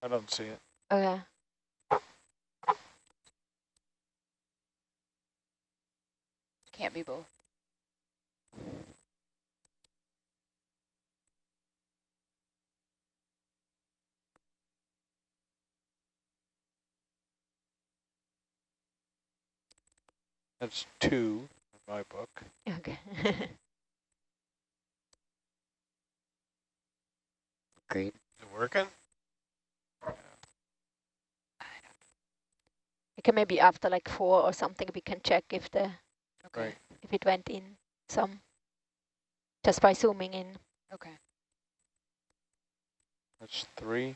I don't see it. Okay. Can't be both. That's 2 in my book. Okay. Great. Is it working? We can maybe after like 4 or something, we can check if the Okay. Right. if it went in some, just by zooming in. Okay. That's 3.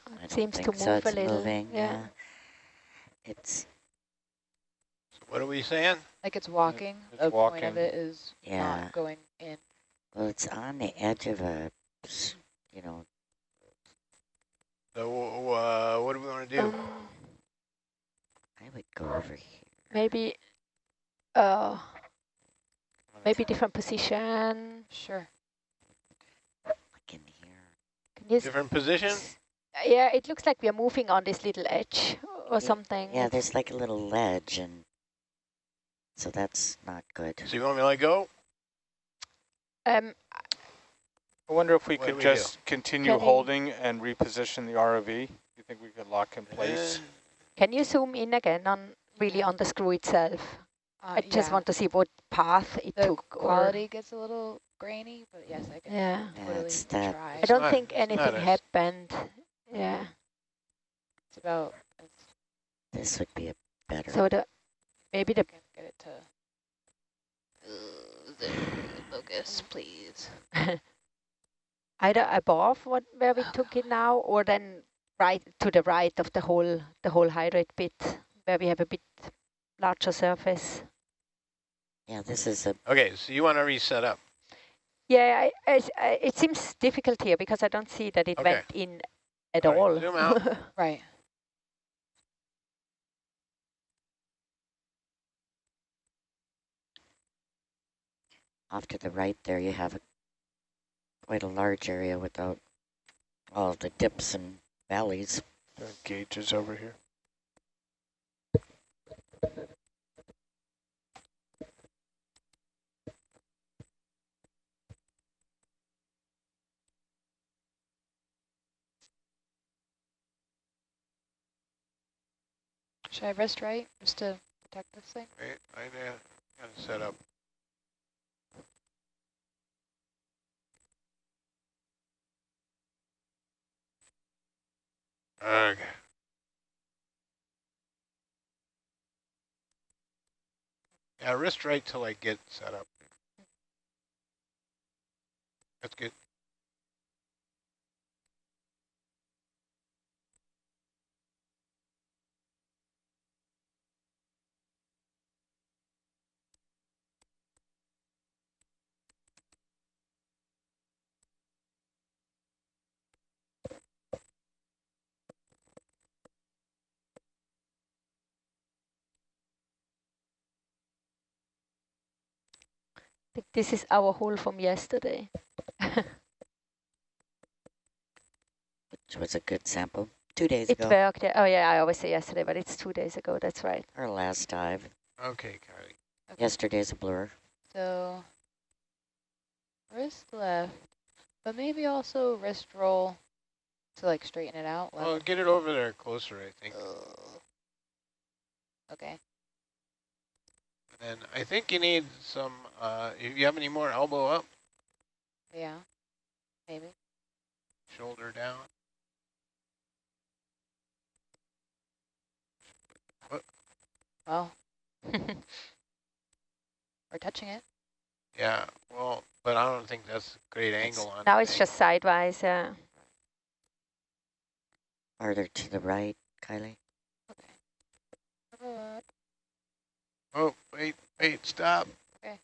I don't Seems to think so. move a It's little. moving. Yeah. It's, So what are we saying? Like it's walking. It's The point of walking. it is yeah. not going in. Well, it's on the edge of a, you know, So what do we want to do? I would go over here. Maybe maybe different position. Sure. Like in here. Can you Different position? yeah, it looks like we are moving on this little edge or Yeah, something. Yeah, there's like a little ledge, and so that's not good. So you want me to let go? Um, I wonder if we What could do we just continue Can we- holding and reposition the ROV. You think we could lock in place? can you zoom in again on really on the screw itself? I just Yeah. want to see what path it The took. quality gets a little grainy, but yes, I can Yeah. totally it's that- try. I It's don't not- think it's not anything as- happened. Yeah. It's about. This would be a better. So the maybe I the can get it to. There, focus, please. either above where we took it now, or then right to the right of the whole hydrate bit, where we have a bit larger surface. Yeah, this is a, Okay, so you want to reset up. Yeah, it seems difficult here because I don't see that it Okay. went in at All right, all. zoom out. Right. off to the right there, you have quite a large area without all the dips and valleys. There are gauges over here. Should I rest right just to protect this thing? Wait, I gotta set up. Okay. Yeah, wrist right till I get set up. That's good. I think this is our hole from yesterday. Which was a good sample. 2 days It ago, worked. Oh yeah, I always say yesterday, but it's 2 days ago. That's right. our last dive. Okay, Kylie. Okay. Yesterday's a blur. So wrist left, but maybe also wrist roll to like straighten it out. Well, get it over there closer, I think. Okay. And I think you need some, if you have any more elbow up, Yeah. Maybe. shoulder down. Well. We're touching it. Yeah, well, but I don't think that's a great angle on Now it. it's just sideways. Yeah. Farther to the right, Kylie. Oh, wait, stop. Okay.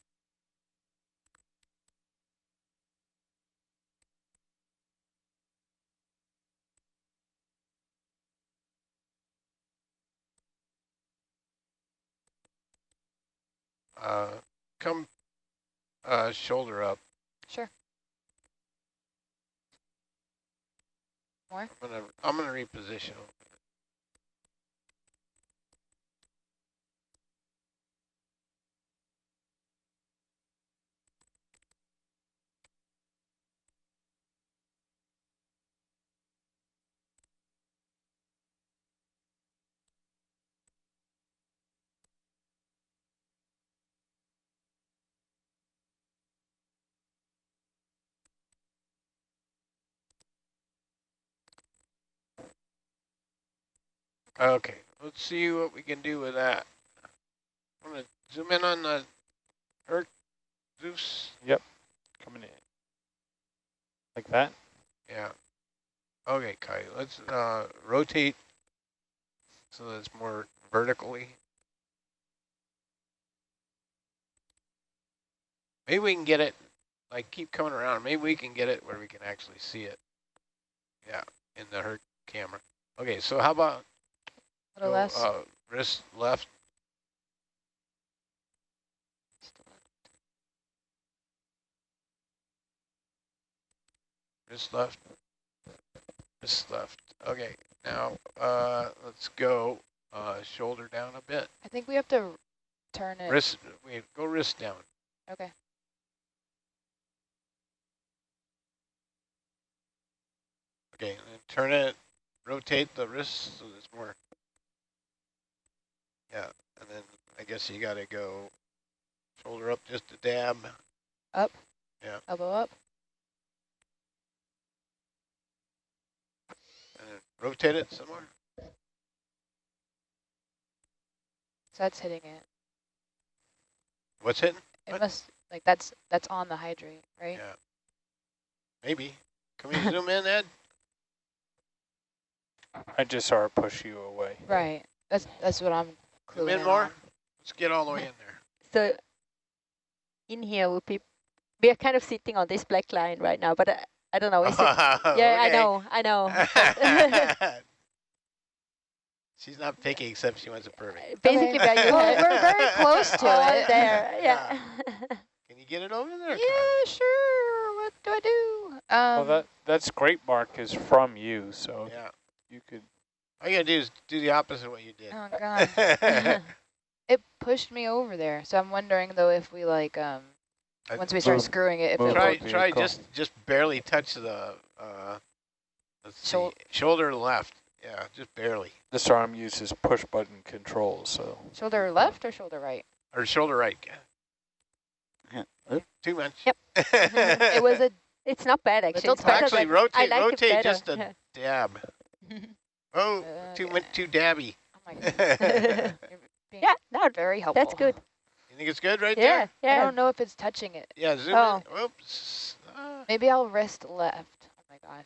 Come shoulder up. Sure. More? I'm gonna reposition. Okay, let's see what we can do with that. I'm gonna zoom in on the Zeus. Yep, coming in. Like that? Yeah. Okay, Kai, let's rotate so that it's more vertically. Maybe we can get it, like keep coming around. Maybe we can get it where we can actually see it. Yeah, in the Herc camera. Okay, so how about A little less. wrist left? Wrist left. Wrist left. Okay, now let's go shoulder down a bit. I think we have to turn it. Wrist, wait, go wrist down. Okay. Okay, and turn it, rotate the wrist so there's more. Yeah, and then I guess you gotta go shoulder up just a dab. Up. Yeah. Elbow up. And then rotate it some more. So that's hitting it. What's hitting? It What? must, like that's on the hydrate, right? Yeah. Maybe. Can we zoom in, Ed? I just saw her push you away. Right. That's what I'm Zoom cluing in in more. on. Let's get all the way in there. So in here would be, we are kind of sitting on this black line right now, but I don't know. Is it? Yeah, Okay. I know. She's not picky except she wants a perfect. Basically, where you Well, have we're very close to all it. there. Yeah. Can you get it over there? Yeah, sure. What do I do? Well, that's great, Mark, is from you, so Yeah. you could. All you gotta do is do the opposite of what you did. Oh god. It pushed me over there. So I'm wondering though if we like once we start Move- screwing it, if move it Try, will would try, cool. just barely touch the let's see, Shoul- shoulder left. Yeah, just barely. This arm uses push button controls, so. shoulder left or shoulder right? Or shoulder right. Oop. Too much. Yep. It was a. It's not bad actually. Little It's better Actually, than- rotate, I like it rotate better. just a dab. Oh, too much, too dabby. Oh my god. You're being Yeah, no, very helpful. that's good. You think it's good right Yeah, there? I yeah. don't know if it's touching it. Yeah, zoom Oh. in. Oops. Maybe I'll wrist left. Oh my god.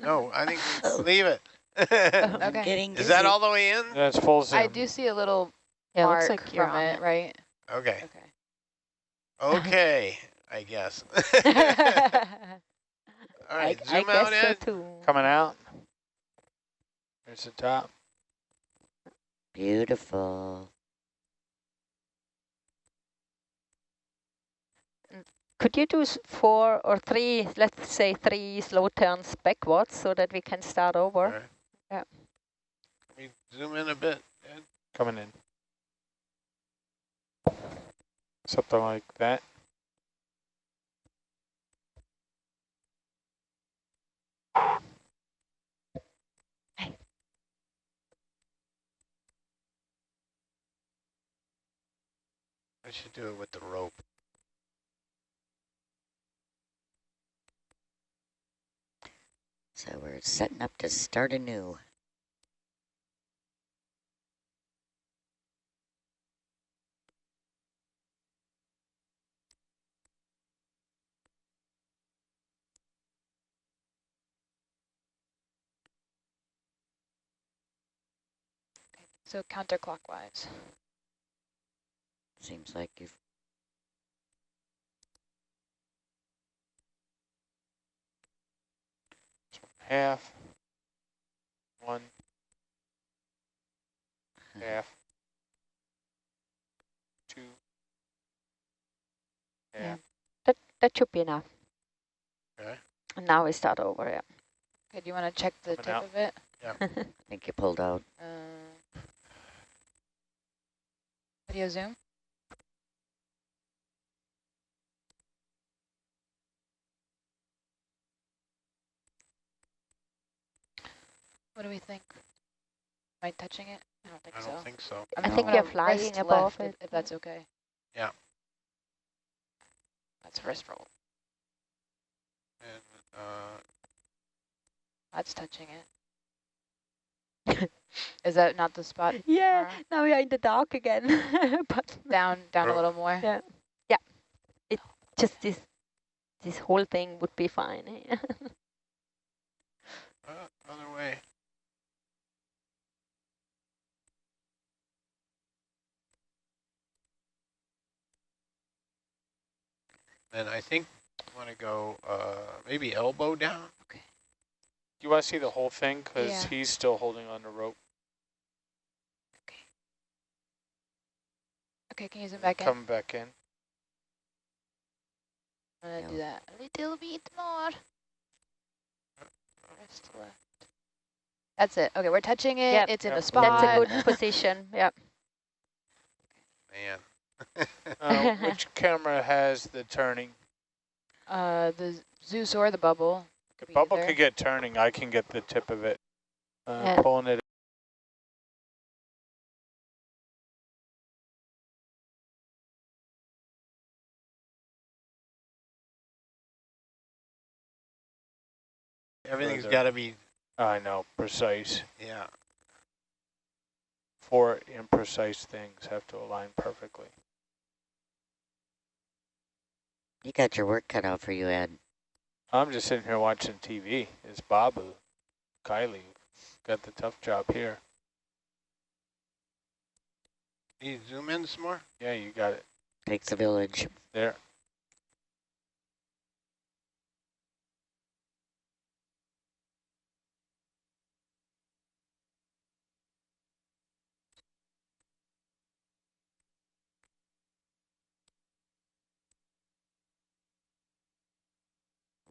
No, I think leave it. I'm Okay. getting Is that dizzy. all the way in? That's full zoom. I do see a little Yeah, mark looks like you're from on it, right? Okay. Okay. Okay, I guess. All right, I zoom out, guess so Ed. too. Coming out. There's the top. Beautiful. Could you do 4 or 3, let's say 3 slow turns backwards so that we can start over? All right. Yeah. Let me zoom in a bit, Ed. Coming in. Something like that. I should do it with the rope. So we're setting up to start anew. So counterclockwise. Seems like you've Half. 1. Half. 2. Yeah. That should be enough. Okay. And now we start over, yeah. Okay, do you want to check the Coming tip out. of it? I think you pulled out. Video zoom. What do we think? Am I touching it? I don't think I so. don't think so. I I'm think gonna you're flying wrist above left it. if that's okay. Yeah. That's wrist roll. And That's touching it. Is that not the spot? Yeah, Mara? now we are in the dark again. But Down a Oh. little more. yeah. Yeah. It just this whole thing would be fine. other way. And I think I want to go maybe elbow down. Okay. Do you want to see the whole thing? Because Yeah. he's still holding on the rope. Okay, can you zoom back in? Come back in. I'm gonna do that a little bit more. Wrist left. That's it. Okay, we're touching it. Yep. It's in Yep. the spot. That's a good position. Yeah. Man. Which camera has the turning? The Zeus or the bubble. The be bubble either. could get turning. I can get the tip of it. Yeah. Pulling it. Everything's Further. got to be, I know, precise. yeah. 4 imprecise things have to align perfectly. You got your work cut out for you, Ed. I'm just sitting here watching TV. It's Babu, Kylie, got the tough job here. Can you zoom in some more? Yeah, you got it Takes a village. there.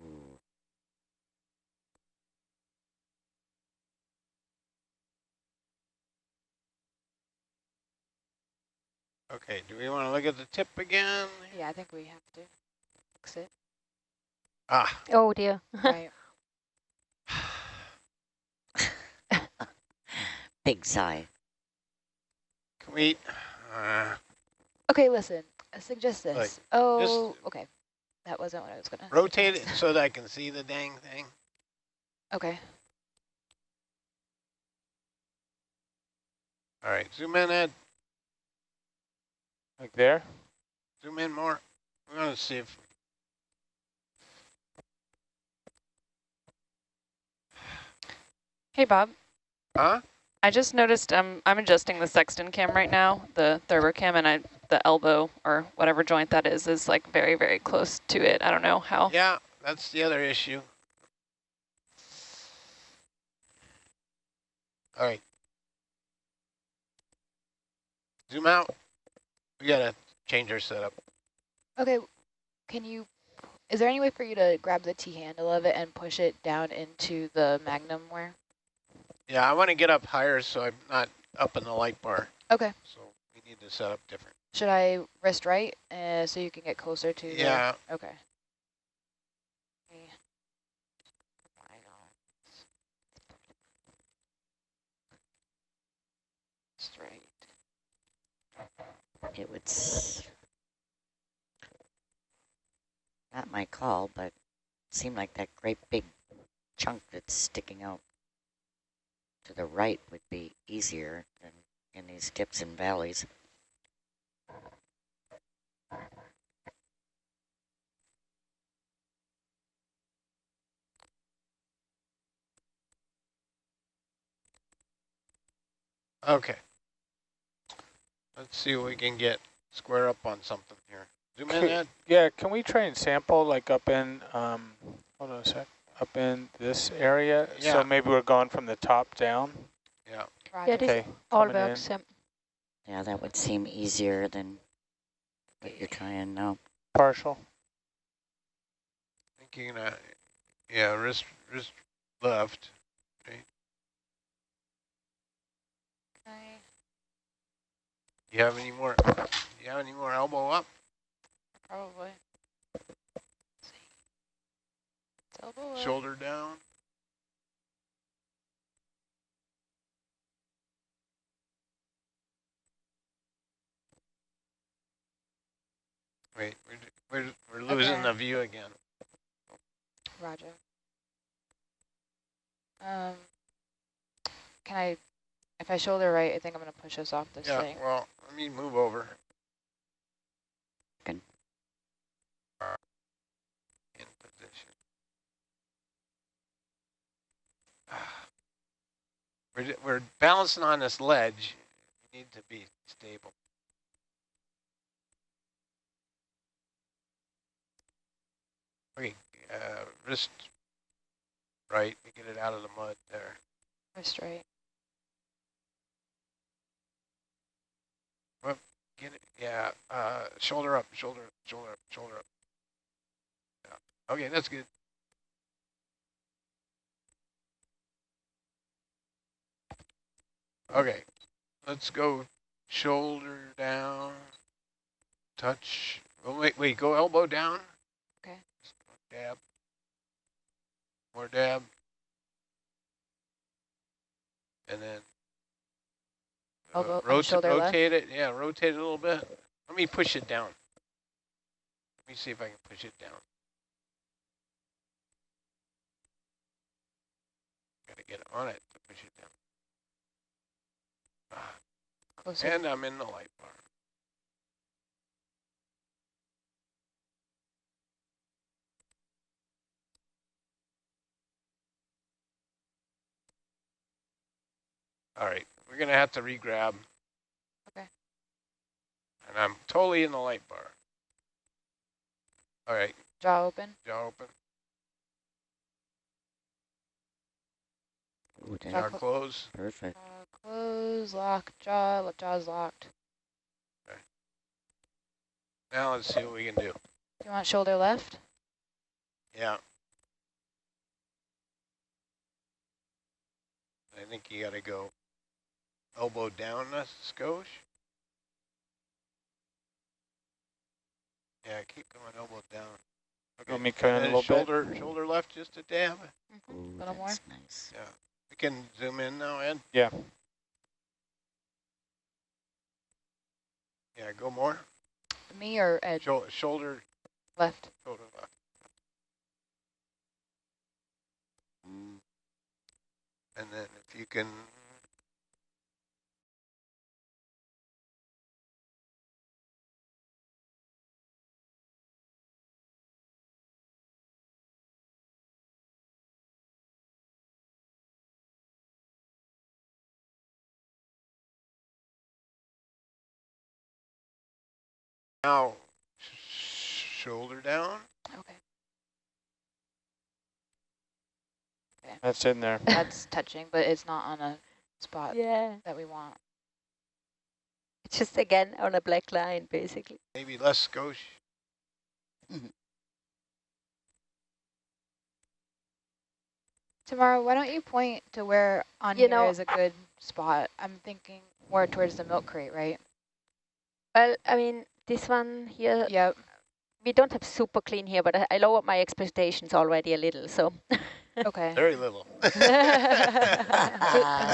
Ooh. Okay, do we want to look at the tip again? Yeah, I think we have to fix it. Ah. Oh dear. Right. Big sigh. Can we, Okay, listen. Suggest this. Like, Oh, okay. That wasn't what I was gonna. rotate it so that I can see the dang thing? Okay. All right, zoom in, Ed. Like there? Zoom in more. We're going to see if... Hey, Bob. Huh? I just noticed I'm adjusting the sextant cam right now, the Thurber cam, and the elbow or whatever joint that is like very, very close to it. I don't know how. Yeah, that's the other issue. All right. Zoom out. We got to change our setup. Okay. Can you? Is there any way for you to grab the T handle of it and push it down into the magnum where? Yeah, I want to get up higher so I'm not up in the light bar. Okay. So we need to set up different. Should I wrist right so you can get closer to? Yeah. The, okay. Straight. It would not my call, but seemed like that great big chunk that's sticking out to the right would be easier than in these dips and valleys. Okay. Let's see what we can get square up on something here. Zoom in, Ed. Yeah, can we try and sample like up in, hold on a sec, up in this area? Yeah. So maybe we're going from the top down? Yeah. Yeah, this Okay, all coming works. in. Yeah, that would seem easier than what you're trying now. Partial. I think you're gonna, yeah, wrist left. Okay. Okay. You have any more? You have any more elbow up? Probably. Let's see. It's elbow up. Shoulder down. Wait, we're losing Okay. the view again. Roger. Can I, if I shoulder right, I think I'm going to push us off this Yeah, thing. well, let me move over. Good. In position. We're balancing on this ledge. We need to be stable. Okay, wrist right, we get it out of the mud there. Wrist right. Get it, yeah, shoulder up, shoulder up, shoulder up, shoulder up. Yeah. Okay, that's good. Okay, let's go shoulder down, touch. Oh, wait, go elbow down. Okay. Dab. More dab. And then Elbow, shoulder left. rotate it. Yeah, rotate it a little bit. Let me push it down. Let me see if I can push it down. Got to get on it to push it down. Closer. And I'm in the light bar. All right, we're going to have to re-grab. Okay. And I'm totally in the light bar. All right, Jaw open. jaw open. Ooh, that- Jaw close. perfect. Close, lock, jaw. Jaw's locked. Okay. Now let's see what we can do. Do you want shoulder left? Yeah. I think you got to go elbow down a skosh. Yeah, keep going elbow down. Okay. Want me to come in a And little shoulder, bit? shoulder left just a dab. Ooh, Little more? that's nice. Yeah. We can zoom in now, Ed. Yeah. Yeah, go more. Me or Ed? Shoulder Left. left. Mm. And then if you can. Now, shoulder down. Okay. That's in there. That's touching, but it's not on a spot Yeah, that we want. it's just again on a black line, basically. Maybe less skosh. Tamara, why don't you point to where on You here know, is a good spot? I'm thinking more towards the milk crate, right? Well, I mean, this one here, Yep. we don't have super clean here, but I lowered my expectations already a little, so. Okay. Very little.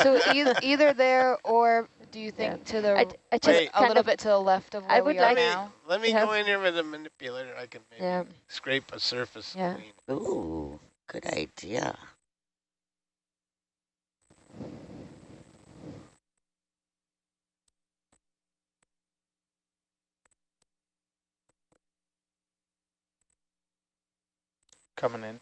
So either there, or do you think to the I just Wait. a kind little of, bit to the left of I where would we are like- now? Let me Yeah. go in here with a manipulator. I can maybe yeah, scrape a surface Yeah. clean. Ooh, good idea. Coming in.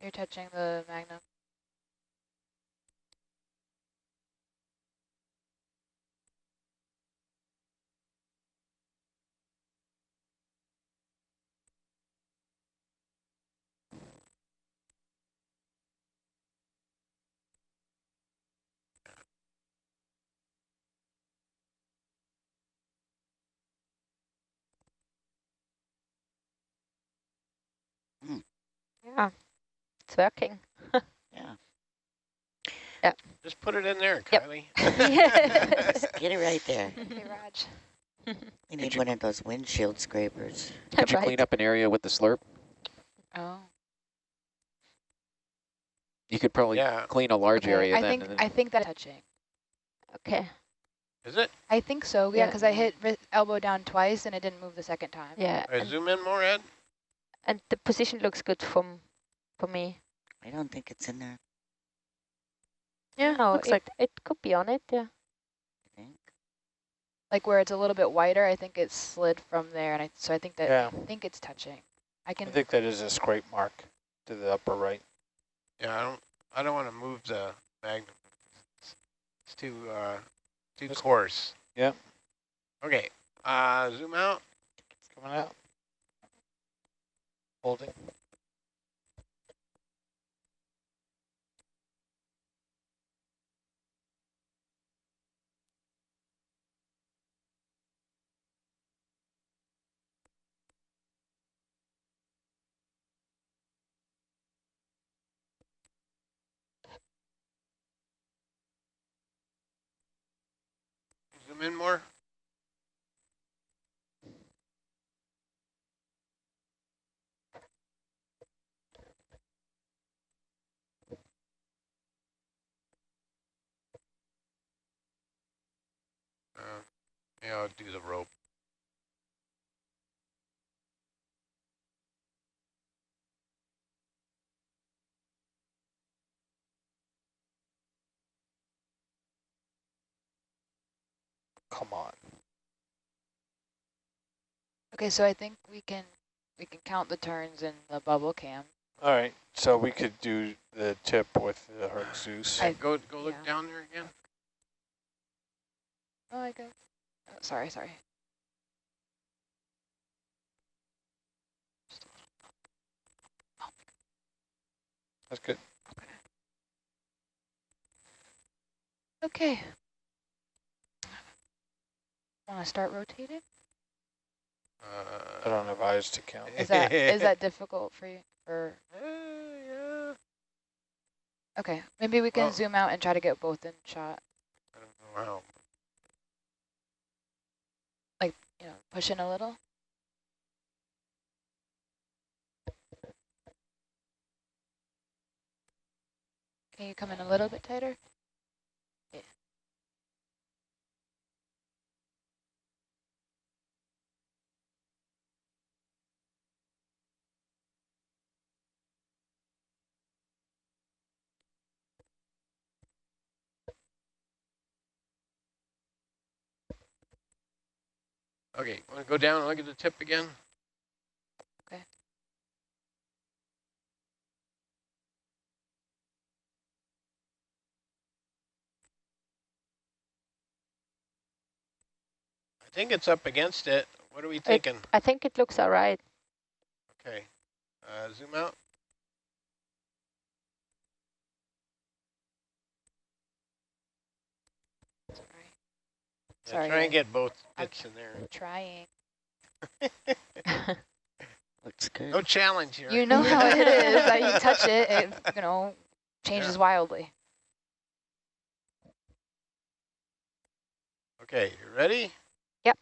You're touching the magnum. Yeah, it's working. Yeah. Just put it in there, Yep. Kylie. Yes. Get it right there. Okay, Raj. We need one of those windshield scrapers. Could you Right. clean up an area with the slurp? Oh. You could probably Yeah. clean a large Okay, area I then. think and then I think that's touching. Okay. Is it? I think so. Yeah, Yeah. because I hit elbow down twice and it didn't move the second time. Yeah. All right, zoom in more, Ed. And the position looks good for me. I don't think it's in there, Yeah, No, looks like it could be on it. Yeah. I think. Like where it's a little bit wider, I think it slid from there, and so I think that Yeah, I think it's touching. I I can. think that is a scrape mark to the upper right. Yeah, I don't want to move the magnet. It's too coarse. Yeah. Okay. Zoom out. It's coming out. Holding. Zoom in more. Yeah, I'll do the rope. Come on. Okay, so I think we can count the turns in the bubble cam. All right, so we could do the tip with the Hercules. Go look yeah. down there again. Oh, I go. Oh, sorry. That's good. Okay. Want to start rotating? I don't have eyes to count. Is that difficult for you? Or Yeah. okay, maybe we can Well- zoom out and try to get both in shot. I don't know how. Like, push in a little. Can you come in a little bit tighter? Yeah. Okay, want to go down and look at the tip again? Okay. I think it's up against it. What are we thinking? I think it looks all right. Okay. Zoom out. Sorry. Yeah, Sorry, try and Ed. get both I'm bits in there. Trying. Looks good. No challenge here. You know how it is. That you touch it, it changes wildly. Okay, you ready? Yep.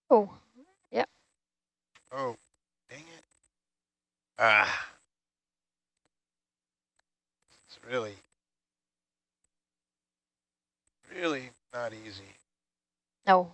Oh, yep. Oh, dang it. Ah. It's really not easy. No.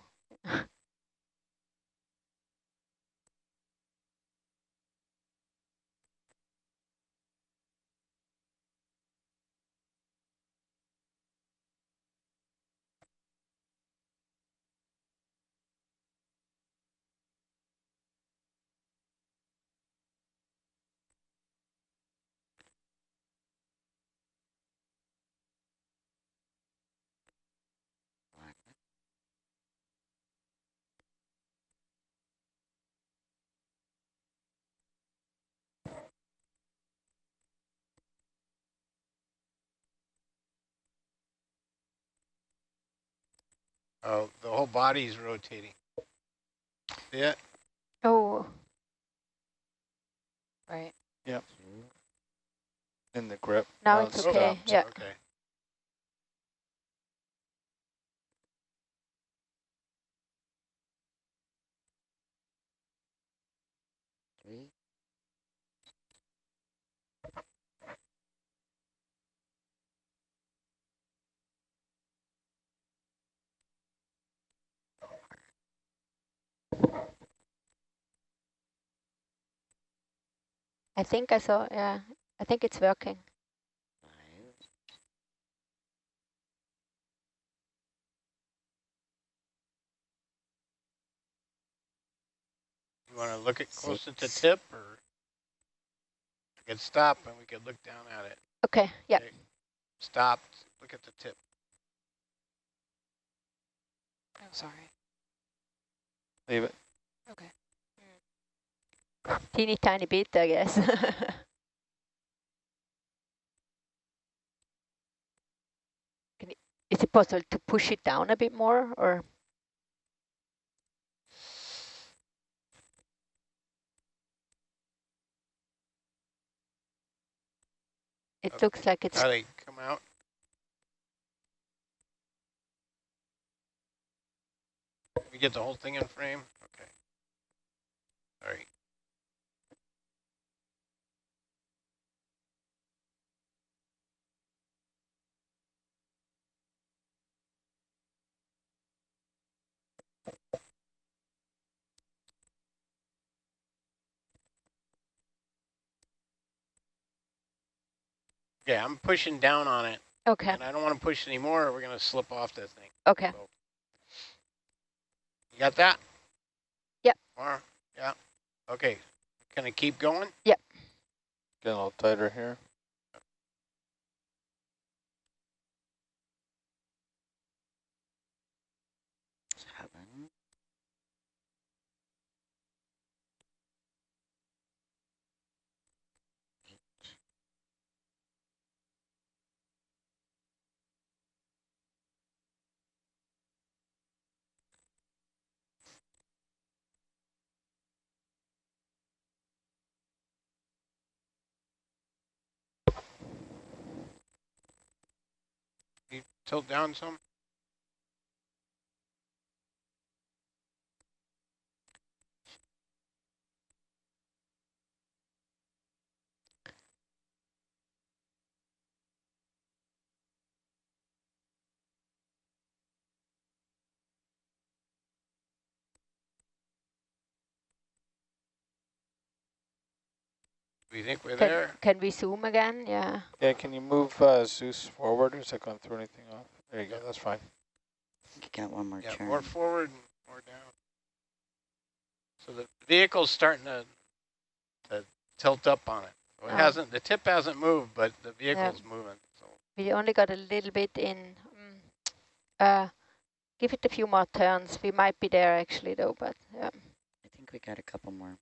Oh, the whole body's rotating. See it? Oh, Right. Yep. In the grip. now Now it's it okay. stopped. Yeah. Okay. Three. I think I saw, yeah, I think it's working. 5. You want to look at closer to 6. tip, or I could stop and we could look down at it. Okay, yeah. Okay. Stop. Look at the tip. Oh, sorry. Leave it. Okay. Teeny tiny bit, I guess. Is it possible to push it down a bit more, or? It looks like it's, Kylie, come out. We get the whole thing in frame? Okay. All right. Okay, I'm pushing down on it, okay, and I don't want to push anymore or we're going to slip off this thing. okay. So, you got that? Yep. Or, yeah. Okay. Can I keep going? Yep. Get a little tighter here. Seven. You tilt down some? Do you think we're there? Can we zoom again? Yeah. Yeah, can you move Zeus forward, or is that going to throw anything off? There you go, that's fine. You got one more Yeah, turn. more forward and more down. So the vehicle's starting to tilt up on it. So it hasn't, the tip hasn't moved, but the vehicle's moving. So We only got a little bit in. Give it a few more turns. We might be there actually though, but yeah. I think we got a couple more.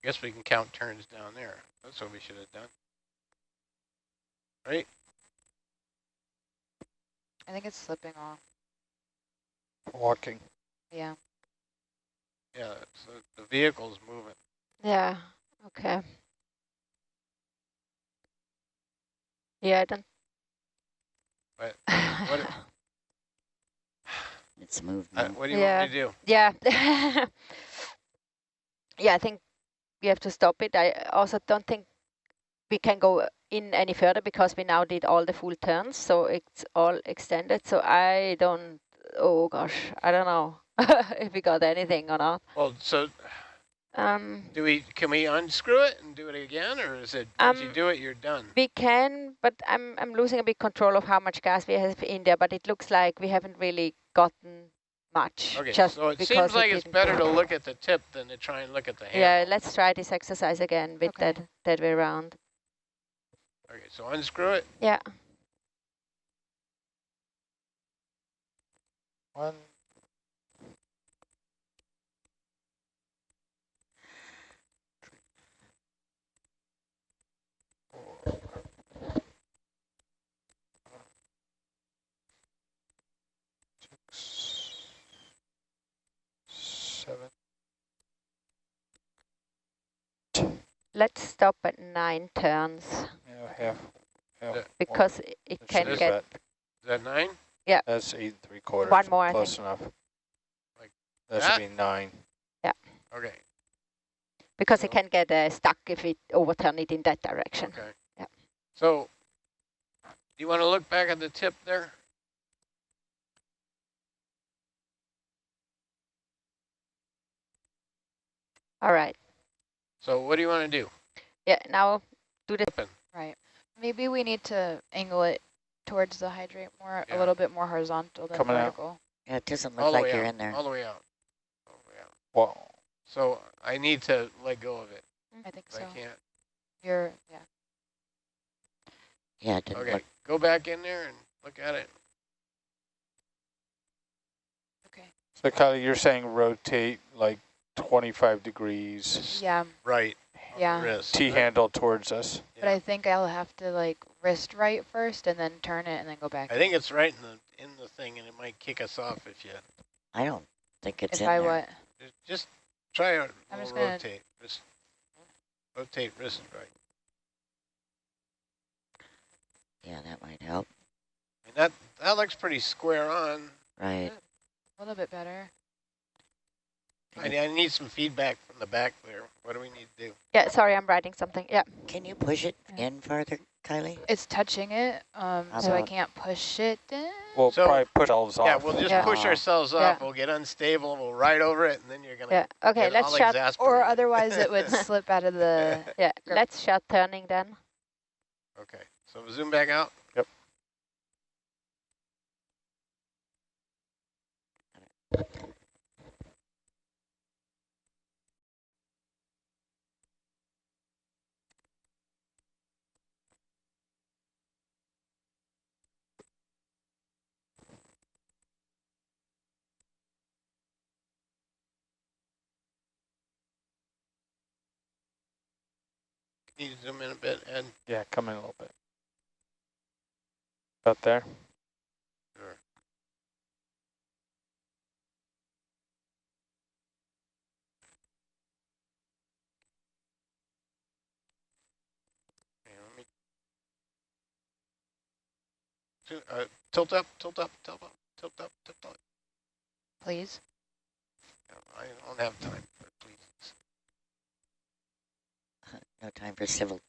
I guess we can count turns down there. That's what we should have done. Right? I think it's slipping off. Walking. Yeah. Yeah, so the vehicle's moving. Yeah, okay. Yeah, I don't. What, It's moved now. what do you want me to do? Yeah. Yeah, I think we have to stop it. I also don't think we can go in any further because we now did all the full turns, so it's all extended. So I don't, oh gosh, I don't know if we got anything or not. Well, so can we unscrew it and do it again, or is it once you do it, you're done? We can, but I'm losing a bit control of how much gas we have in there, but it looks like we haven't really gotten much. Okay, just so it because seems like it's didn't better go. to look at the tip than to try and look at the handle. Yeah, let's try this exercise again with Okay. that way around. Okay, so unscrew it. Yeah. One. Let's stop at 9 turns Yeah, half. Yeah. because it That can should be get that. Is that 9? That's 8 3/4. one more, I Close think. enough. Like That that? should be 9. Okay. Because So- it can get stuck if it overturn it in that direction. Okay. Yeah. So, you want to look back at the tip there? All right. So what do you want to do? Yeah, now do the Right. Maybe we need to angle it towards the hydrate more, Yeah. a little bit more horizontal than Coming out. vertical. Yeah, it doesn't All look the like way you're out. in there. All the way out. All the way out. Well, So I need to let go of it. I think I so. can't. Yeah. Yeah, it didn't Okay. look. Go back in there and look at it. Okay. so Kylie, you're saying rotate like 25 degrees, Yeah. Right. on the Yeah. Wrist. T-handle towards us. But Yeah. I think I'll have to like wrist right first and then turn it and then go back. I think it's right in the thing, and it might kick us off if you I don't think it's if in I there. what? just try a I'm just little gonna- rotate. Just rotate wrist right. Yeah, that might help. And that looks pretty square on. Right. A little bit better. I need some feedback from the back there. What do we need to do? Yeah, sorry, I'm writing something. Yeah. Can you push it Yeah. in farther, Kylie? It's touching it, so I about- can't push it in. We'll So- probably push ourselves off. Yeah, we'll just Yeah. push ourselves off. Yeah. We'll get unstable. We'll ride over it, and then you're gonna Yeah. Okay, get let's all shut. Or exasperated. otherwise it would slip out of the... Yeah, Grip. let's shut turning then. Okay, so zoom back out. Yep. Need to zoom in a bit, and Yeah, come in a little bit. About there. sure. Okay, let me tilt up, tilt up, tilt up, tilt up, tilt up. Please. No, I don't have time for please. No time for civil.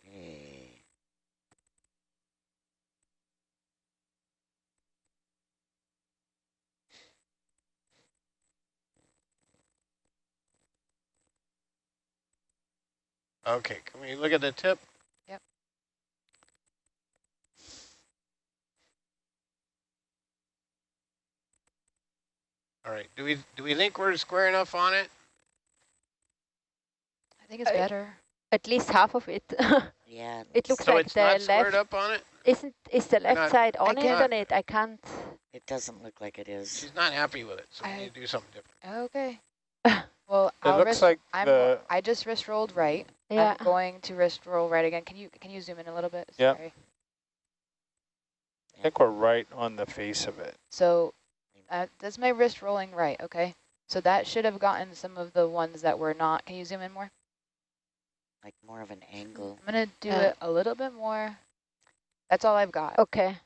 Okay. Okay, can we look at the tip? Yep. All right. Do we think we're square enough on it? I think it's I- better. At least half of it. Yeah. It looks So like it's the not squared left up on it? is the left not- side on it can't- on it. I can't. It doesn't look like it is. She's not happy with it, so we I- need to do something different. Okay. Well, It I'll looks wrist, like I'm, the... I just wrist rolled right. Yeah. I'm going to wrist roll right again. Can you zoom in a little bit? Yep. Sorry. I think we're right on the face of it. So that's my wrist rolling right, okay? So that should have gotten some of the ones that were not. Can you zoom in more? Like more of an angle. I'm going to do it a little bit more. That's all I've got. Okay.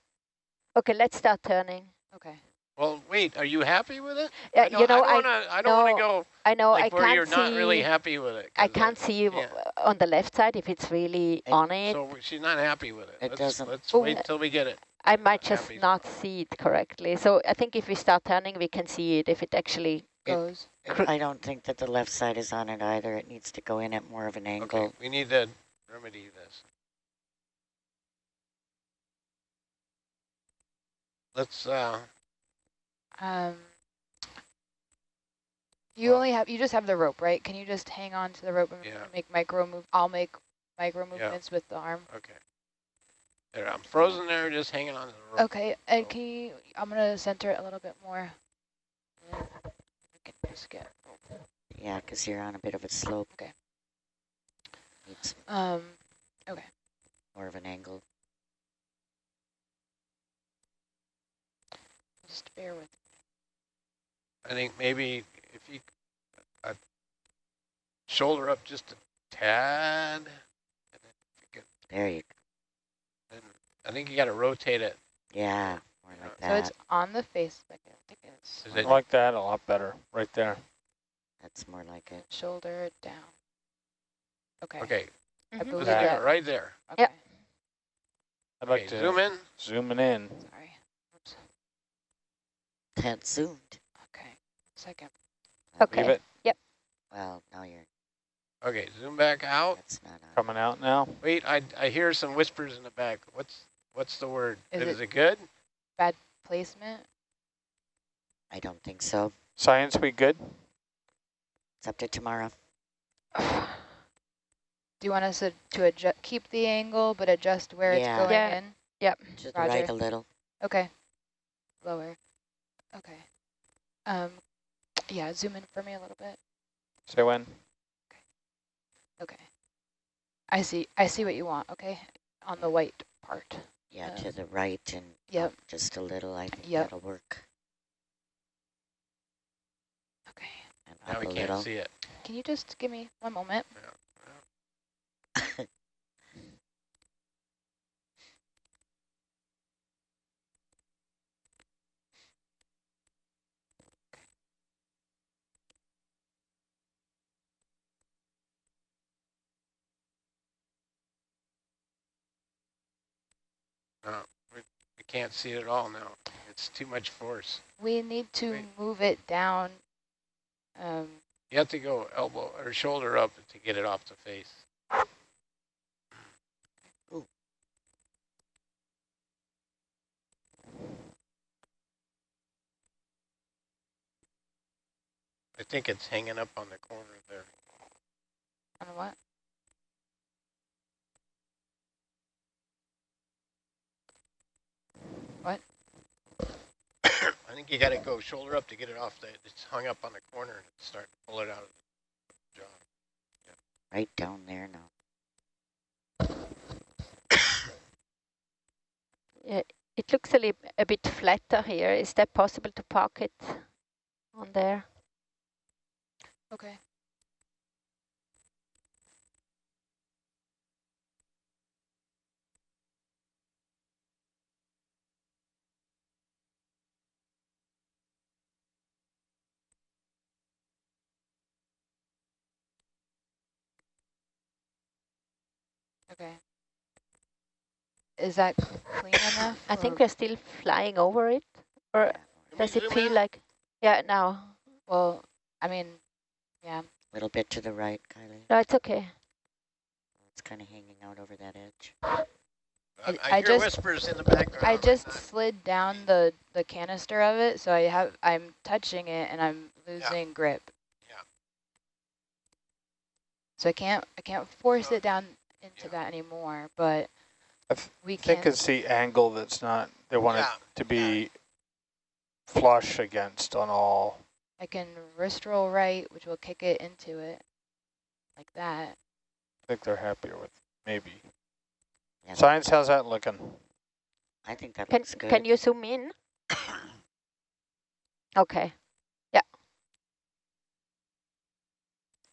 Okay, let's start turning. Okay. Well, wait, are you happy with it? Yeah, I don't want to no, go I know like I where can't you're see. not really happy with it. I 'cause can't see yeah. on the left side if it's really It- on it. So she's not happy with it. It let's, doesn't- Let's Oh. wait till we get it. I might just happy. not see it correctly. So I think if we start turning, we can see it if it actually. Goes. I don't think that the left side is on it either. It needs to go in at more of an angle. Okay, we need to remedy this. Let's You just have the rope, right? Can you just hang on to the rope and Yeah. make micro move? I'll make micro movements with the arm. okay. There, I'm frozen there, just hanging on to the rope. Okay, and can you, I'm gonna center it a little bit more. I can just get, Yeah, because you're on a bit of a slope. Okay. Needs okay. more of an angle. Just bear with I think maybe if you shoulder up just a tad. And then you can, There you go. and I think you got to rotate it. Yeah, more like So that. it's on the face, like I think it's Is I it? like that a lot better, right there. That's more like it. shoulder down. Okay. Okay, I Mhm. believe That- that. right there. Okay. Yep. I'd Okay, like to zoom in. zooming in. Sorry. Oops. That's zoomed. Okay. Second. Okay. Leave it Well, now you're, Okay, zoom back out. that's not on. coming out now. Wait, I hear some whispers in the back. What's the word? Is Is it good? Placement. I don't think so. Science, we good? It's up to tomorrow. Do you want us to adjust, keep the angle, but adjust where Yeah. it's going Yeah. in? To the Roger. right a little. Okay. Lower. Okay. Yeah, zoom in for me a little bit. Say when? Okay. I see what you want, okay? On the white part. Yeah, to the right and Yep. up just a little. I think Yep. that'll work. Okay. And Now up we a can't little. see it. Can you just give me one moment? No, we can't see it at all now. It's too much force. We need to Wait. move it down. You have to go elbow or shoulder up to get it off the face. Ooh. I think it's hanging up on the corner there. On what? What? I think you got to go shoulder up to get it off. It's hung up on the corner and start to pull it out of the jaw. Right down there now. Yeah, it looks a bit flatter here. Is that possible to park it on there? Okay. Okay. Is that clean enough? I think we're still flying over it. Or Yeah, Can we does it zoom feel in? like, yeah, now. Well, I mean, yeah. a little bit to the right, Kylie. No, it's okay. It's kind of hanging out over that edge. I I hear just- whispers in the background. I but just not- slid down the canister of it, so I'm touching it and I'm losing grip. Yeah. So I can't force So- it down into yeah. that anymore, but we I think can. it's the angle that's not, they want Yeah, it to be flush against on all. I can wrist roll right, which will kick it into it, like that. I think they're happier with maybe. Yeah, Science, how's that looking? I think that Can looks good. can you zoom in? Okay.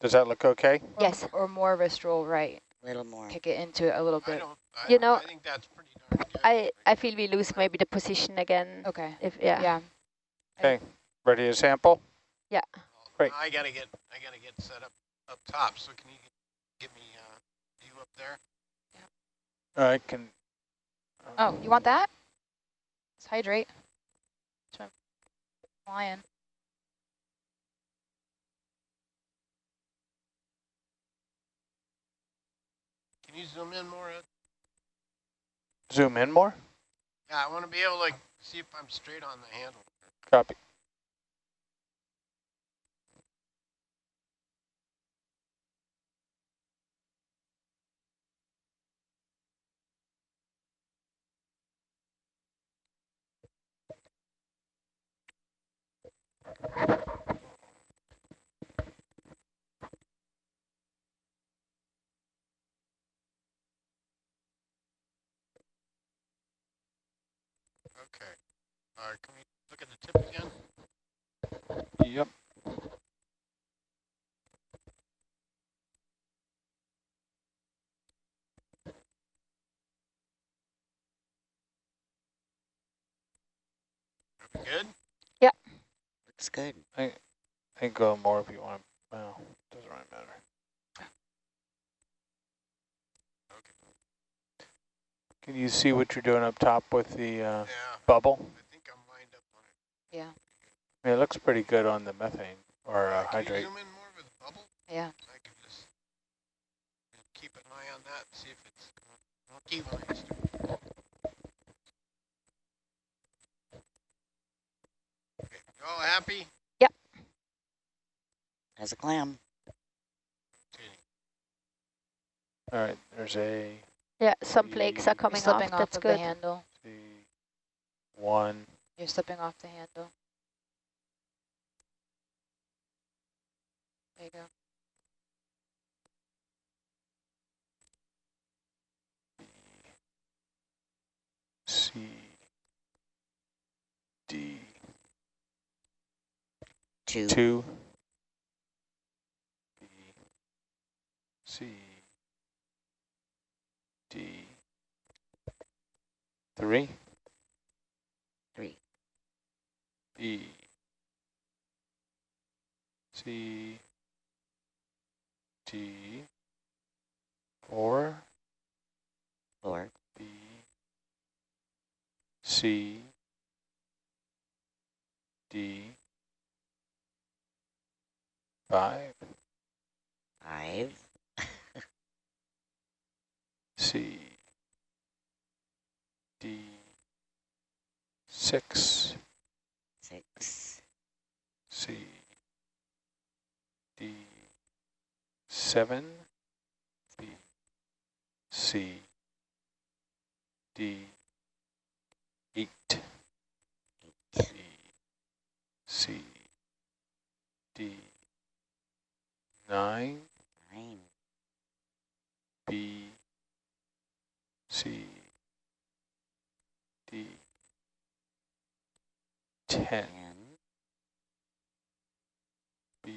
Does that look okay? Or, Yes. Or more wrist roll right, A little more. kick it into it a little I bit. don't. You know, I think that's pretty darn good. I feel we lose maybe the position again. Okay. If yeah. Yeah. Okay, ready to sample? Great. I gotta get set up top. So can you give me you up there? I can. Oh, you want that? Let's hydrate. Swim. Flying. Can you zoom in more? Ed? Zoom in more? Yeah, I want to be able to like see if I'm straight on the handle. Copy. Okay. Can we look at the tip again? Good? Looks good. I think go more if you want. Well, doesn't really matter. Can you see what you're doing up top with the Yeah. bubble? I think I'm lined up on it. Yeah. I mean, it looks pretty good on the methane or Can you hydrate. zoom in more with the bubble? Yeah. I can just keep an eye on that and see if it's equalized. Okay. You all happy? As a clam. All right, there's a Yeah, some flakes are You're coming slipping off. off That's of good. the handle. one. You're slipping off the handle. There you go. C, D, 2. 2, B, C, D, 3, 3. B, C, D, 4, 4. B, C, D, 5, 5. C, D, 6, 6. C, D, 7, B, C, D, 8, B, C, D, 9, 9. B, C, D, 10, 10. B,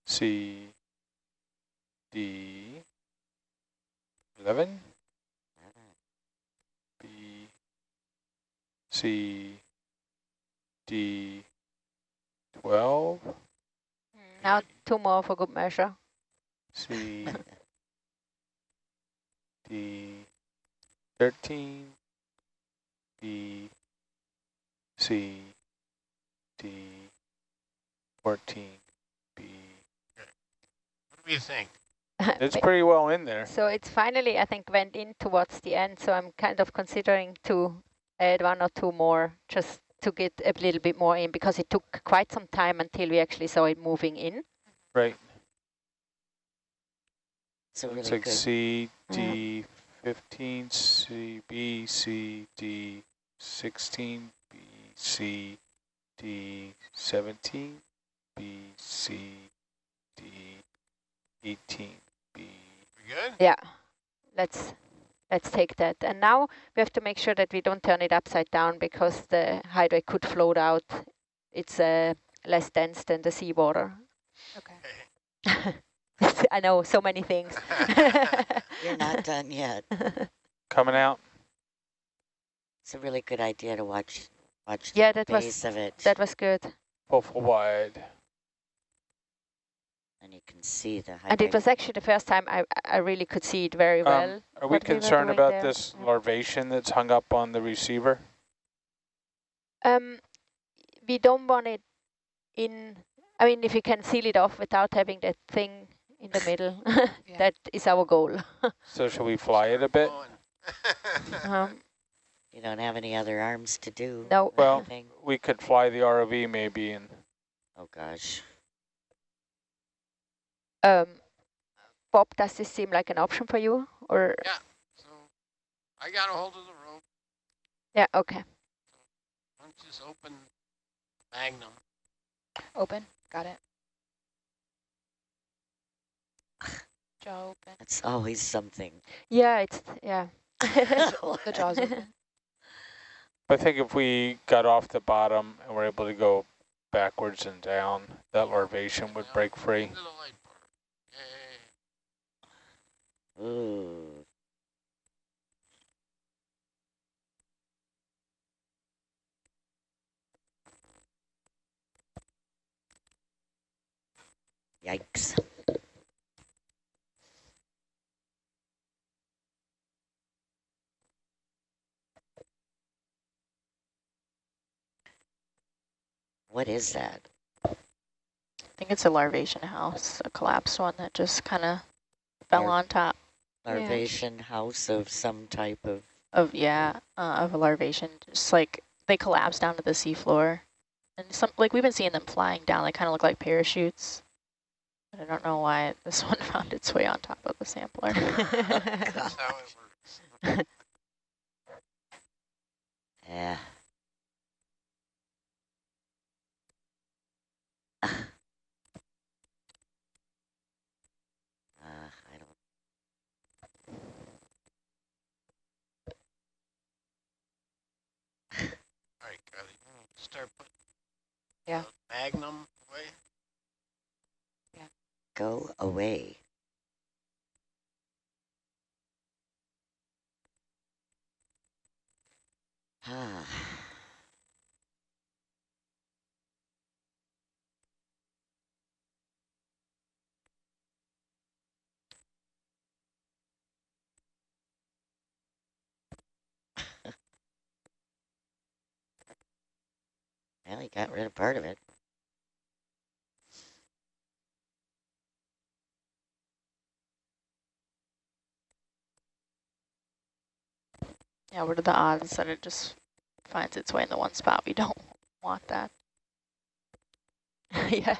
C, D, 11, B, C, D, 12, Now 2 more for good measure. C, D, 13, B, C, D, 14, B. What do you think? It's pretty well in there. So it's finally, I think, went in towards the end. So I'm kind of considering to add 1 or 2 more just to get a little bit more in, because it took quite some time until we actually saw it moving in. Right. So Looks really like good. C, D, 15, C, B, C, D, 16, B, C, D, 17, B, C, D, 18, B. We good? Yeah, let's take that. And now we have to make sure that we don't turn it upside down, because the hydrate could float out. It's less dense than the seawater. Okay. I know, so many things. You're not done yet. Coming out. It's a really good idea to watch Yeah, the base of it. that was good. Pull full wide. And you can see the And it hydrate. was actually the first time I really could see it very well. Are we what we were concerned doing about there. this larvation that's hung up on the receiver? We don't want it in. I mean, if you can seal it off without having that thing in the middle, Yeah. that is our goal. So shall we fly it a bit? You don't have any other arms to do No. Well, anything? we could fly the ROV maybe and Oh gosh. Bob, does this seem like an option for you, or? Yeah. So I got a hold of the rope. Yeah. Okay. Why don't you just open Magnum? Open. Got it. Jaw open. That's always something. Yeah. Yeah. The jaw's open. I think if we got off the bottom and were able to go backwards and down, that larvation would break free. Into the light bar. Yay. Ooh. Yikes. What is that? I think it's a larvation house, a collapsed one that just kind of fell on top Larvation house of some type of... of a larvation. Just like they collapsed down to the seafloor, and we've been seeing them flying down. They kind of look like parachutes. But I don't know why this one found its way on top of the sampler. That's how it works. Yeah. I don't... All right, Kylie, start putting Yeah. Magnum away. Go away. Ah. Well, he got rid of part of it. Yeah, what are the odds that it just finds its way in the one spot? We don't want that. Yeah,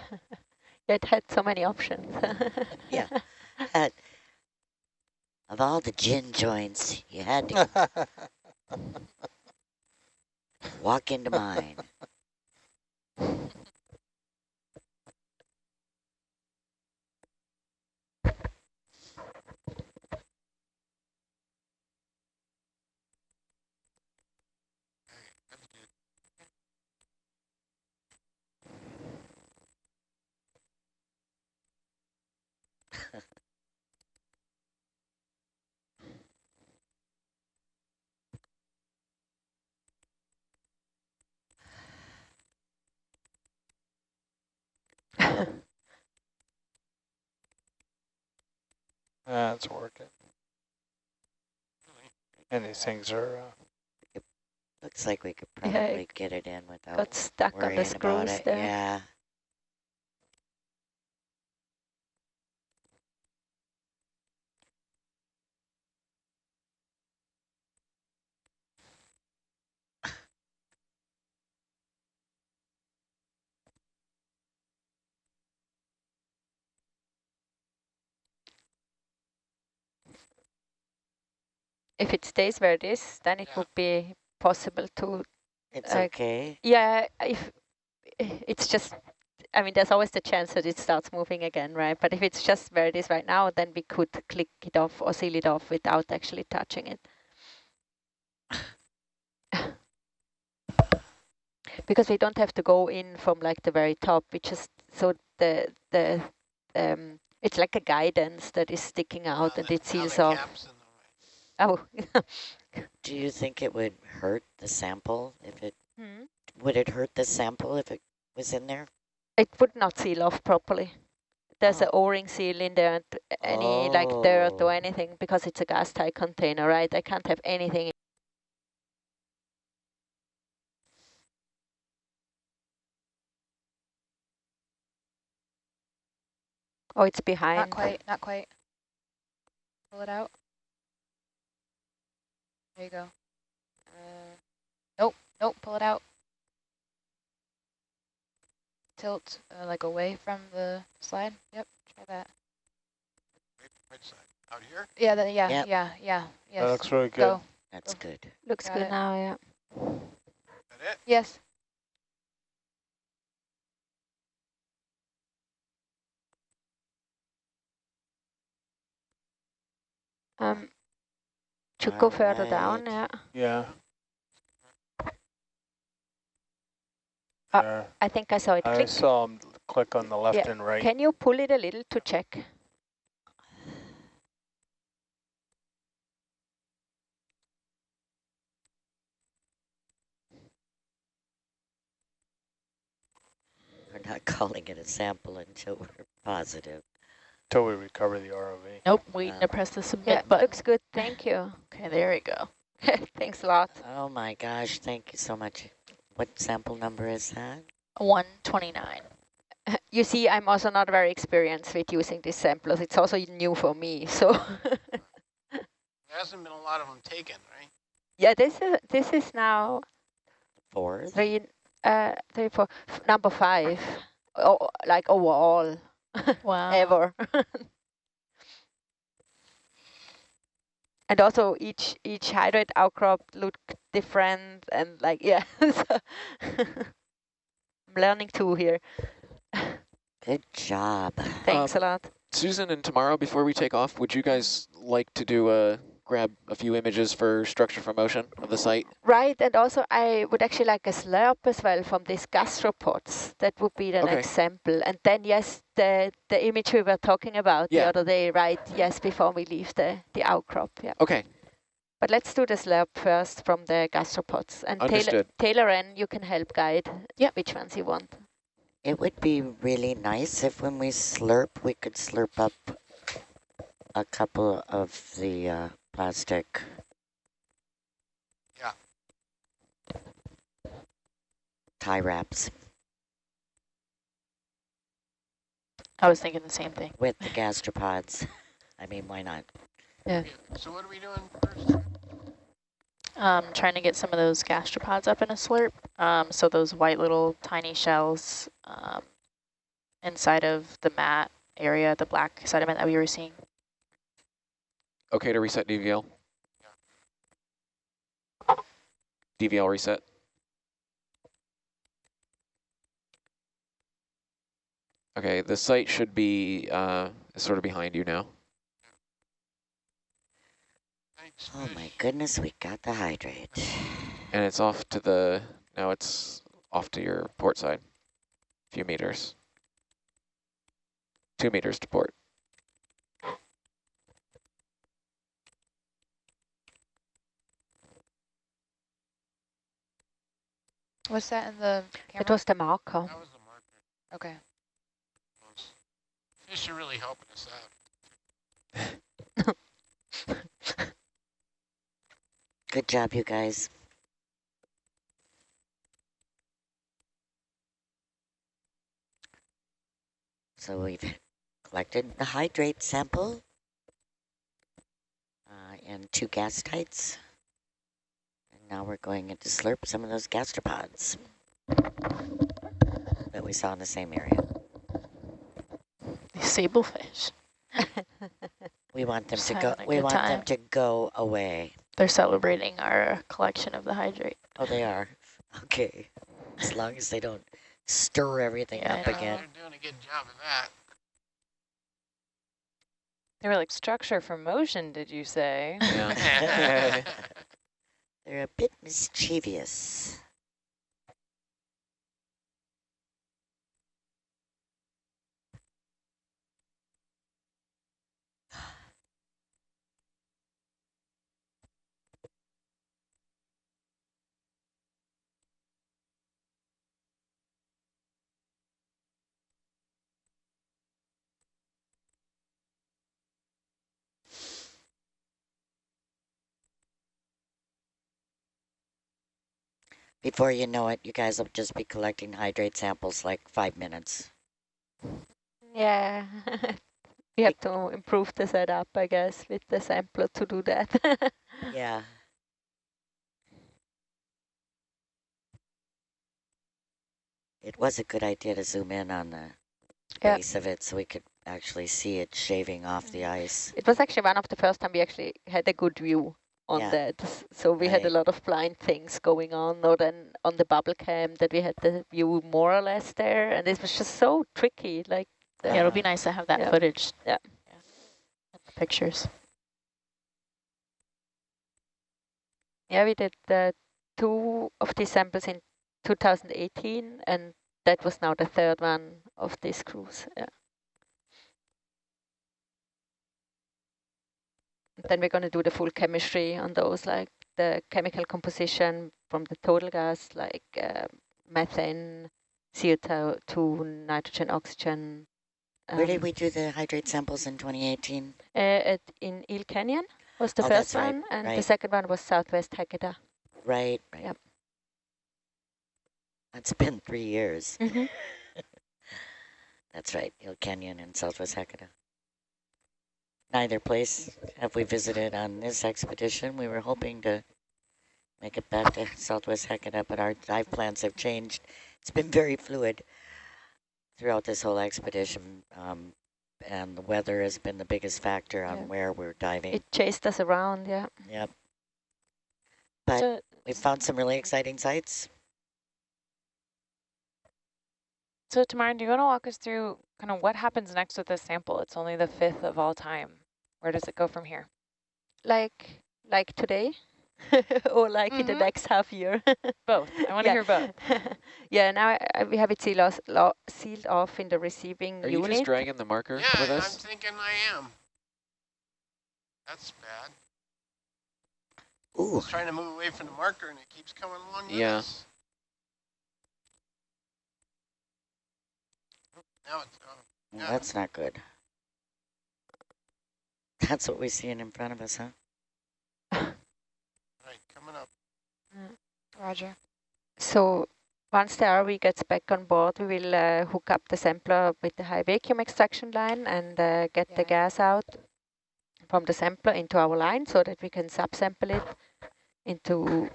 it had so many options. Yeah. Of all the gin joints, you had to walk into mine. That's working. And these things are... Looks like we could probably get it in without Got stuck on the worrying about screws it. there. Yeah. If it stays where it is, then it would be possible to... It's okay. Yeah, if it's just... I mean, there's always the chance that it starts moving again, right? But if it's just where it is right now, then we could click it off or seal it off without actually touching it. Because we don't have to go in from like the very top. We just, so it's like a guidance that is sticking out and it seals off. Oh. Do you think it would hurt the sample if it... Would it hurt the sample if it was in there? It would not seal off properly. There's an O-ring seal in there, and any like dirt or anything, because it's a gas tight container, right? I can't have anything. Oh, it's behind. Not quite, not quite. Pull it out. There you go. Nope, nope, pull it out. Tilt like away from the slide. Yep, try that. Which side? Out here? Yeah, yeah, Yep. yeah. Yes. That looks really good. Go. That's good. Looks Got good it. now, yeah. That it? Yes. Should go further down, yeah. Yeah. I think I saw it I click. saw him click on the left and right. Can you pull it a little to check? We're not calling it a sample until we're positive. Till we recover the ROV. Nope, waiting to press the submit Yeah, button. looks good. Thank you. Okay, there we go. Thanks a lot. Oh my gosh, thank you so much. What sample number is that? 129. You see, I'm also not very experienced with using these samplers. It's also new for me. So There hasn't been a lot of them taken, right? yeah, this is now 4? three, 4, number 5. Oh, like overall, Wow. ever. And also each hydrate outcrop looked different, and like, yeah. So I'm learning too here. Good job. Thanks a lot. Susan, and tomorrow before we take off, would you guys like to do grab a few images for structure for motion of the site? Right, and also I would actually like a slurp as well from these gastropods. That would be the Okay. next sample. And then, yes, the image we were talking about the Yeah. other day, right? Yes, before we leave the outcrop, yeah. Okay, But let's do the slurp first from the gastropods. And understood. Taylor and you can help guide which ones you want. It would be really nice if when we slurp, we could slurp up a couple of the plastic. Yeah. Tie wraps I was thinking the same thing. with the gastropods. I mean, why not? So what are we doing first? Trying to get some of those gastropods up in a slurp. So those white little tiny shells inside of the mat area, the black sediment that we were seeing. Okay to reset DVL? DVL reset. Okay, the site should be sort of behind you now. Thanks, Oh fish. my goodness, we got the hydrate. And it's off to the, now it's off to your port side. A few meters. 2 meters to port. What's that in the camera? It was the marker. That was the marker. Okay. Fish are really helping us out. Good job, you guys. So we've collected the hydrate sample and 2 gas tights. And now we're going in to slurp some of those gastropods that we saw in the same area. These sablefish. We want them Just to go. having a We good want them time. to go away. They're celebrating our collection of the hydrate. Oh, they are. Okay. As long as they don't stir everything Yeah, up I know. again. They're doing a good job of that. They were like structure for motion, did you say? Yeah. They're a bit mischievous. Before you know it, you guys will just be collecting hydrate samples like 5 minutes. Yeah. We have to improve the setup, I guess, with the sampler to do that. Yeah. It was a good idea to zoom in on the Yeah. base of it so we could actually see it shaving off the ice. It was actually one of the first time we actually had a good view on Yeah. that. So we had a Right. lot of blind things going on, or then on the bubble cam that we had the view more or less there. And it was just so tricky. Like, Yeah, it'll be nice to have that Yeah. footage. Yeah. The pictures. yeah, we did 2 of these samples in 2018, and that was now the 3rd one of this cruise. Yeah. Then we're going to do the full chemistry on those, like the chemical composition from the total gas, like methane, CO2, nitrogen, oxygen, Where did we do the hydrate samples in 2018? In Eel Canyon was the Oh, first that's right, one, and the right. second one was Southwest Hecata. Right. Yep. It's been 3 years. Mm-hmm. That's right, Hill Canyon and Southwest Hecata. Neither place have we visited on this expedition. We were hoping to make it back to Southwest Hecata, but our dive plans have changed. It's been very fluid throughout this whole expedition, and the weather has been the biggest factor on where we're diving. It chased us around, yeah. Yep. But we found some really exciting sites. So Tamara, do you want to walk us through kind of what happens next with this sample? It's only the 5th of all time. Where does it go from here? Like today? Or like in the next half year? Both. I want to hear both. Yeah, now we have it sealed off in the receiving Are unit. you just dragging the marker with Yeah, I'm us? thinking I am. That's bad. I Ooh, was trying to move away from the marker and it keeps coming along with Yeah. us. Now it's well, that's not good. That's what we're seeing in front of us, huh? right, coming up. Roger. So once the ROV gets back on board, we will hook up the sampler with the high vacuum extraction line and get the gas out from the sampler into our line so that we can subsample it into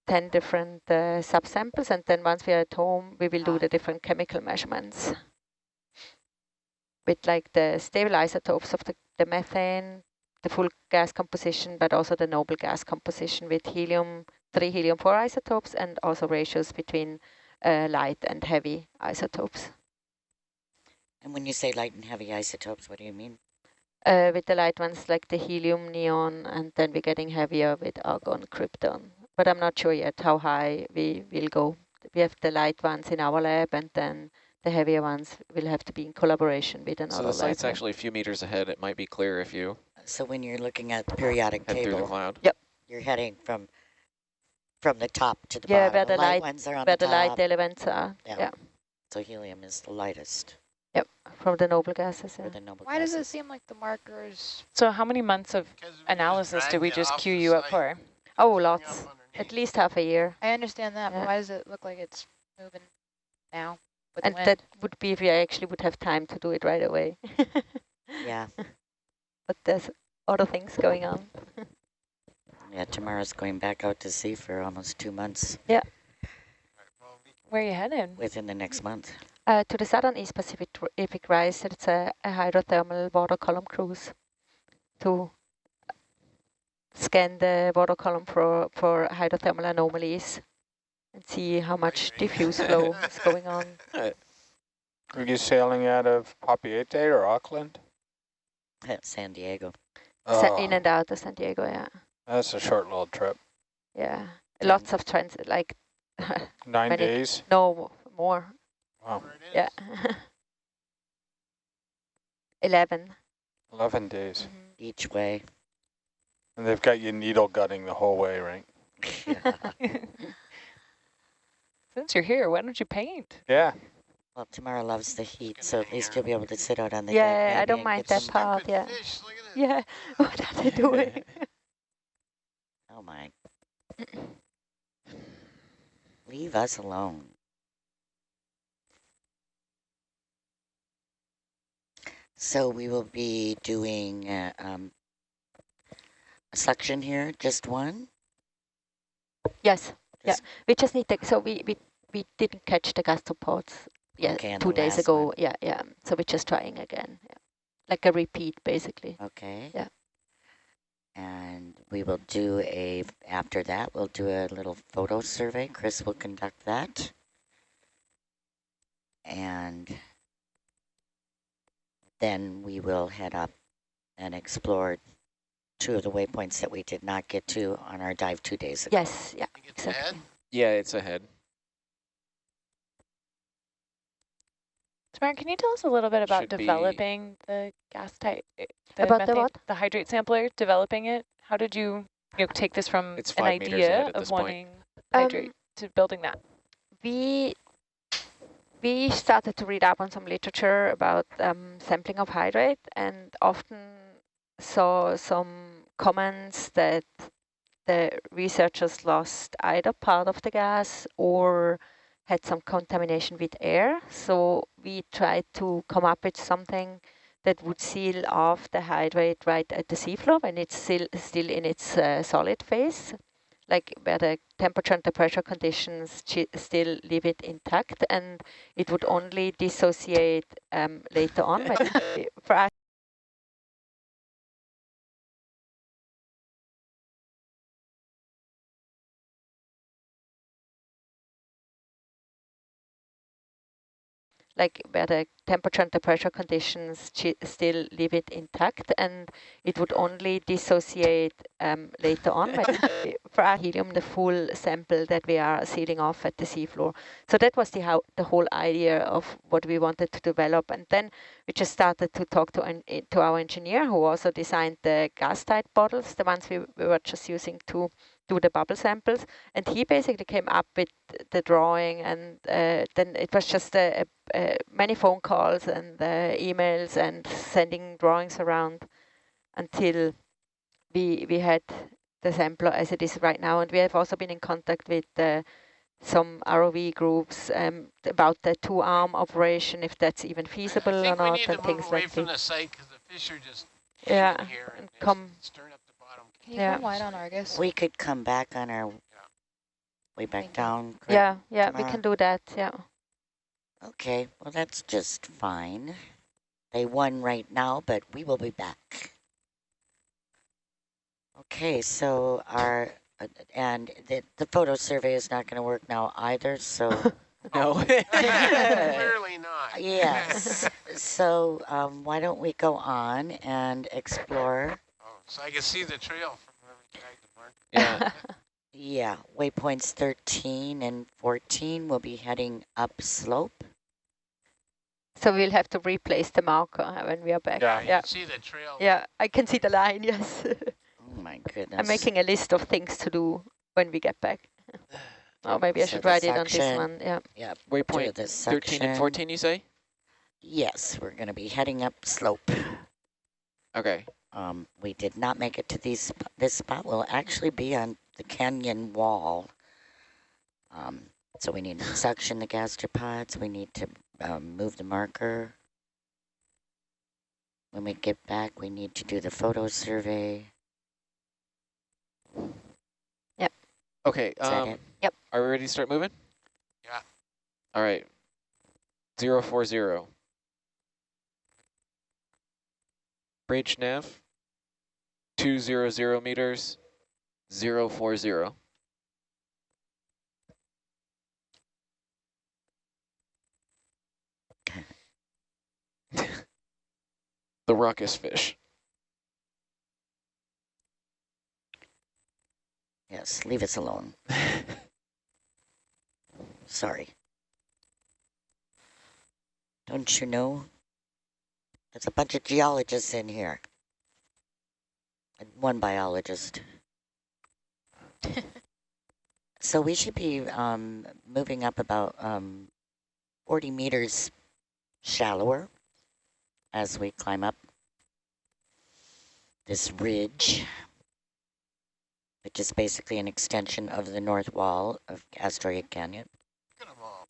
10 different subsamples. And then once we are at home, we will do the different chemical measurements with like the stable isotopes of the methane, the full gas composition, but also the noble gas composition with helium, 3 helium-4 isotopes, and also ratios between light and heavy isotopes. And when you say light and heavy isotopes, what do you mean? With the light ones like the helium, neon, and then we're getting heavier with argon, krypton. But I'm not sure yet how high we will go. We have the light ones in our lab, and then the heavier ones will have to be in collaboration with another So the site's lab. actually a few meters ahead. It might be clear if you So when you're looking at the periodic head through the table, cloud. Yep. you're heading from the top to the Yeah, bottom. where The the light light, ones are on where the the light top. elements are. Yeah. Yeah. So helium is the lightest Yep. From the noble gases. for Yeah. the noble Why does it gases. seem like the markers? So how many months of analysis did we just queue you up for? Oh, lots. At least half a year. I understand that, Yeah. but why does it look like it's moving now with And the wind? that would be if we actually would have time to do it right away. Yeah. But there's other things going on. Yeah, tomorrow's going back out to sea for almost 2 months. Yeah. Where are you headed? Within the next month. To the southern East Pacific rise, it's a hydrothermal water column cruise to scan the water column for hydrothermal anomalies and see how much diffuse flow is going on. Are you sailing out of Papiete or Auckland? San Diego. In and out of San Diego, yeah. That's a short little trip. Yeah. Lots of transit, like 9 days? No, more. Wow. Yeah. 11. 11 days. Each way. And they've got you needle gutting the whole way, right? Since you're here, why don't you paint? Yeah. Well, tomorrow loves the heat, so at least you'll be able to sit out on the Yeah, deck. I maybe, don't and mind get that some- part, yeah. Fish, look at that. Yeah, what are they doing? Oh my. Leave us alone. So we will be doing a suction here, just one? Yes, yeah. Just- We just need to, so we didn't catch the gastropods Okay, on 2 the days last ago. one. Yeah. So we're just trying again. Yeah. Like a repeat, basically. Okay. Yeah. And we will do after that, we'll do a little photo survey. Chris will conduct that. And then we will head up and explore 2 of the waypoints that we did not get to on our dive 2 days ago. Yes, yeah, Think it's ahead? exactly. Yeah, it's ahead. Tamara, can you tell us a little bit about Should be- developing the gas type? About the what? The hydrate sampler, developing it. How did you take this from It's an 5 meters idea ahead at of this point. wanting hydrate to building that? We we started to read up on some literature about sampling of hydrate, and often saw some comments that the researchers lost either part of the gas or had some contamination with air. So we tried to come up with something that would seal off the hydrate right at the seafloor when it's still in its solid phase, like where the temperature and the pressure conditions still leave it intact, and it would only dissociate later on. For us, like where the temperature and the pressure conditions still leave it intact, and it would only dissociate later on. For our helium, the full sample that we are sealing off at the seafloor. So that was the whole idea of what we wanted to develop. And then we just started to talk to our engineer, who also designed the gas tight bottles, the ones we were just using to do the bubble samples. And he basically came up with the drawing, and then it was just many phone calls and emails and sending drawings around until we had the sampler as it is right now. And we have also been in contact with some ROV groups about the 2-arm operation, if that's even feasible or not, I think we need and to move things away like from that. the site because the fish are just Yeah, hanging here and it's come. stirring up the bottom. Can you Yeah. come wide on Argus? We could come back on our way back Thank you. down. correct, Yeah, we Tamara? can do that. Yeah. Okay, well, that's just fine. They won right now, but we will be back. Okay, so and the photo survey is not going to work now either, so No. Clearly not. yes. So why don't we go on and explore? Oh, so I can see the trail from where we tagged the mark. Yeah. Yeah, waypoints 13 and 14 will be heading up slope. So we'll have to replace the marker when we are back. Yeah. You can see the trail. Yeah, I can see the line, yes. Oh my goodness. I'm making a list of things to do when we get back. Oh, maybe I So should the write it on this suction. one. Yeah. Yeah, Waypoint to the 13 and suction. 14, you say? Yes, we're going to be heading up slope. Okay. We did not make it to this spot. We'll actually be on the canyon wall. So we need to suction the gastropods. We need to move the marker. When we get back, we need to do the photo survey. Yep. Okay. Is that it? Yep. Are we ready to start moving? Yeah. All right. 040. Bridge nav. 200 meters. 040. The ruckus fish. Yes, leave us alone. Sorry. Don't you know? There's a bunch of geologists in here. And one biologist. So we should be moving up about 40 meters shallower as we climb up this ridge, which is basically an extension of the north wall of Asteroid Canyon. Look at them all.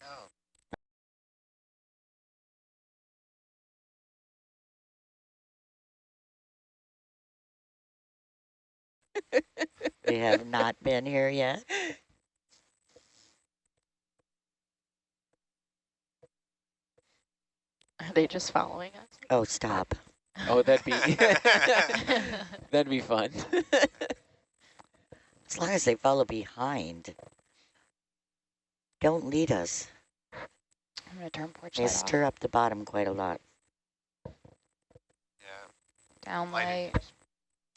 Cow. We have not been here yet. Are they just following us? Oh, stop. Oh, that'd be that'd be fun. As long as they follow behind. Don't lead us. I'm going to turn porch They light off. stir up the bottom quite a lot. Yeah. Down Lighted. light.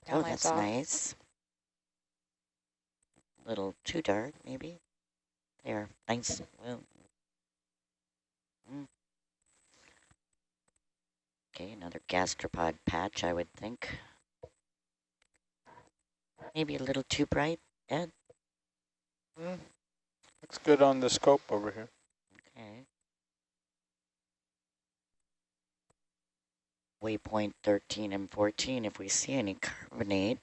Down Oh, lights that's off. nice. A little too dark, maybe. There, nice. Well. Okay, another gastropod patch, I would think. Maybe a little too bright, Ed? Looks good on the scope over here. Okay. waypoint 13 and 14. If we see any carbonate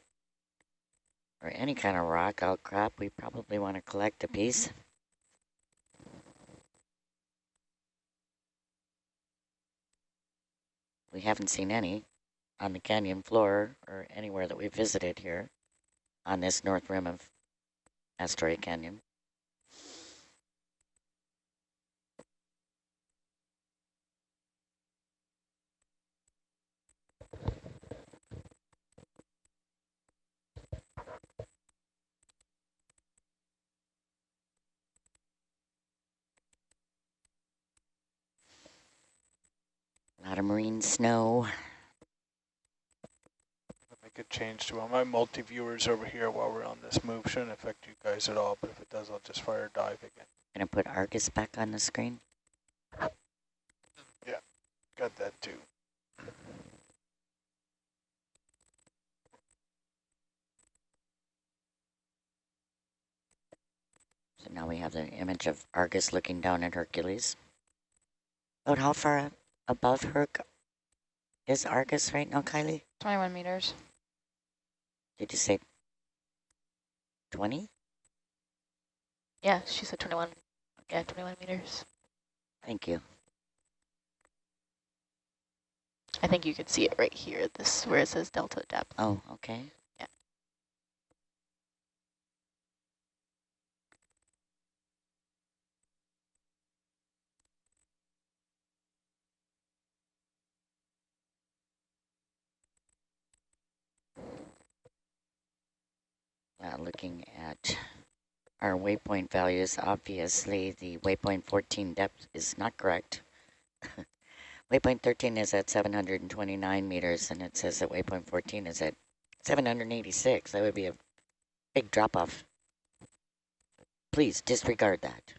or any kind of rock outcrop, we probably want to collect a piece. We haven't seen any on the canyon floor or anywhere that we visited here on this north rim of Astoria Canyon. A lot of marine snow. Make a change to one. My multi-viewers over here while we're on this move shouldn't affect you guys at all, but if it does, I'll just fire dive again. Gonna put Argus back on the screen. Yeah, got that too. So now we have the image of Argus looking down at Hercules. About how far above Herc is Argus right now, Kylie? 21 meters. Did you say 20? Yeah, she said 21. Yeah, 21 meters. Thank you. I think you could see it right here, this where it says delta depth. Oh, okay. Yeah. Looking at our waypoint values, obviously the waypoint 14 depth is not correct. Waypoint 13 is at 729 meters, and it says that waypoint 14 is at 786. That would be a big drop-off. Please disregard that.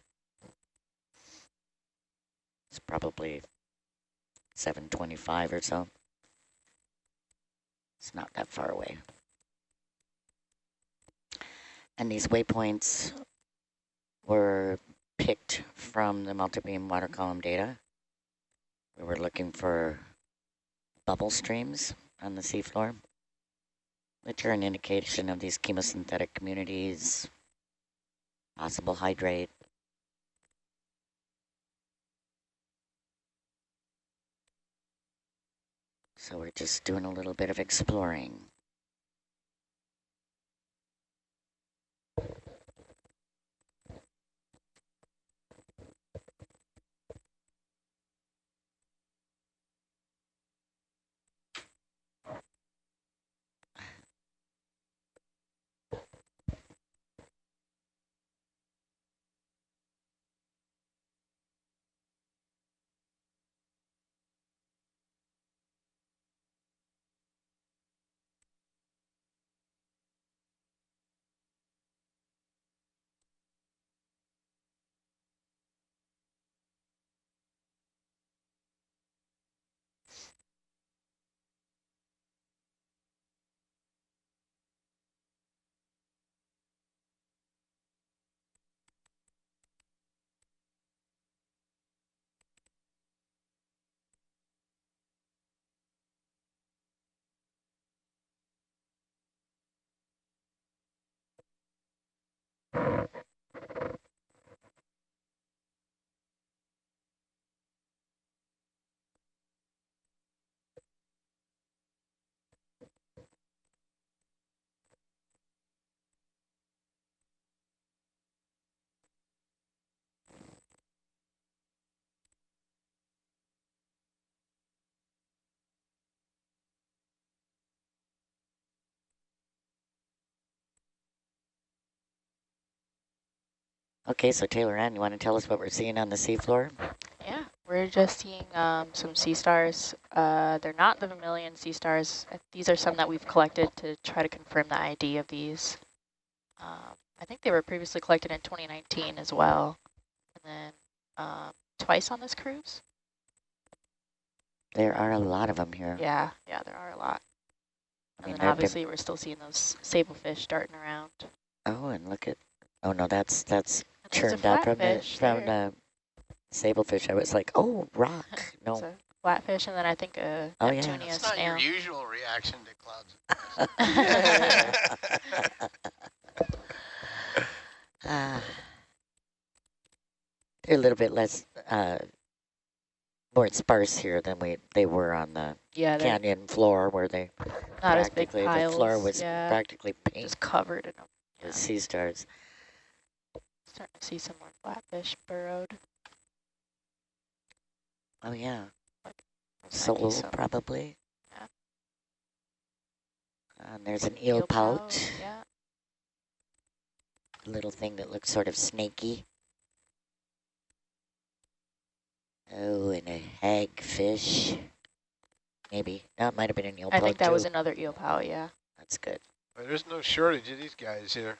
It's probably 725 or so. It's not that far away. And these waypoints were picked from the multi-beam water column data. We were looking for bubble streams on the seafloor, which are an indication of these chemosynthetic communities, possible hydrate. So we're just doing a little bit of exploring. Okay, so Taylor Ann, you want to tell us what we're seeing on the seafloor? Yeah, we're just seeing some sea stars. They're not the vermilion sea stars. These are some that we've collected to try to confirm the ID of these. I think they were previously collected in 2019 as well. And then twice on this cruise. There are a lot of them here. Yeah, there are a lot. I And mean, then obviously we're still seeing those sablefish darting around. Oh, and look at, oh no, that's And there's a churned out from the flatfish there. sablefish. I was like, oh, rock. No, flatfish, and then I think a Neptunia That's not your snail. usual reaction to clouds. They're a little bit less, more sparse here than they were on the Yeah, they're canyon floor, where they not as big practically, piles. the floor was Yeah, practically paint just covered in them. Yeah. with sea stars. Starting to see some more flatfish burrowed. Oh yeah, Might be solo some- probably. Yeah. And there's an eel pout, Yeah. little thing that looks sort of snaky. Oh, and a hagfish. Maybe. No, it might have been an eel pout I think that was too. another eel pout, yeah. That's good. But there's no shortage of these guys here.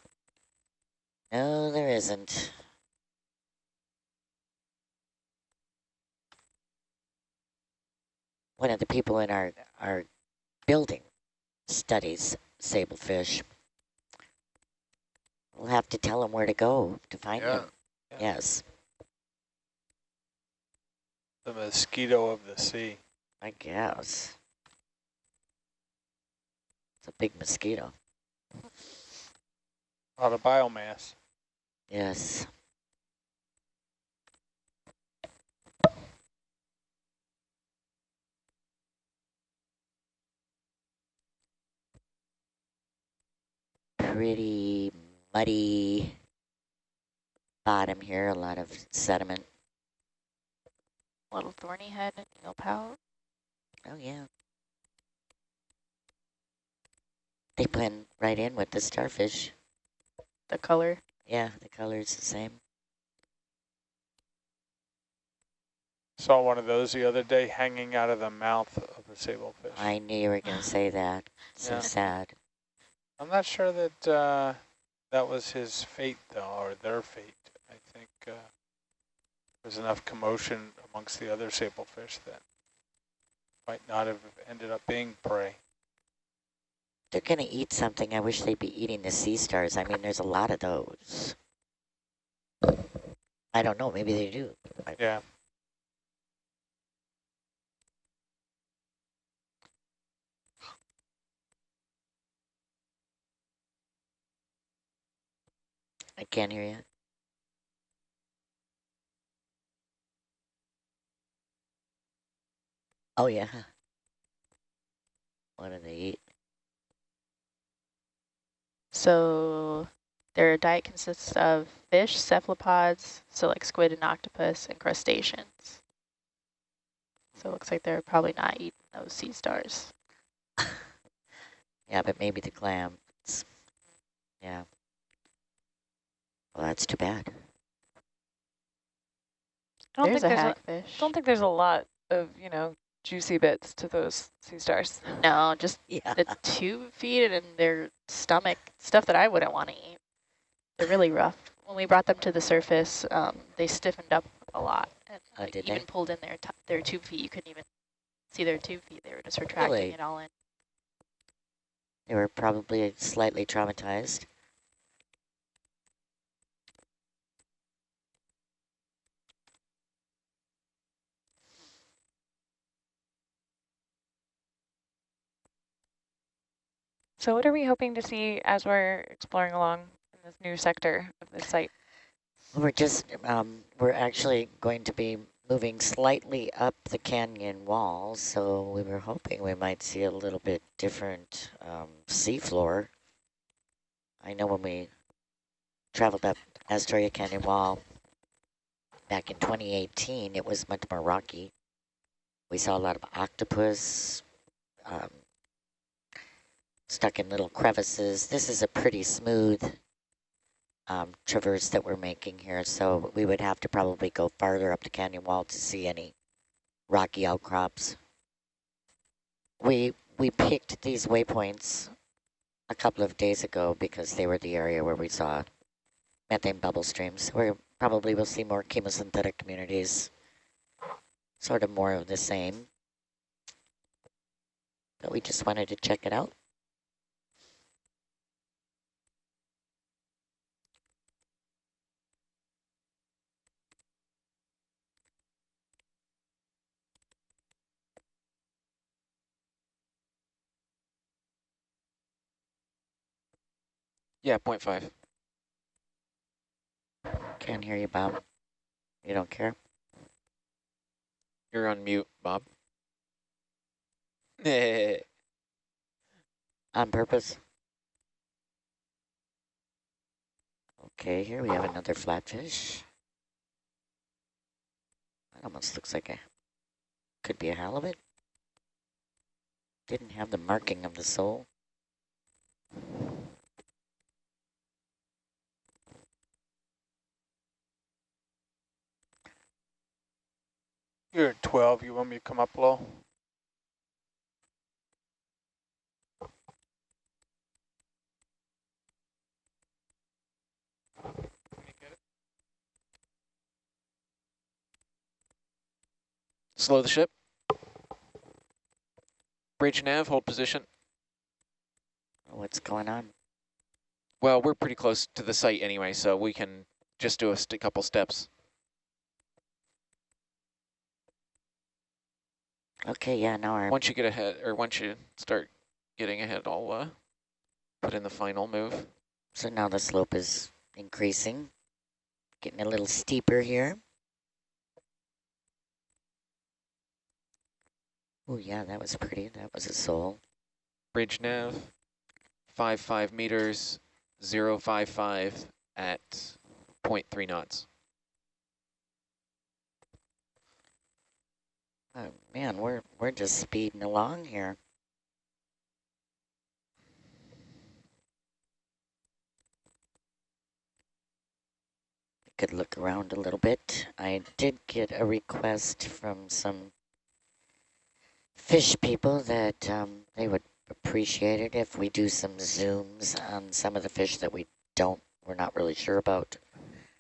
No, there isn't. One of the people in our building studies sablefish. We'll have to tell him where to go to find them. Yeah. Yes, The mosquito of the sea. I guess. It's a big mosquito. A lot of biomass. Yes. Pretty muddy bottom here, a lot of sediment. Little thorny head and eel pout. Oh yeah. They blend right in with the starfish. The color. Yeah, the color's the same. Saw one of those the other day hanging out of the mouth of a sablefish. I knew you were going to say that. So Yeah. sad. I'm not sure that that was his fate, though, or their fate. I think there's enough commotion amongst the other sablefish that might not have ended up being prey. They're going to eat something. I wish they'd be eating the sea stars. I mean, there's a lot of those. I don't know. Maybe they do. Yeah. I can't hear you. Oh, yeah. What do they eat? So their diet consists of fish, cephalopods, so like squid and octopus, and crustaceans. So it looks like they're probably not eating those sea stars. Yeah, but maybe the clams. Yeah. Well, that's too bad. I There's a don't hagfish. think there's a lot of, you know, juicy bits to those sea stars. No, just Yeah. the tube feed and their stomach, stuff that I wouldn't want to eat. They're really rough. When we brought them to the surface, they stiffened up a lot. And Oh, did even they? pulled in their tube feet. You couldn't even see their tube feet. They were just retracting Really? it all in. They were probably slightly traumatized. So what are we hoping to see as we're exploring along in this new sector of the site? We're just, we're actually going to be moving slightly up the canyon wall, so we were hoping we might see a little bit different seafloor. I know when we traveled up Astoria Canyon Wall back in 2018, it was much more rocky. We saw a lot of octopus stuck in little crevices. This is a pretty smooth traverse that we're making here, so we would have to probably go farther up the canyon wall to see any rocky outcrops. We picked these waypoints a couple of days ago because they were the area where we saw methane bubble streams. We probably will see more chemosynthetic communities, sort of more of the same. But we just wanted to check it out. Yeah, 0.5. Can't hear you, Bob. You don't care? You're on mute, Bob. On purpose? Okay, here we have another flatfish. That almost looks like could be a halibut. Didn't have the marking of the sole. You're at 12. You want me to come up low? Slow the ship. Bridge nav, hold position. What's going on? Well, we're pretty close to the site anyway, so we can just do a couple steps. Okay, yeah, now our... Once you get ahead, or once you start getting ahead, I'll put in the final move. So now the slope is increasing, getting a little steeper here. Oh yeah, that was pretty. That was a sole. Bridge nav, 5 meters, 055 at 0.3 knots. Oh man, we're just speeding along here. We could look around a little bit. I did get a request from some fish people that they would appreciate it if we do some zooms on some of the fish that we're not really sure about.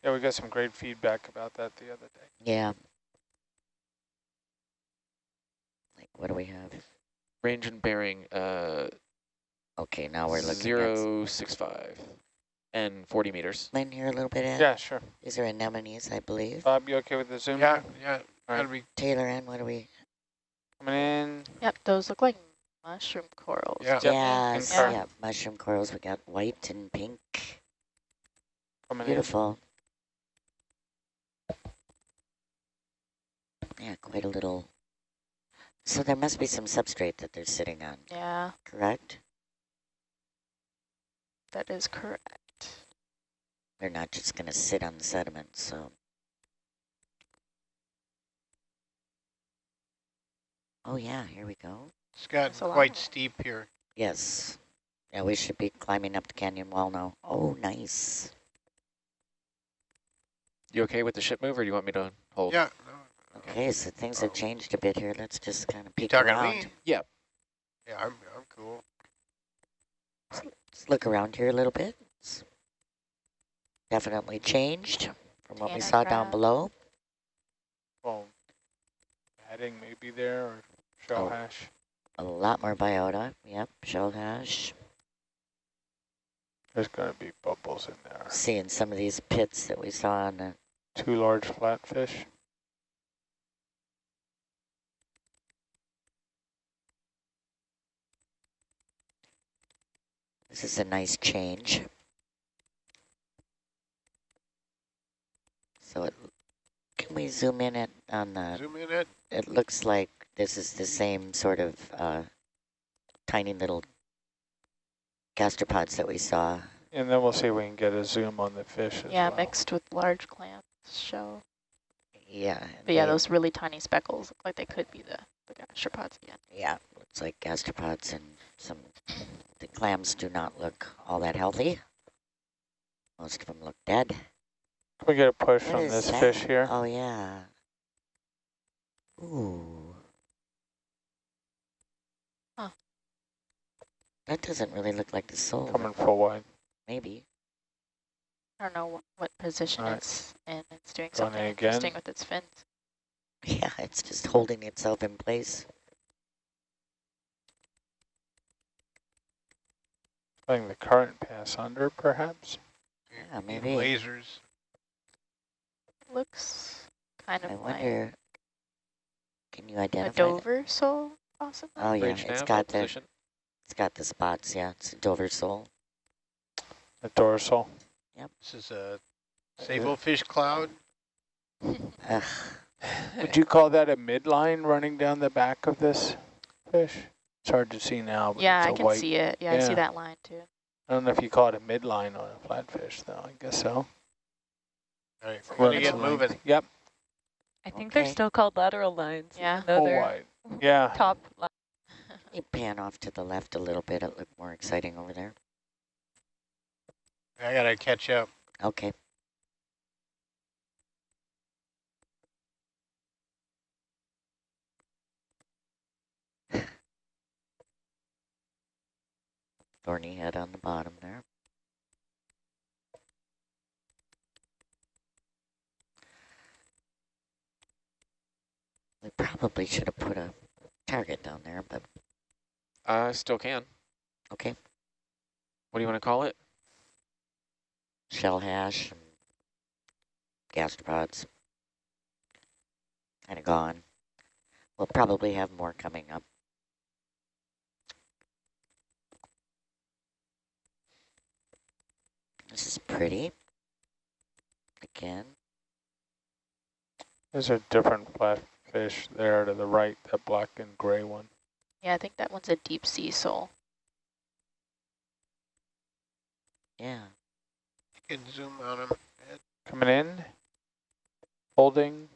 Yeah, we got some great feedback about that the other day. Yeah. Like, what do we have? Range and bearing, Okay, now we're looking 065 and 40 meters. at... In here a little bit, Ed? Yeah, sure. These are anemones, I believe. Bob, you okay with the zoom? Yeah, here? yeah. All Gotta right. be, Taylor, Ann, what do we... Coming in. Yep, those look like mushroom corals. Yeah. Yep. Yes, Yeah. yeah, mushroom corals. We got white and pink. Coming Beautiful. Yeah, quite a little. So there must be some substrate that they're sitting on, Yeah, correct? that is correct. They're not just going to sit on the sediment, so. Oh yeah, here we go. it's got That's a lot. quite steep here. Yes. Yeah, we should be climbing up the canyon wall now. Oh, nice. You okay with the ship move, or do you want me to hold? Yeah. No, Okay, so things have changed a bit here. Let's just kind of you peek talking to around. me? Yeah. Yeah, I'm cool. Let's look around here a little bit. It's definitely changed from what we Tanner saw down crab. below. Well, heading maybe there or shell Oh. hash. A lot more biota. Yep, shell hash. There's going to be bubbles in there. Seeing some of these pits that we saw on the... 2 large flatfish. This is a nice change. So can we zoom in on the... Zoom in it. It looks like this is the same sort of tiny little gastropods that we saw. And then we'll see if we can get a zoom on the fish as Yeah, well. mixed with large clams shell. Yeah. But yeah, they- those really tiny speckles look like they could be the gastropods again. Yeah, looks like gastropods and some... The clams do not look all that healthy. Most of them look dead. Can we get a push What from is this that? fish here? Oh, yeah. Ooh. Huh. That doesn't really look like the sole. Coming full wide. Maybe. I don't know what position All right. it's in. It's doing Going something in interesting again. with its fins. Yeah, it's just holding itself in place. Letting the current pass under, perhaps? Yeah, Need maybe. lasers. Looks kind I of like wonder, can you a identify that? Dover sole, possibly. Oh, yeah, Bridge it's nav, got hold the position. spots. Yeah, it's a Dover sole. The dorsal. This is a sablefish cloud. Ugh. Would you call that a midline running down the back of this fish? It's hard to see now, but Yeah, it's I a can white. see it. Yeah, I see that line too. I don't know if you call it a midline on a flatfish, though. I guess so. All right, we're gonna get moving. Yep. I think Okay. they're still called lateral lines. Yeah. Even though Whole they're white. Yeah. top line. You pan off to the left a little bit. It looked more exciting over there. I gotta catch up. Okay. Thorny head on the bottom there. We probably should have put a target down there, but Still can. okay. What do you want to call it? Shell hash and gastropods. Kind of gone. We'll probably have more coming up. This is pretty. Again. There's a different flatfish there to the right, that black and gray one. Yeah, I think that one's a deep sea sole. Yeah. You can zoom on them. Coming in. Holding.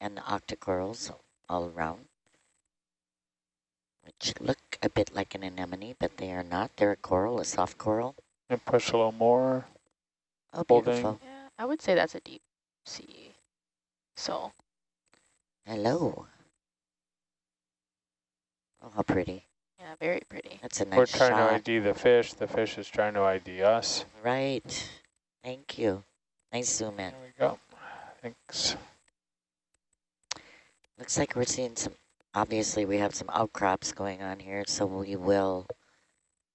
And the octocorals all around, which look a bit like an anemone, but they are not. They're a coral, a soft coral. And push a little more. Oh, Holding. beautiful. Yeah, I would say that's a deep sea sole. Hello. Oh, how pretty. Yeah, very pretty. That's a nice We're trying to shot. ID the fish. The fish is trying to ID us. Right. Thank you. Nice zoom in. There we go. Thanks. Looks like we're seeing some, obviously we have some outcrops going on here, so we will,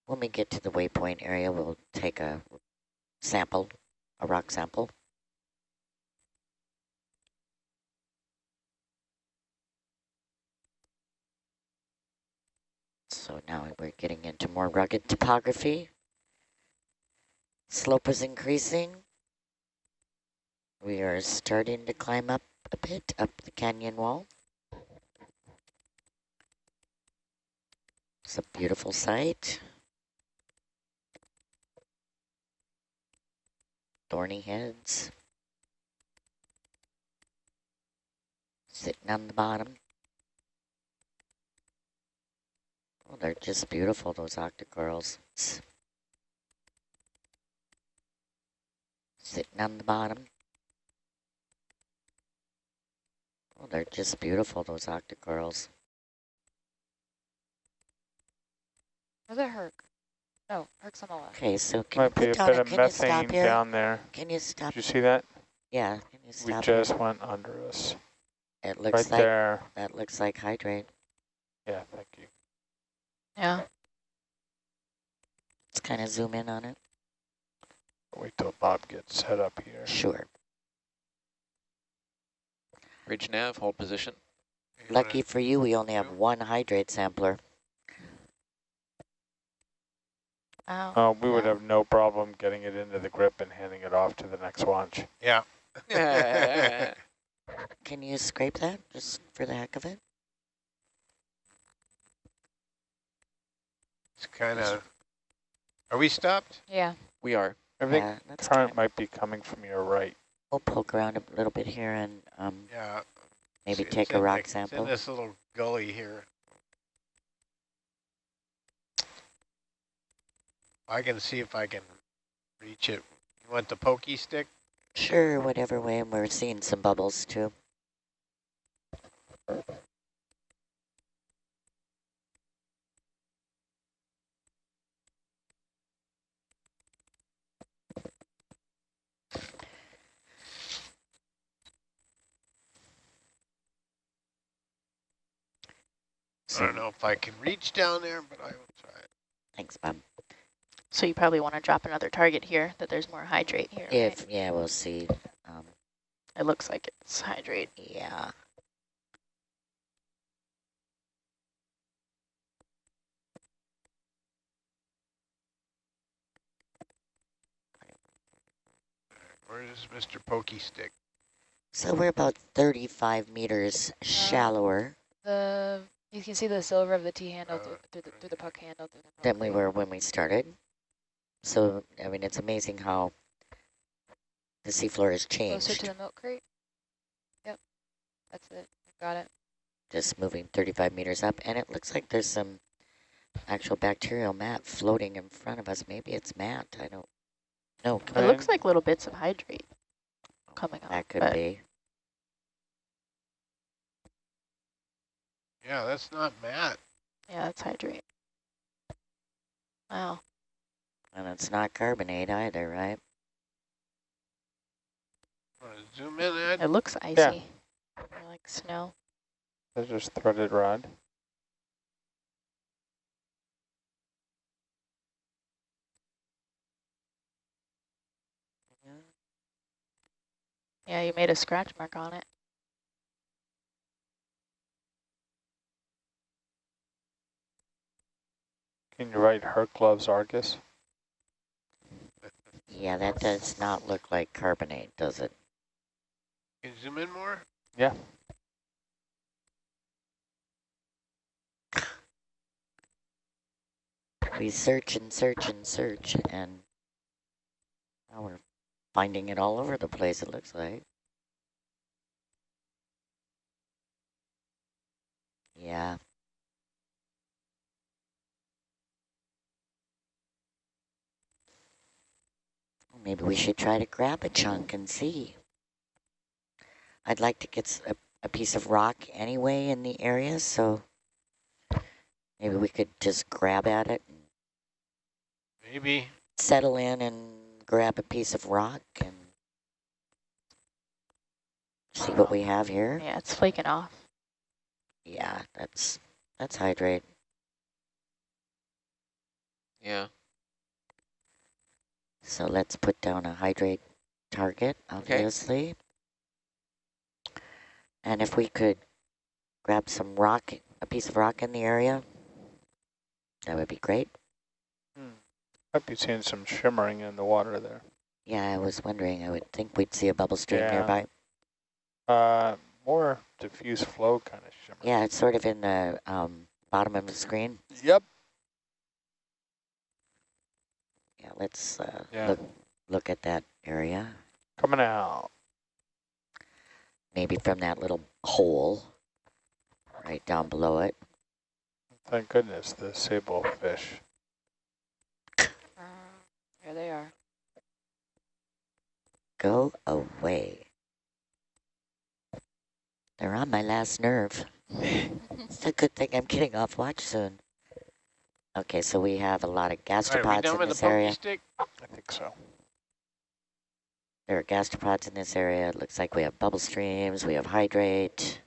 when we get to the waypoint area, we'll take a sample, a rock sample. So now we're getting into more rugged topography. Slope is increasing. We are starting to climb up a bit, up the canyon wall. It's a beautiful sight. Thorny heads. Sitting on the bottom. Oh, they're just beautiful, those octocorals. Sitting on the bottom. Oh, they're just beautiful, those octocorals. Where's it Herc? No, Herc's on the left. Okay, so can Might be you a put bit down of can you stop methane here? down there. Can you stop? Did you see that? Yeah, can you We stop just here? went under us. It looks Right like there. that looks like hydrate. Yeah, thank you. Yeah. Let's kind of zoom in on it. Wait till Bob gets set up here. Sure. Ridge nav, hold position. Lucky for you, we only have one hydrate sampler. Wow. We would have no problem getting it into the grip and handing it off to the next launch. Yeah. Can you scrape that just for the heck of it? It's kind of. Are we stopped? Yeah. We are. I think Yeah, that's current good. might be coming from your right. We'll poke around a little bit here and Yeah. maybe It's take a in rock It's sample. in this little gully here. I can see if I can reach it. You want the pokey stick? Sure, whatever way, and we're seeing some bubbles too. I don't know if I can reach down there, but I will try it. Thanks, Bob. So you probably want to drop another target here, that there's more hydrate here, If right? yeah, we'll see. It looks like it's hydrate. Yeah. Where's Mr. Pokey Stick? So we're about 35 meters shallower You can see the silver of the T-handle through the puck handle. than we were when we started. So, I mean, it's amazing how the seafloor has changed. Closer to the milk crate. Yep, that's it. Got it. Just moving 35 meters up, and it looks like there's some actual bacterial mat floating in front of us. Maybe it's mat. I don't know. It looks like little bits of hydrate coming up. That could be. Yeah, that's not Matt. Yeah, that's hydrate. Wow. And it's not carbonate either, right? Want to zoom in, Ed? It looks icy. Yeah. Or like snow. There's just threaded rod. Yeah, you made a scratch mark on it. Can you write Hercules Argus? Yeah, that does not look like carbonate, does it? Can you zoom in more? Yeah. We search and search and search, and now we're finding it all over the place, it looks like. Yeah. Maybe we should try to grab a chunk and see. I'd like to get a piece of rock anyway in the area, so maybe we could just grab at it. And Maybe. settle in and grab a piece of rock and see what we have here. Yeah, it's flaking off. Yeah, that's hydrate. Yeah. So let's put down a hydrate target, obviously. Okay. And if we could grab some rock, a piece of rock in the area, that would be great. Might be seeing some shimmering in the water there. Yeah, I was wondering. I would think we'd see a bubble stream nearby. More diffuse flow kind of shimmer. Yeah, it's sort of in the bottom of the screen. Yep. Yeah, let's Yeah. look at that area. Coming out. Maybe from that little hole right down below it. Thank goodness, the sable fish. There they are. Go away. They're on my last nerve. It's a good thing I'm getting off watch soon. Okay, so we have a lot of gastropods in this area. Stick? I think so. There are gastropods in this area. It looks like we have bubble streams, we have hydrate.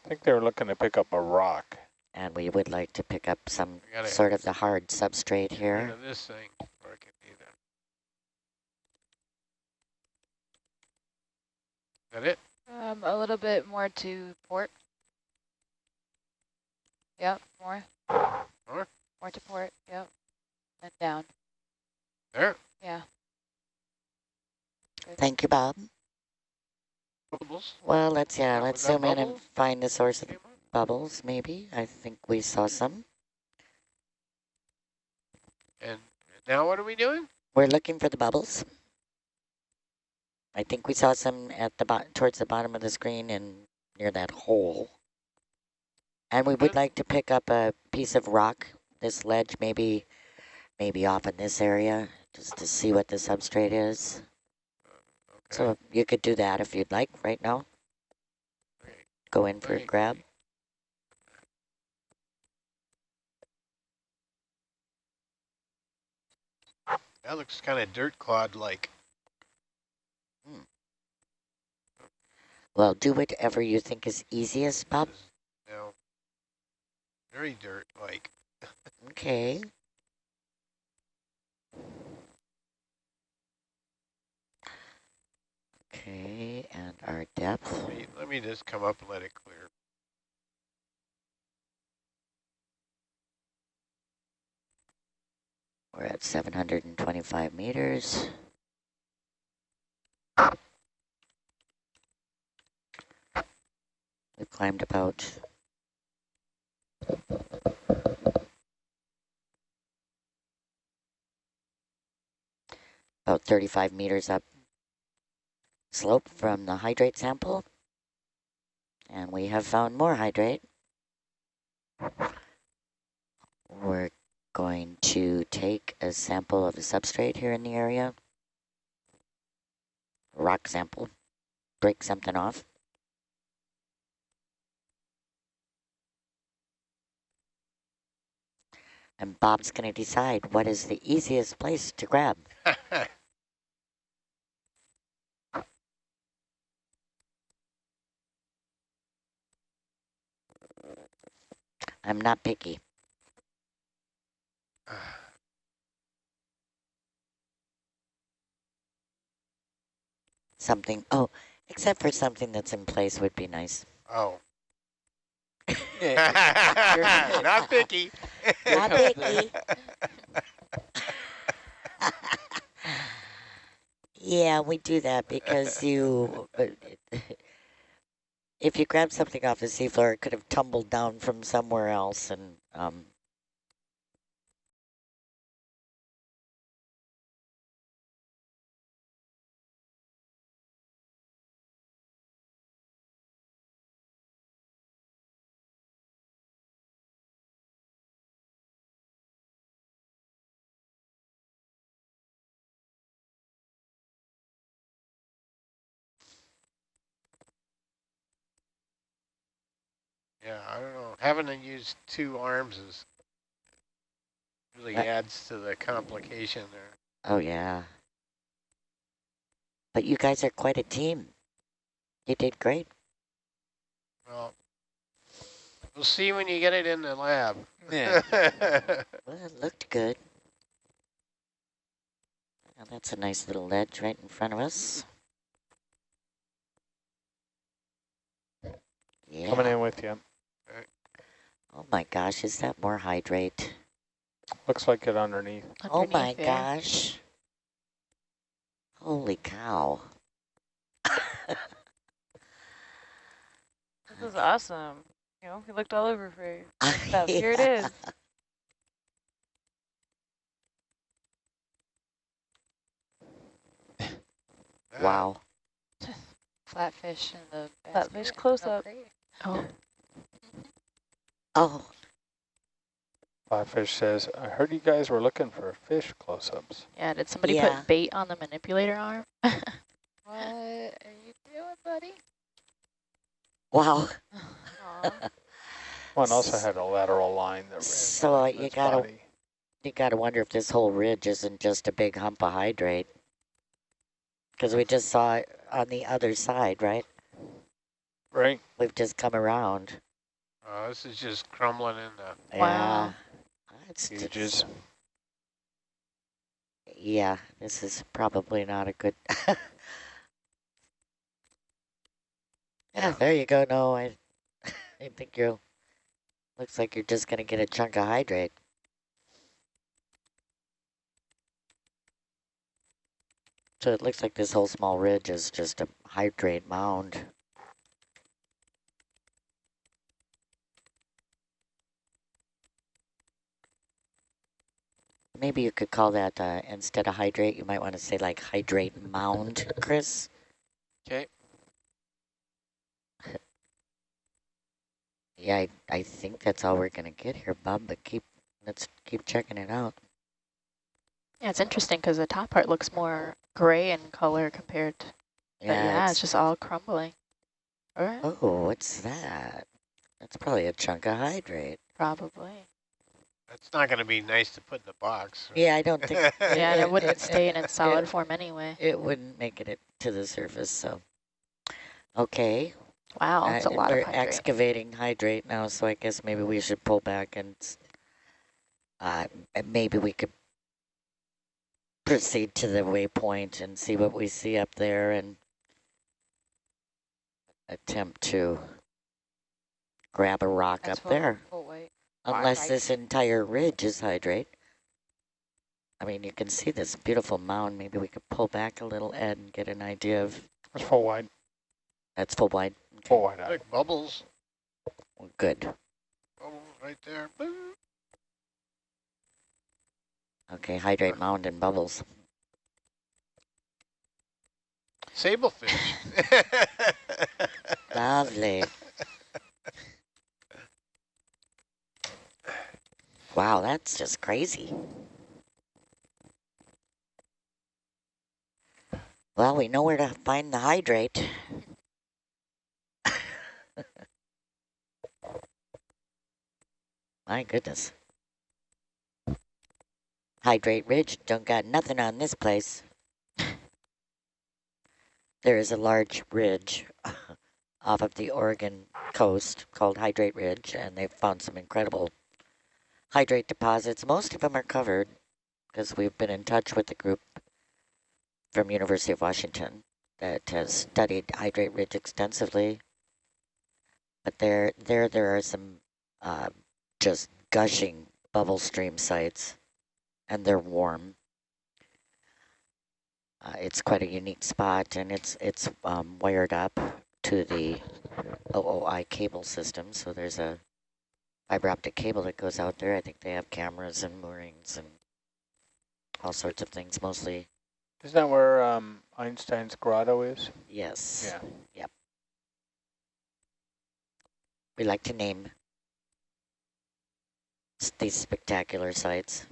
I think they were looking to pick up a rock. And we would like to pick up some sort of the hard substrate here. This thing, or it could be that. Is that it? A little bit more to port. Yep, more. More? More to port, yep. And down. There? Yeah. Good. Thank you, Bob. Bubbles? Well, let's zoom in and bubbles? find the source of the bubbles, maybe. I think we saw some. And now what are we doing? We're looking for the bubbles. I think we saw some at the towards the bottom of the screen and near that hole. And we would like to pick up a piece of rock, this ledge, maybe off in this area, just to see what the substrate is. Okay. So you could do that if you'd like right now. Great. Go in for a grab. That looks kind of dirt clod-like. Well, do whatever you think is easiest, Bob. No. Very dirt-like. Okay. Okay, and our depth. Let me just come up and let it clear. We're at 725 meters. We've climbed about 35 meters up slope from the hydrate sample. And we have found more hydrate. We're going to take a sample of the substrate here in the area. Rock sample. Break something off. And Bob's going to decide what is the easiest place to grab. I'm not picky. Something, oh, except for something that's in place would be nice. Oh. Yeah. Not picky. Not picky. Yeah, we do that because you, if you grab something off the seafloor, it could have tumbled down from somewhere else, and Yeah, I don't know. Having to use two arms is really adds to the complication there. oh yeah. But you guys are quite a team. You did great. Well, we'll see when you get it in the lab. Yeah. Well, it looked good. Now that's a nice little ledge right in front of us. Yeah. Coming in with you. Oh my gosh, is that more hydrate? Looks like it underneath. Oh my Underneath, yeah. gosh. Holy cow. This is awesome. You know, we looked all over for stuff. Here it is. Wow. Flatfish in the Flatfish basket. close up. Oh, Oh, Flatfish says, I heard you guys were looking for fish close-ups. yeah. Did somebody Yeah. put bait on the manipulator arm? What are you doing, buddy? wow. Aw. One also had a lateral line that ran So, down you its gotta- body. You gotta wonder if this whole ridge isn't just a big hump of hydrate. Because we just saw it on the other side, right? Right? We've just come around. Oh, this is just crumbling in the... Wow. Yeah. It's Huges. Yeah, this is probably not a good... Yeah, there you go. No, I think you're... Looks like you're just going to get a chunk of hydrate. So it looks like this whole small ridge is just a hydrate mound. Maybe you could call that, instead of hydrate, you might want to say like hydrate mound, Chris. Okay. Yeah, I think that's all we're going to get here, Bob, but let's keep checking it out. Yeah, it's interesting because the top part looks more gray in color compared to, yeah, it's just all crumbling. All right. Oh, what's that? That's probably a chunk of hydrate. Probably. That's not going to be nice to put in the box. Yeah, I don't think... Yeah, and it wouldn't stay in its solid form anyway. It wouldn't make it to the surface, so... Okay. Wow, it's a lot we're of hydrate. excavating hydrate now, so I guess maybe we should pull back and maybe we could proceed to the waypoint and see what we see up there and attempt to grab a rock That's up there. full weight. Unless Right. this entire ridge is hydrate. I mean, you can see this beautiful mound. Maybe we could pull back a little, Ed, and get an idea of... It's full wide. That's full wide. Okay. Full wide eye. Like bubbles. Good. Oh, right there. Boop. Okay, hydrate, mound, and bubbles. Sablefish. Lovely. Wow, that's just crazy. Well, we know where to find the hydrate. My goodness. Hydrate Ridge, don't got nothing on this place. There is a large ridge off of the Oregon coast called Hydrate Ridge, and they've found some incredible hydrate deposits. Most of them are covered because we've been in touch with the group from University of Washington that has studied Hydrate Ridge extensively. But there are some just gushing bubble stream sites, and they're warm. It's quite a unique spot, and it's wired up to the OOI cable system. So there's a fiber optic cable that goes out there. I think they have cameras and moorings and all sorts of things, mostly. Isn't that where Einstein's grotto is? Yes. Yeah. Yep. We like to name these spectacular sites.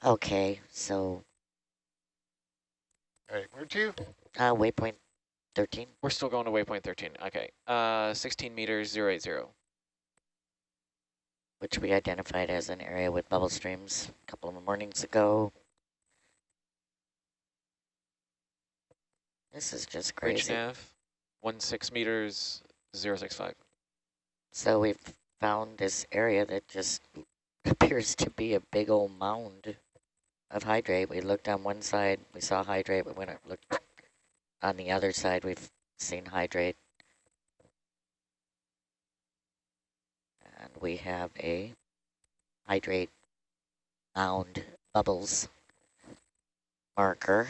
Okay, so All right, where to? waypoint 13. We're still going to waypoint 13. Okay. 16 meters, 080. Which we identified as an area with bubble streams a couple of mornings ago. This is just Bridge crazy. nav, 16 meters, 065. So we've found this area that just appears to be a big old mound of hydrate. We looked on one side, we saw hydrate. We went and looked on the other side, we've seen hydrate. And we have a hydrate mound bubbles marker.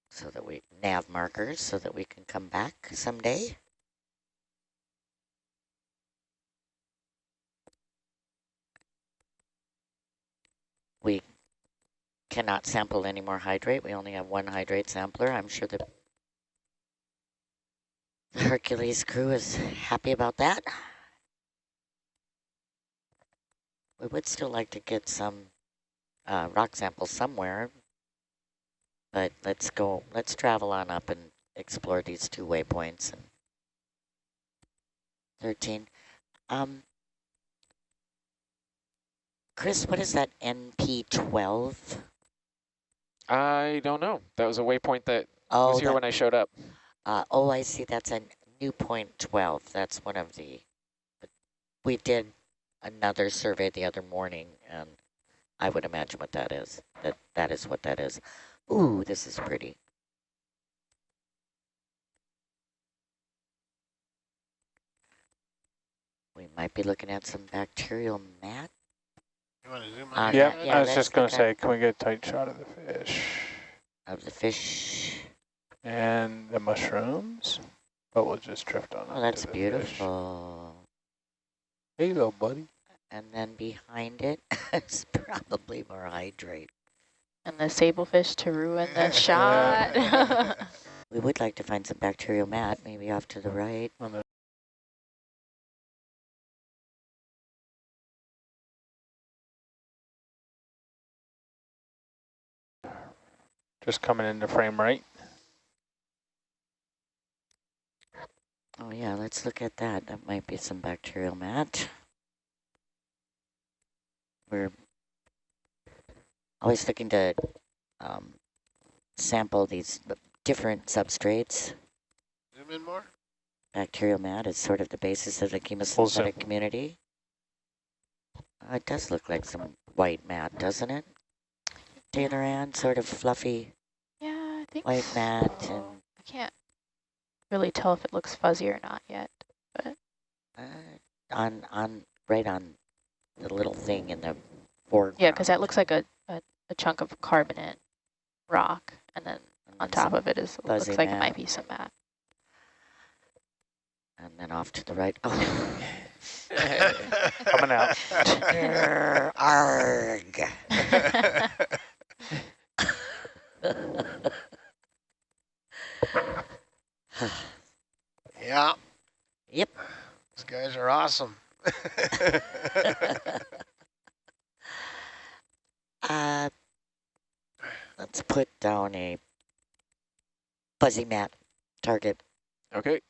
So that we nav markers so that we can come back someday. We cannot sample any more hydrate. We only have one hydrate sampler. I'm sure the Hercules crew is happy about that. We would still like to get some rock samples somewhere, but let's travel on up and explore these two waypoints. And 13. Chris, what is that NP12? I don't know. That was a waypoint that was here that, when I showed up. oh, I see. That's a new point 12. That's one of the, we did another survey the other morning, and I would imagine what that is. That is what that is. Ooh, this is pretty. We might be looking at some bacterial mat. You want to zoom on? Yeah, I was just going to let's say, can we get a tight shot of the fish? Of the fish. And the mushrooms? But we'll just drift on. Oh, that's beautiful. Hey, little buddy. And then behind it is probably more hydrate. And the sablefish to ruin the shot. We would like to find some bacterial mat, maybe off to the right. Just coming into frame right. Oh yeah, let's look at that. That might be some bacterial mat. We're always looking to sample these different substrates. Zoom in more. Bacterial mat is sort of the basis of the chemosynthetic community. It does look like some white mat, doesn't it? Taylor Ann, sort of fluffy Yeah, I think white mat. And I can't really tell if it looks fuzzy or not yet, but right on the little thing in the foreground. yeah, because that looks like a chunk of carbonate. rock, and then on top of it is looks fuzzy like it mat. might be some mat. And then off to the right. Oh. Coming out. Grr, arg. Yeah. Yep. These guys are awesome. Let's put down a fuzzy mat target. Okay.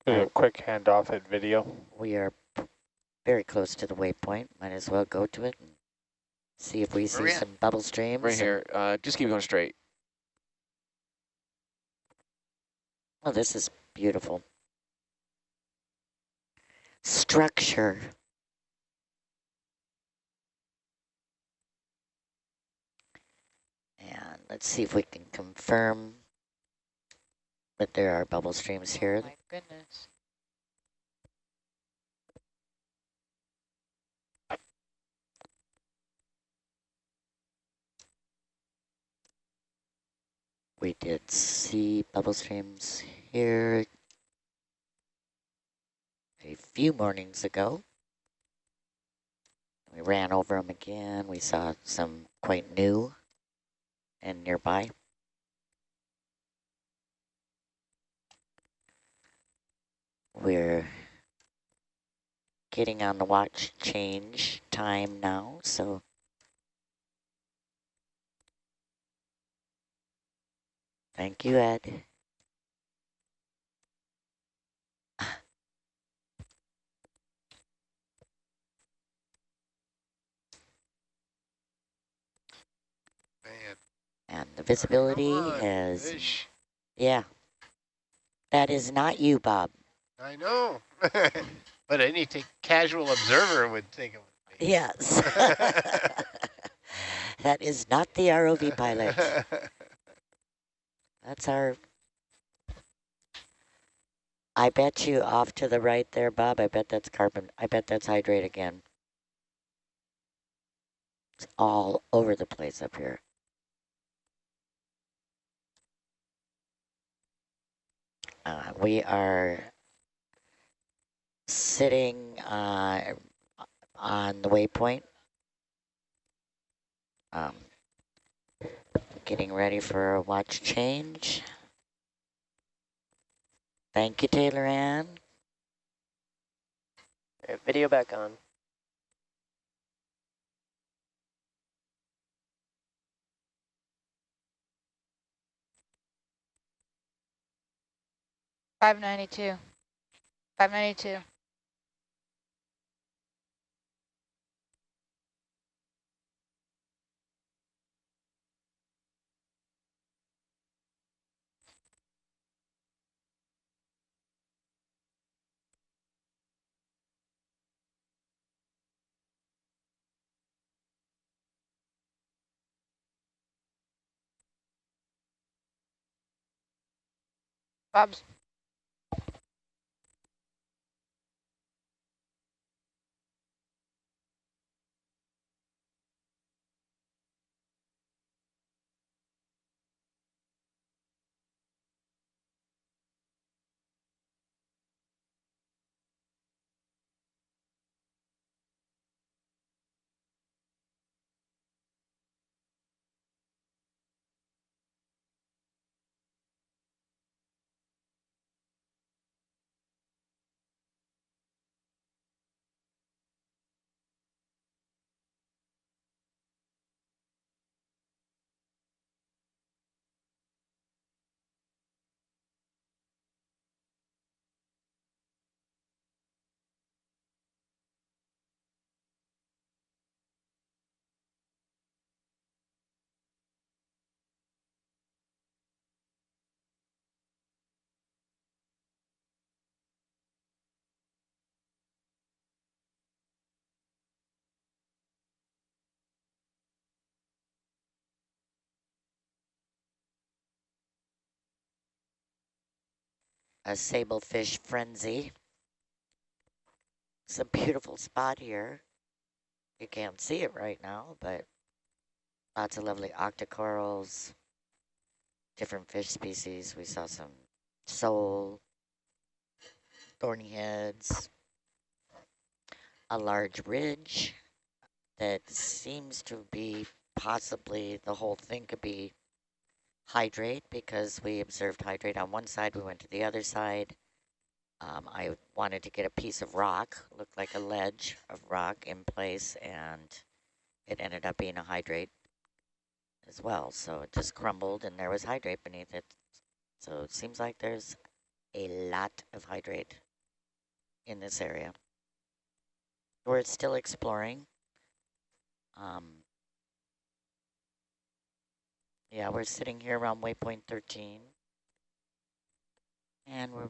Do a quick handoff at video. We are very close to the waypoint. Might as well go to it and see if we see some bubble streams. Right here. Just keep going straight. Oh, this is beautiful. Structure. And let's see if we can confirm that there are bubble streams here. My goodness. We did see bubble streams here a few mornings ago. We ran over them again. We saw some quite new and nearby. We're getting on the watch change time now, so thank you, Ed. Man. And the visibility Come on, is, fish. yeah, that is not you, Bob. I know. But any casual observer would think it would be. Yes. That is not the ROV pilot. That's our... I bet you off to the right there, Bob. I bet that's carbon. I bet that's hydrate again. It's all over the place up here. We are sitting on the waypoint. Getting ready for a watch change. Thank you, Taylor Ann. Video back on. $592. $592. Bob's. A sablefish frenzy. It's a beautiful spot here. You can't see it right now, but lots of lovely octocorals, different fish species. We saw some sole, thorny heads, a large ridge that seems to be possibly the whole thing could be hydrate, because we observed hydrate on one side, we went to the other side. I wanted to get a piece of rock, looked like a ledge of rock in place, and it ended up being a hydrate as well. So it just crumbled and there was hydrate beneath it. So it seems like there's a lot of hydrate in this area. We're still exploring. Yeah, we're sitting here around waypoint 13. And we're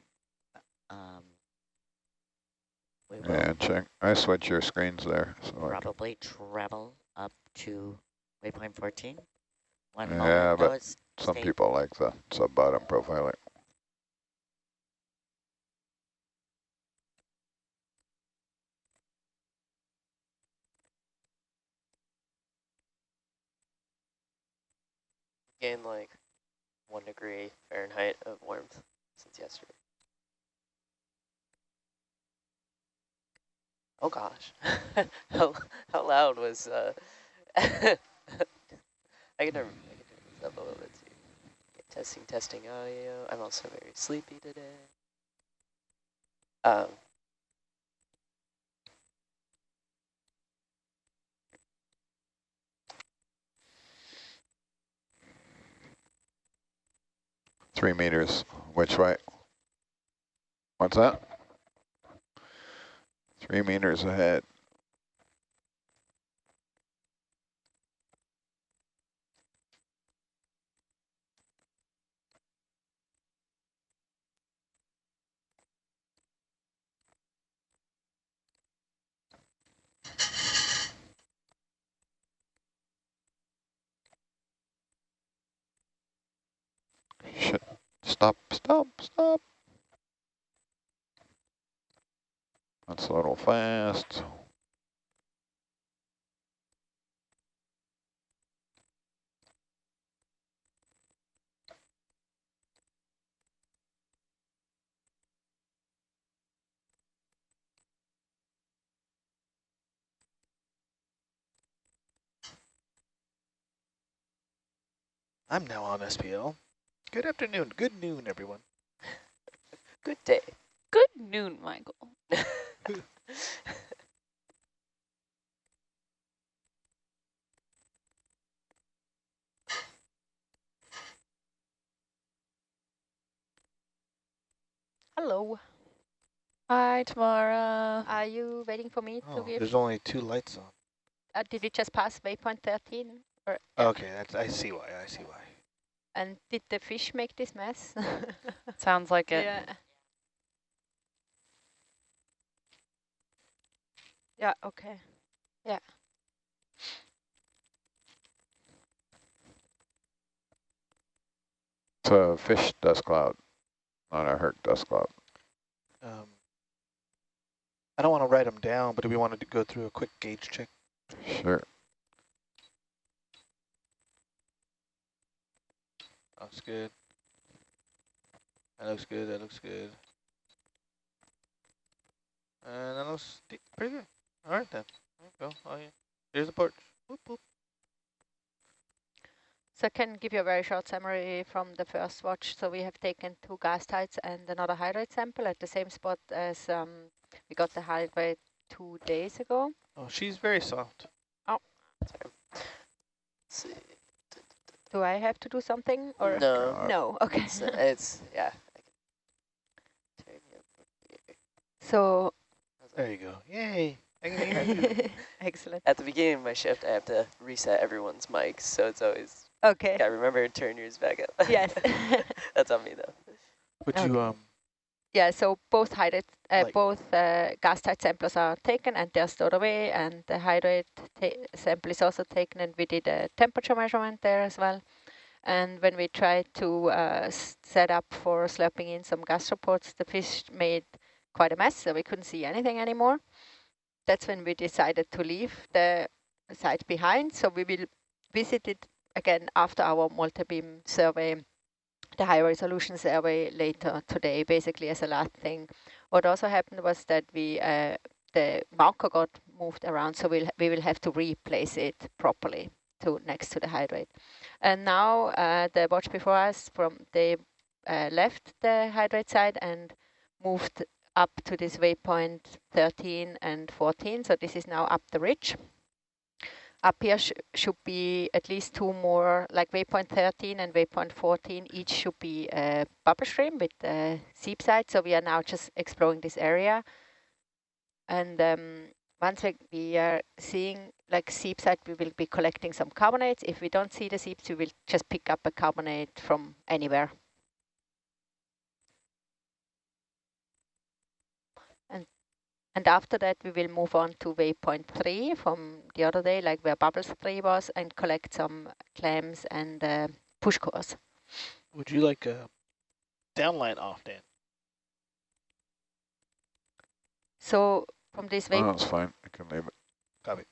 we will Yeah, check. I switch your screens there. So probably travel up to waypoint 14. One yeah, moment, but notice, some stay. people like the sub-bottom profiling. Gained like 1 degree Fahrenheit of warmth since yesterday. Oh gosh, how loud was I can turn this up a little bit too. Okay, testing audio. I'm also very sleepy today. 3 meters. Which way? What's that? 3 meters ahead. Shit. Stop, stop, stop. That's a little fast. I'm now on SPL. Good afternoon. Good noon, everyone. Good day. Good noon, Michael. Hello. Hi, Tamara. Are you waiting for me to give? There's only 2 lights on. Did you just pass waypoint 13? Or, Okay, I see why. I see why. And did the fish make this mess? Sounds like it. Yeah. Yeah, okay. Yeah. It's a fish dust cloud, not a Herc dust cloud. I don't want to write them down, but do we want to go through a quick gauge check? Sure. Looks good. That looks good. That looks good. And that looks pretty good. All right, then. There you go. Oh, yeah. Here's the porch. Whoop, whoop. So I can give you a very short summary from the first watch. So we have taken 2 gas tides and another hydrate sample at the same spot as we got the hydrate 2 days ago. Oh, she's very soft. Oh. Sorry. Let's see. Do I have to do something? Or No. No, okay. It's yeah. So. There you go. Yay. I can hear you. Excellent. At the beginning of my shift, I have to reset everyone's mics, so it's always okay. gotta remember to turn yours back up. Yes. That's on me though. Would you Yeah, so both hydrate, gas tide samples are taken and they're stored away, and the hydrate sample is also taken, and we did a temperature measurement there as well. And when we tried to set up for slurping in some gastropods, the fish made quite a mess, so we couldn't see anything anymore. That's when we decided to leave the site behind. So we will visit it again after our multi-beam survey, the high resolution survey later today, basically as a last thing. What also happened was that the marker got moved around, so we will have to replace it properly next to the hydrate. And now the watch before us, they left the hydrate side and moved up to this waypoint 13 and 14. So this is now up the ridge. Up here should be at least two more, like waypoint 13 and waypoint 14, each should be a bubble stream with a seep side. So we are now just exploring this area. And once we are seeing like seep side, we will be collecting some carbonates. If we don't see the seeps, we will just pick up a carbonate from anywhere. And after that, we will move on to waypoint 3 from the other day, like where bubbles 3 was, and collect some clams and push cores. Would you like a downline off, Dan? So from this Oh, waypoint... that's fine. I can leave it. Copy.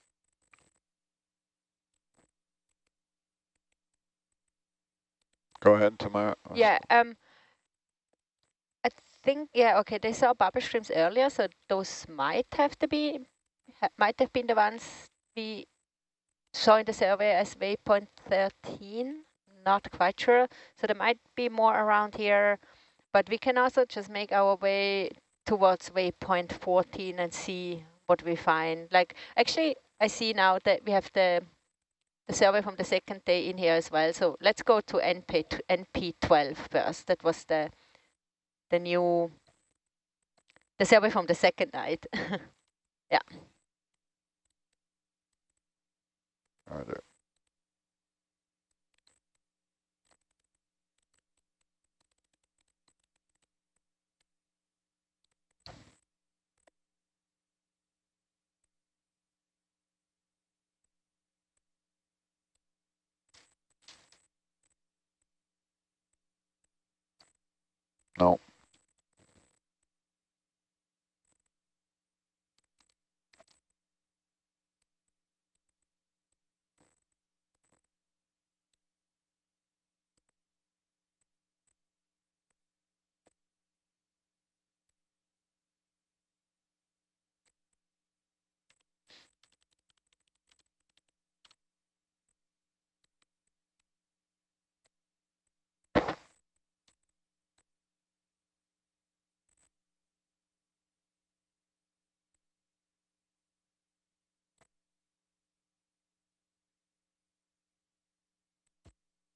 Go ahead, Tamara. Yeah, I think, yeah, okay, they saw bubble streams earlier, so those might have been the ones we saw in the survey as waypoint 13, not quite sure. So there might be more around here, but we can also just make our way towards waypoint 14 and see what we find. Like, actually, I see now that we have the survey from the second day in here as well. So let's go to NP12 first. That was the survey from the second night. Yeah. Roger. No.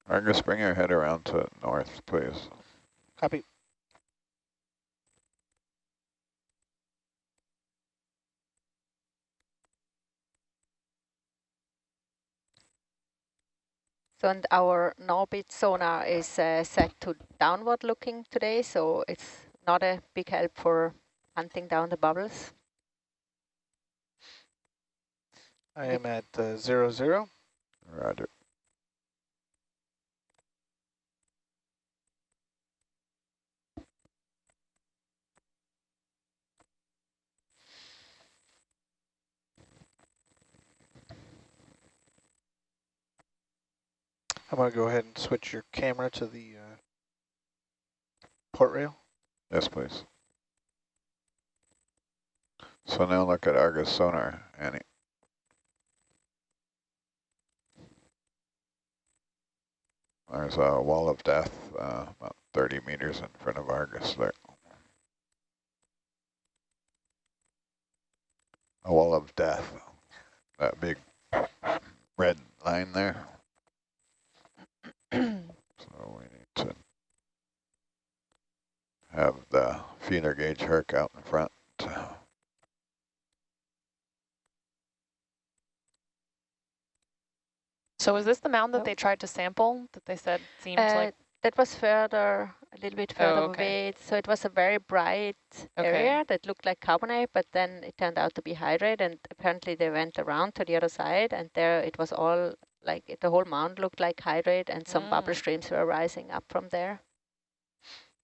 Argus, bring your head around to north, please. Copy. So and our Norbit sonar is set to downward looking today, so it's not a big help for hunting down the bubbles. I am at 0, 0. Roger. I'm going to go ahead and switch your camera to the port rail. Yes, please. So now look at Argus sonar, Annie. There's a wall of death about 30 meters in front of Argus there. A wall of death. That big red line there. So we need to have the feeder gauge Herc out in front. So is this the mound that they tried to sample that they said seemed like? That was further, a little bit further away. So it was a very bright area that looked like carbonate, but then it turned out to be hydrate, and apparently they went around to the other side, and there it was all like the whole mound looked like hydrate, and some bubble streams were rising up from there,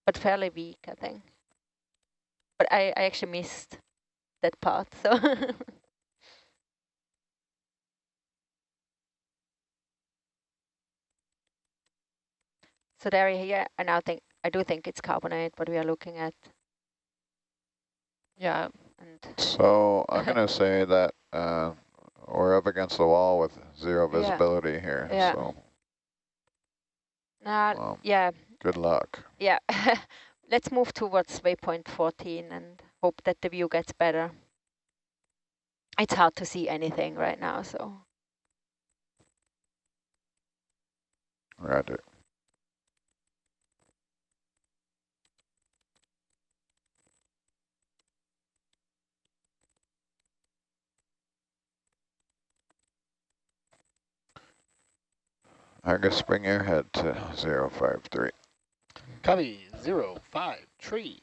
but fairly weak, I think. But I actually missed that part, so. So there here, I do think it's carbonate, what we are looking at. Yeah. And So I'm going to say that we're up against the wall with zero Yeah. visibility here. Yeah. So yeah, good luck. yeah. Let's move towards waypoint 14 and hope that the view gets better. It's hard to see anything right now, so. Roger. Argus, bring your head to 053. Copy, 053.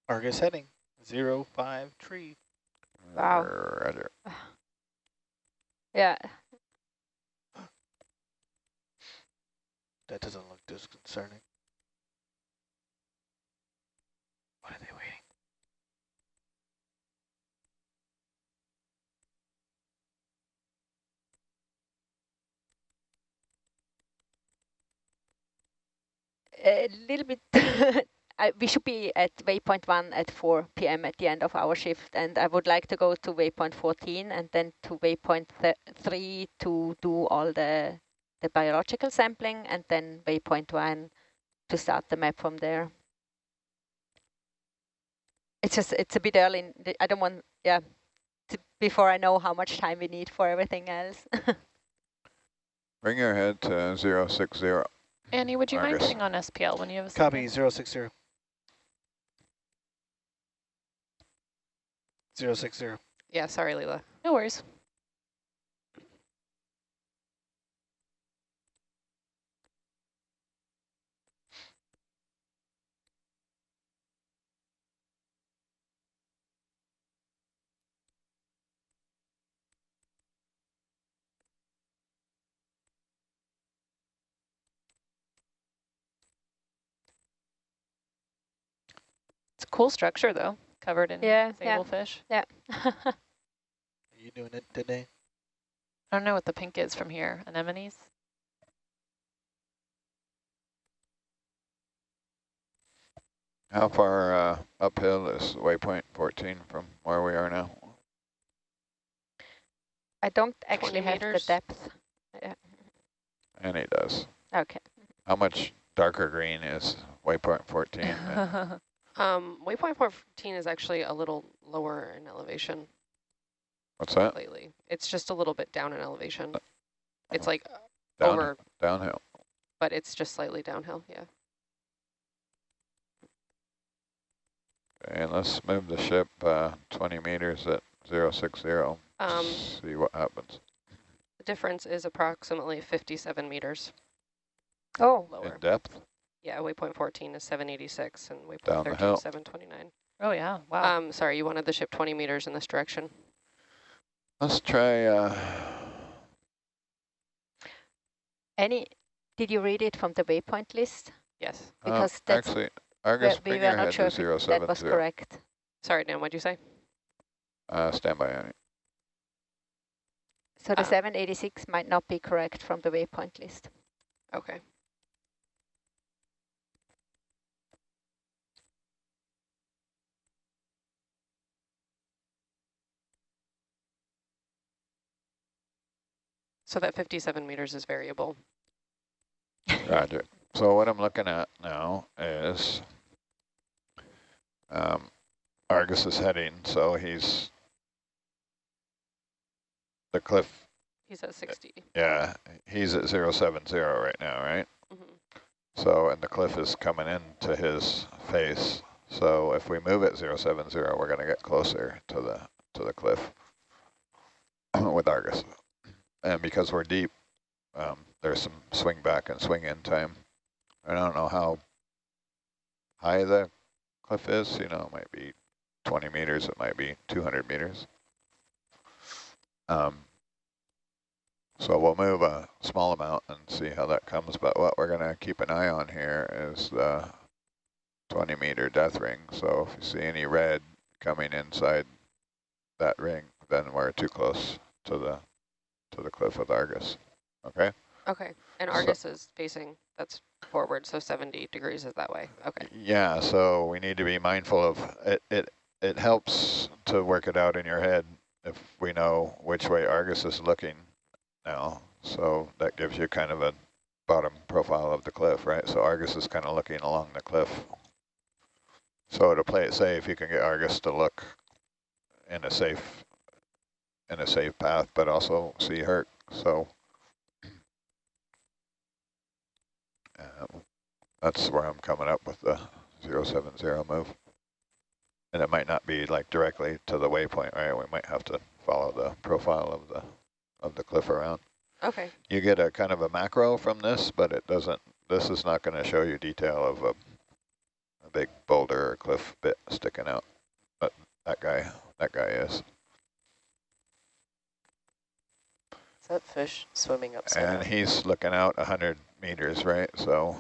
Argus heading 053. Wow. Roger. Yeah. That doesn't look disconcerting. Why are they waiting? A little bit. We should be at waypoint 1 at 4 p.m. at the end of our shift, and I would like to go to waypoint 14 and then to waypoint 3 to do all the biological sampling, and then waypoint 1 to start the map from there. It's a bit early. I don't want, before I know how much time we need for everything else. Bring your head to 060. Annie, would you mind Argus. putting on SPL when you have a Copy, second? 060. 060. Yeah, sorry, Leela. No worries. It's a cool structure, though, covered in sablefish. Yeah. Are you doing it today? I don't know what the pink is from here. Anemones? How far uphill is waypoint 14 from where we are now? I don't actually 20 have meters? the depth. Yeah. And he does. Okay. How much darker green is waypoint 14? Waypoint 14 is actually a little lower in elevation What's that? lately. It's just a little bit down in elevation. It's like Downhill. Downhill. but it's just slightly downhill, yeah. And let's move the ship 20 meters at 060. See what happens. The difference is approximately 57 meters Oh. lower. In depth? Yeah, waypoint 14 is 786 and waypoint Down the 13 hill. is 729. Oh, yeah. Wow. Sorry, you wanted the ship 20 meters in this direction. Let's try... Did you read it from the waypoint list? Yes. Because that's actually, Argus, we bring were your not head sure to if that was 070. correct. Sorry, Dan, what'd you say? Stand by, Annie. So the 786 might not be correct from the waypoint list. Okay. So that 57 meters is variable. Roger. So what I'm looking at now is Argus is heading, so he's the cliff. He's at 60. Yeah, he's at 070 right now, right? Mm-hmm. So, and the cliff is coming into his face. So if we move at 070, we're going to get closer to the cliff with Argus. And because we're deep, there's some swing back and swing in time. I don't know how high the cliff is, you know, it might be 20 meters, it might be 200 meters. So we'll move a small amount and see how that comes, but what we're gonna keep an eye on here is the 20-meter death ring. So if you see any red coming inside that ring, then we're too close to the cliff with Argus. Okay? Okay, and Argus is facing, that's forward, so 70 degrees is that way. Okay. Yeah, so we need to be mindful of it. It helps to work it out in your head if we know which way Argus is looking now. So that gives you kind of a bottom profile of the cliff, right? So Argus is kind of looking along the cliff. So to play it safe, you can get Argus to look in a safe path, but also see Herc. So that's where I'm coming up with the 070 move. And it might not be like directly to the waypoint, right? We might have to follow the profile of the cliff around. Okay. You get a kind of a macro from this, but it doesn't. This is not going to show you detail of a big boulder or cliff bit sticking out. But that guy is. Is that fish swimming upside down? And he's looking out 100 meters, right? So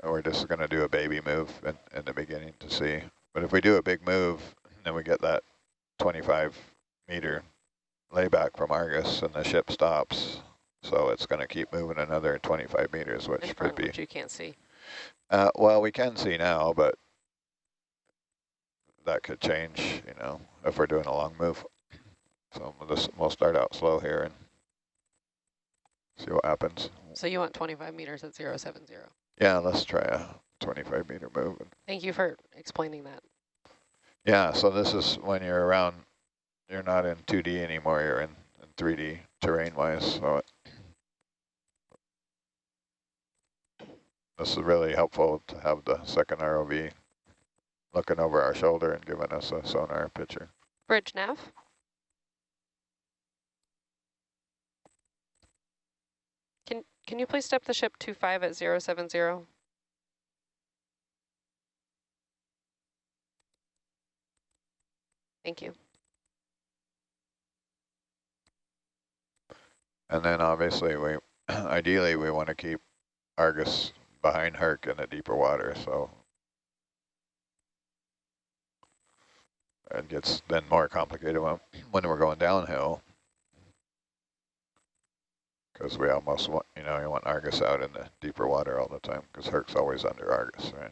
we're just going to do a baby move in the beginning to see. But if we do a big move, then we get that 25-meter layback from Argus, and the ship stops. So it's going to keep moving another 25 meters, which could be. Which you can't see. Well, we can see now, but that could change, you know, if we're doing a long move. So we'll start out slow here and see what happens. So you want 25 meters at 070. Yeah, let's try a 25-meter move. Thank you for explaining that. Yeah, so this is when you're around, you're not in 2D anymore, you're in 3D terrain-wise. So this is really helpful to have the second ROV looking over our shoulder and giving us a sonar picture. Bridge nav. Can you please step the ship 25 at 070? Thank you. And then obviously we, ideally we want to keep Argus behind Herc in the deeper water, so it gets then more complicated when we're going downhill, because we almost want, you know, you want Argus out in the deeper water all the time, because Herc's always under Argus, right?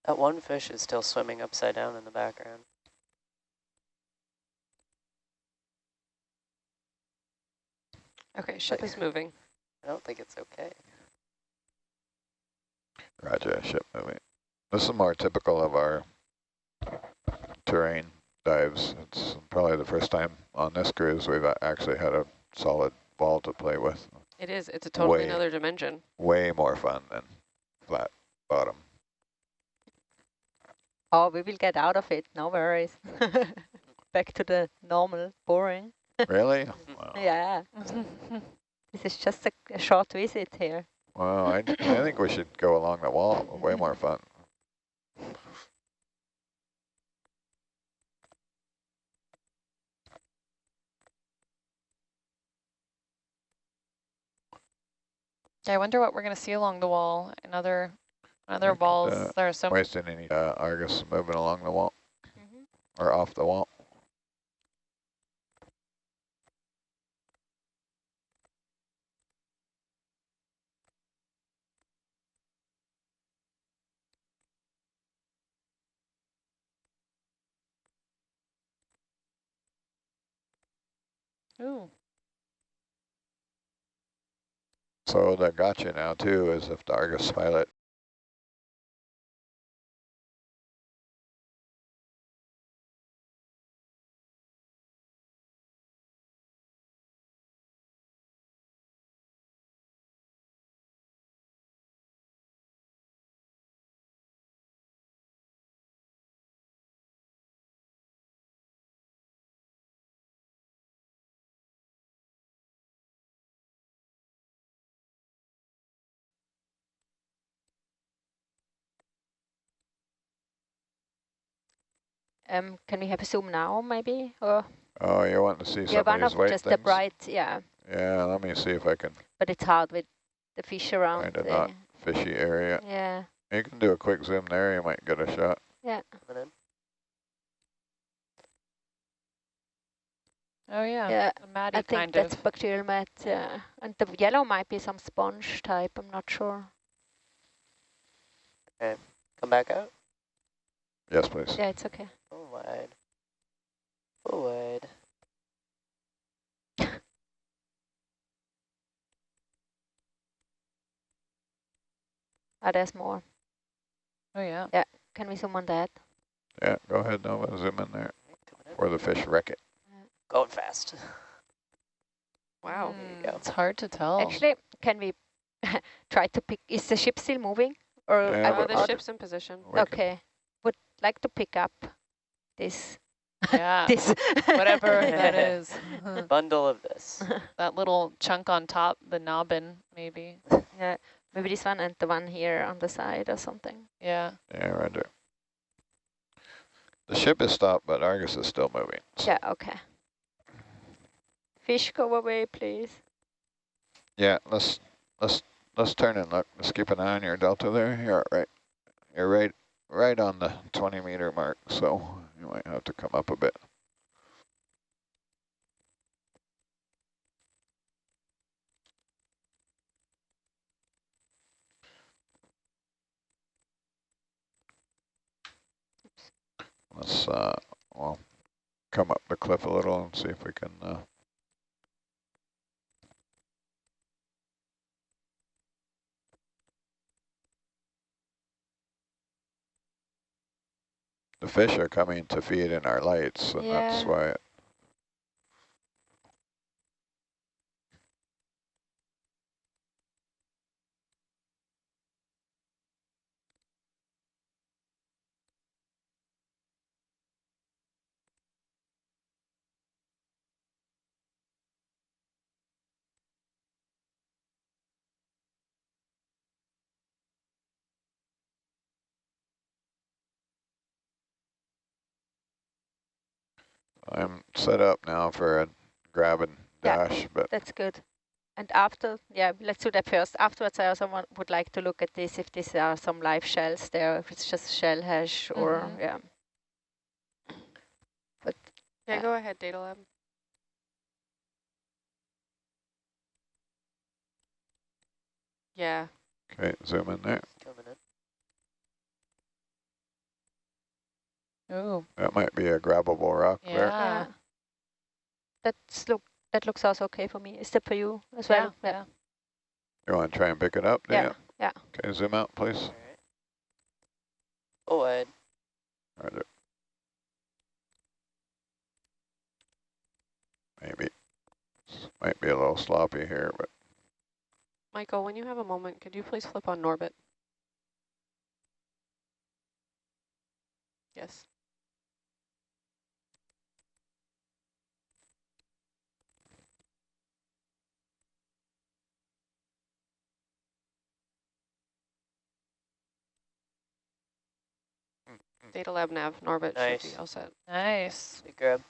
That one fish is still swimming upside down in the background. Okay, ship is moving. I don't think it's okay. Roger, ship moving. This is more typical of our terrain dives. It's probably the first time on this cruise we've actually had a solid wall to play with. It is. It's a totally another dimension. Way more fun than flat bottom. Oh, we will get out of it. No worries. Back to the normal, boring. Really? Wow. Yeah. This is just a short visit here. Well, I think we should go along the wall. Way more fun. Yeah, I wonder what we're going to see along the wall. Another walls. There are so wasting any Argus moving along the wall or off the wall. Ooh. So that got you now too is if the Argus pilot Can we have a zoom now, maybe? Or Oh, you want to see some yeah, of one these of white just things? the bright, yeah. Yeah, let me see if I can But it's hard with the fish around find a there. not fishy area. Yeah. You can do a quick zoom there, you might get a shot. Yeah. Oh yeah, Yeah, a matty I think kind that's of. bacterial mat, yeah. And the yellow might be some sponge type, I'm not sure. Okay, come back out. Yes, please. Yeah, it's okay. Full wide. Full wide. There's more. Oh yeah. Yeah, can we zoom on that? Yeah, go ahead, Nova, zoom in there. Or the fish wreck it. Going fast. Wow. There you go. It's hard to tell. Actually, can we try to pick, is the ship still moving? Or Yeah, I but would The ship's in position. okay, would like to pick up this, Yeah, this. whatever that is. Bundle of this. That little chunk on top, the knobbin, maybe. Yeah, maybe this one and the one here on the side or something. Yeah. Yeah, right there. The ship is stopped, but Argus is still moving. So. Yeah, okay. Fish, go away, please. Yeah, let's turn and look. Let's keep an eye on your delta there. You're all right. You're right on the 20-meter mark, so you might have to come up a bit. Let's well, come up the cliff a little and see if we can. The fish are coming to feed in our lights, and that's why it. I'm set up now for a grab and dash, but that's good. And after, yeah, let's do that first. Afterwards, I also would like to look at this, if these are some live shells there, if it's just shell hash or, yeah. But yeah, go ahead, Data Lab. Yeah. Okay, zoom in there. Coming in. Ooh. That might be a grabbable rock there. Yeah. That looks also okay for me. Is that for you as well? Yeah. You want to try and pick it up? Yeah. Okay, zoom out, please. All right. Full wide. Right there. Maybe. Might be a little sloppy here, but. Michael, when you have a moment, could you please flip on Norbit? Yes. Data Lab nav, Norbit should be all set. Nice. Big grab.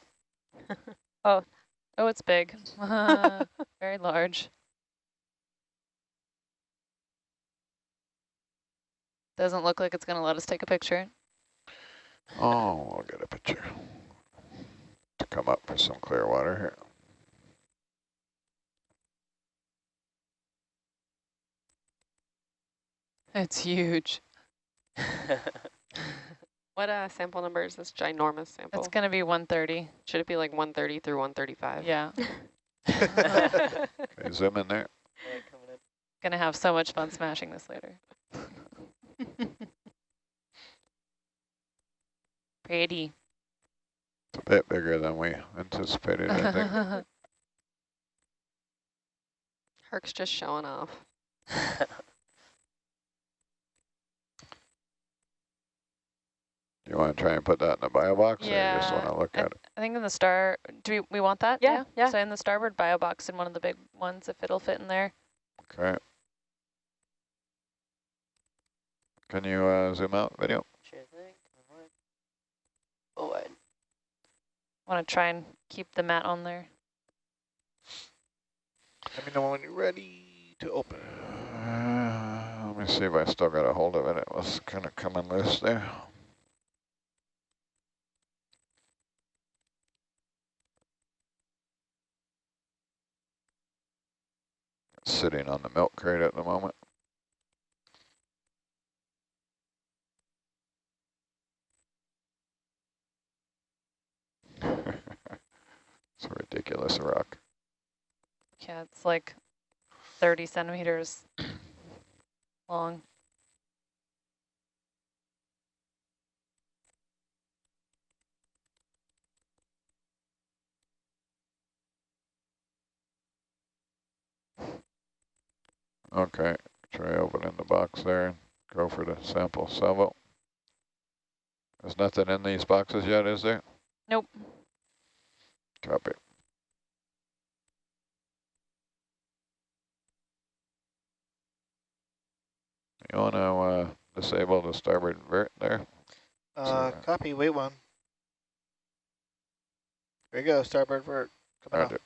Oh, it's big. Very large. Doesn't look like it's going to let us take a picture. Oh, we'll get a picture. To come up for some clear water here. It's huge. What sample number is this ginormous sample? It's going to be 130. Should it be like 130 through 135? Yeah. Okay, zoom in there. Going to have so much fun smashing this later. Pretty. It's a bit bigger than we anticipated, I think. Herc's just showing off. You want to try and put that in the bio box, or you just want to look at it? I think in the star, do we want that? Yeah. So in the starboard bio box, in one of the big ones, if it'll fit in there. Okay. Can you zoom out video? Sure thing. Full wide. Want to try and keep the mat on there? Let me know when you're ready to open. Let me see if I still got a hold of it. It was kind of coming loose there. It's sitting on the milk crate at the moment. It's a ridiculous rock. Yeah, it's like 30 centimeters long. Okay, try opening the box there and go for the sample salvo. There's nothing in these boxes yet, is there? Nope. Copy. You want to disable the starboard vert there? Copy, wait one. There you go, starboard vert. Coming Roger.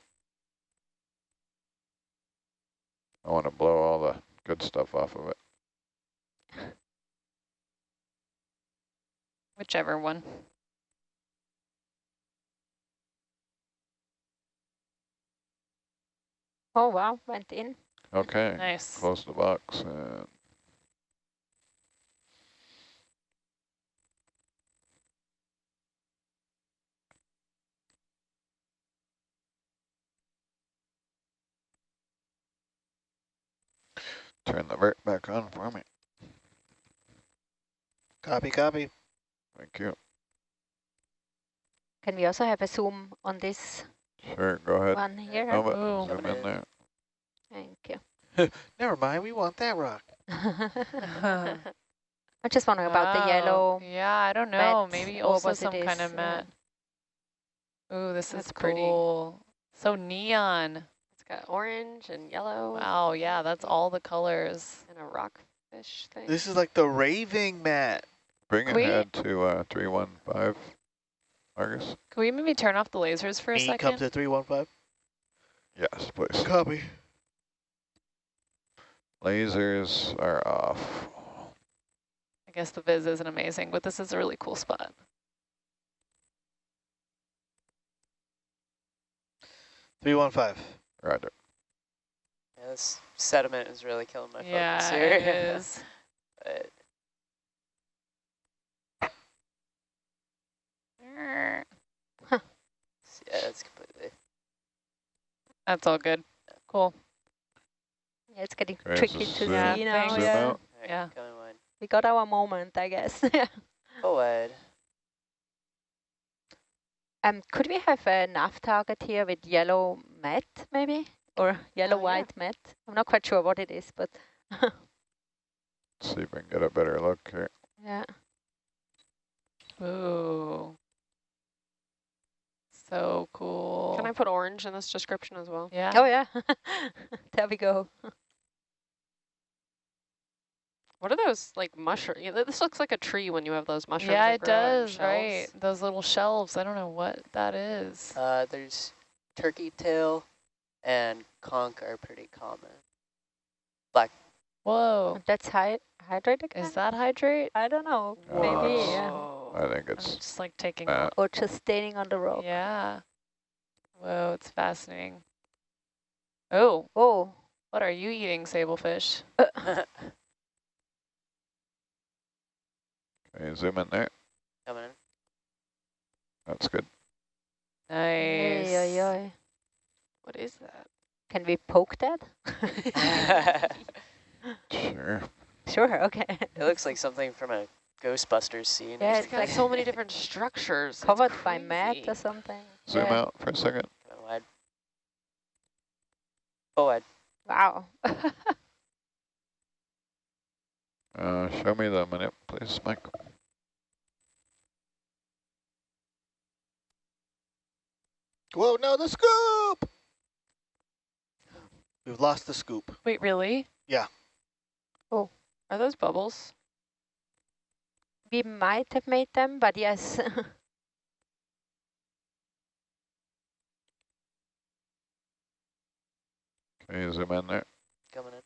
I want to blow all the good stuff off of it. Whichever one. Oh, wow, went in. Okay, Nice. close the box and turn the vert back on for me. Copy, copy. Thank you. Can we also have a zoom on this Sure, go ahead. one here? Ooh. Zoom in there. Thank you. Never mind, we want that rock. I'm just wondering about the yellow. Yeah, I don't know. mat, Maybe or also what it some kind is, of mat. Ooh, this That's is pretty. cool. So neon. It's got orange and yellow. Wow, yeah, that's all the colors. And a rockfish thing. This is like the raving mat. Bring Can we- ahead to 315, Argus. Can we maybe turn off the lasers for a Me second? comes at 315. Yes, please. Copy. Lasers are off. I guess the viz isn't amazing, but this is a really cool spot. 315. Roger. Yeah, this sediment is really killing my focus Yeah, here. it is. But yeah, it's completely. That's all good. Cool. Yeah, it's getting Okay, tricky so to zoom- see now. zoom Yeah. out. All right, Yeah. going wide. We got our moment, I guess. Go wide. Could we have a nav target here with yellow mat, maybe? Or yellow-white mat? I'm not quite sure what it is, but See if we can get a better look here. yeah. Ooh. So cool. Can I put orange in this description as well? Yeah. Oh, yeah. There we go. What are those, like, mushrooms? Yeah, this looks like a tree when you have those mushrooms. Yeah, that it grow out in does, right? shells. Those little shelves. I don't know what that is. There's turkey tail and conch are pretty common. Black. Whoa. That's hydrate again? Is that hydrate? I don't know. Whoa. Maybe, yeah. Whoa. I think I'm it's just like taking mat. Or just staining on the rock. Yeah. Whoa, it's fascinating. Oh, Oh. what are you eating, sablefish? Okay, zoom in there. Coming in. That's good. Nice. Ay, ay, ay. What is that? Can we poke that? Sure. Sure, okay. It looks like something from a Ghostbusters scene. Yeah, It's it's got like so many different structures. It's covered by mat crazy. or something. Zoom Yeah. out for a second. Coming wide. Go wide. Wow. Show me the minute, please, Mike. Whoa, no, the scoop! We've lost the scoop. Wait, really? Yeah. Oh, Are those bubbles? we might have made them, but yes. Can you zoom in there? Coming in.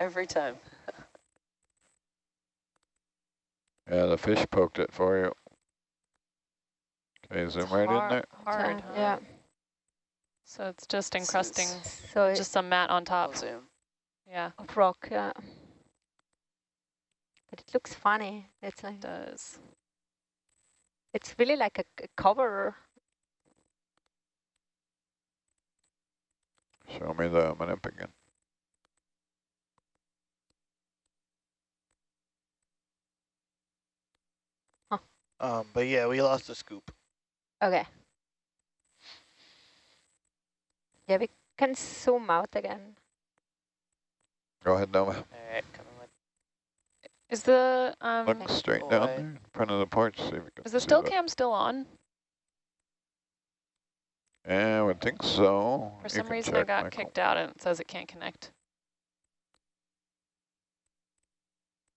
Every time. Yeah, the fish poked it for you. Can you zoom right in there? Hard, huh? Yeah. So it's just encrusting So just some mat on top. I'll zoom. Yeah, of rock, yeah. But it looks funny. It's like it does. it's really like a cover. Show me the manip again. But yeah, we lost the scoop. Okay. Yeah, we can zoom out again. Go ahead, Nova. All right, coming with. Is the Look straight Oh, down I- there in front of the porch. See if you can is the see still that. cam still on? Yeah, I would think so. For some reason I got kicked out and it says it can't connect.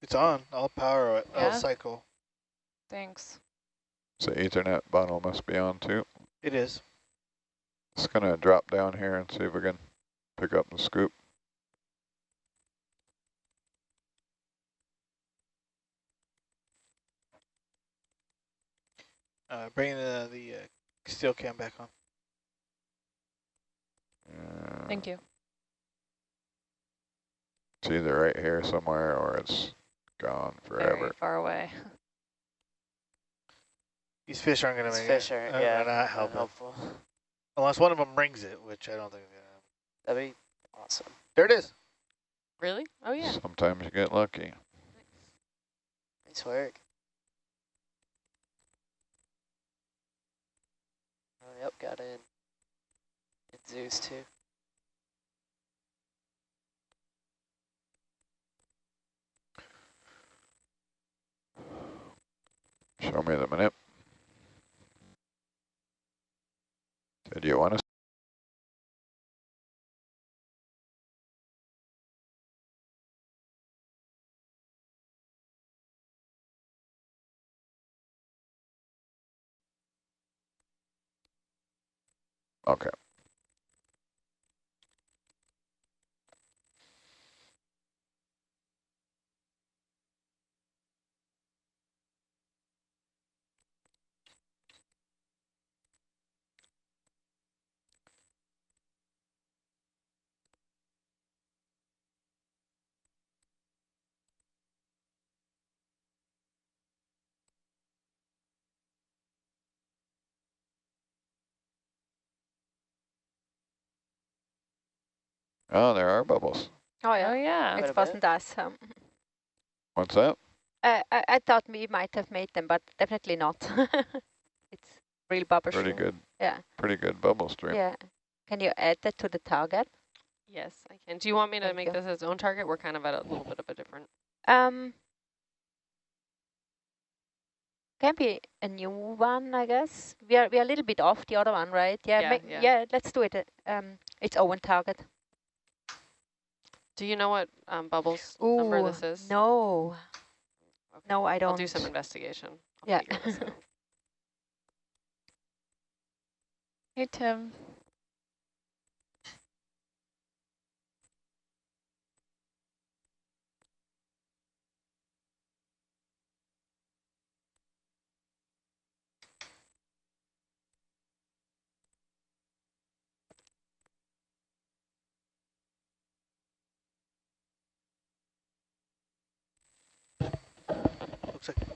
It's on. I'll power it. Yeah? I'll cycle. Thanks. So Ethernet bundle must be on too. It is. Just gonna drop down here and see if we can pick up the scoop. Bringing the steel cam back on. Thank you. It's either right here somewhere or it's gone forever. Very far away. These fish aren't going to These make fish it. are, They're yeah, not helping. helpful. Unless one of them rings it, which I don't think they have. That'd be awesome. There it is. Really? Oh yeah. Sometimes you get lucky. Nice work. Oh, yep, got in. It's Zeus too. Show me the manip. Did you want to? Okay. Oh, there are bubbles. Oh yeah. Oh yeah. Quite a It bit. wasn't us. What's that? I thought we might have made them, but definitely not. It's real bubble Pretty stream. good. Yeah. Pretty good bubble stream. Yeah. Can you add that to the target? Yes, I can. Do you want me to Thank make you. this its own target? We're kind of at a little bit of a different. Can be a new one, I guess. We are a little bit off the other one, right? Yeah. Yeah, Yeah. Let's do it. Its own target. Do you know what bubbles number this is? No. Okay. No, I don't. I'll do some investigation. I'll Yeah. figure this out. Hey Tim.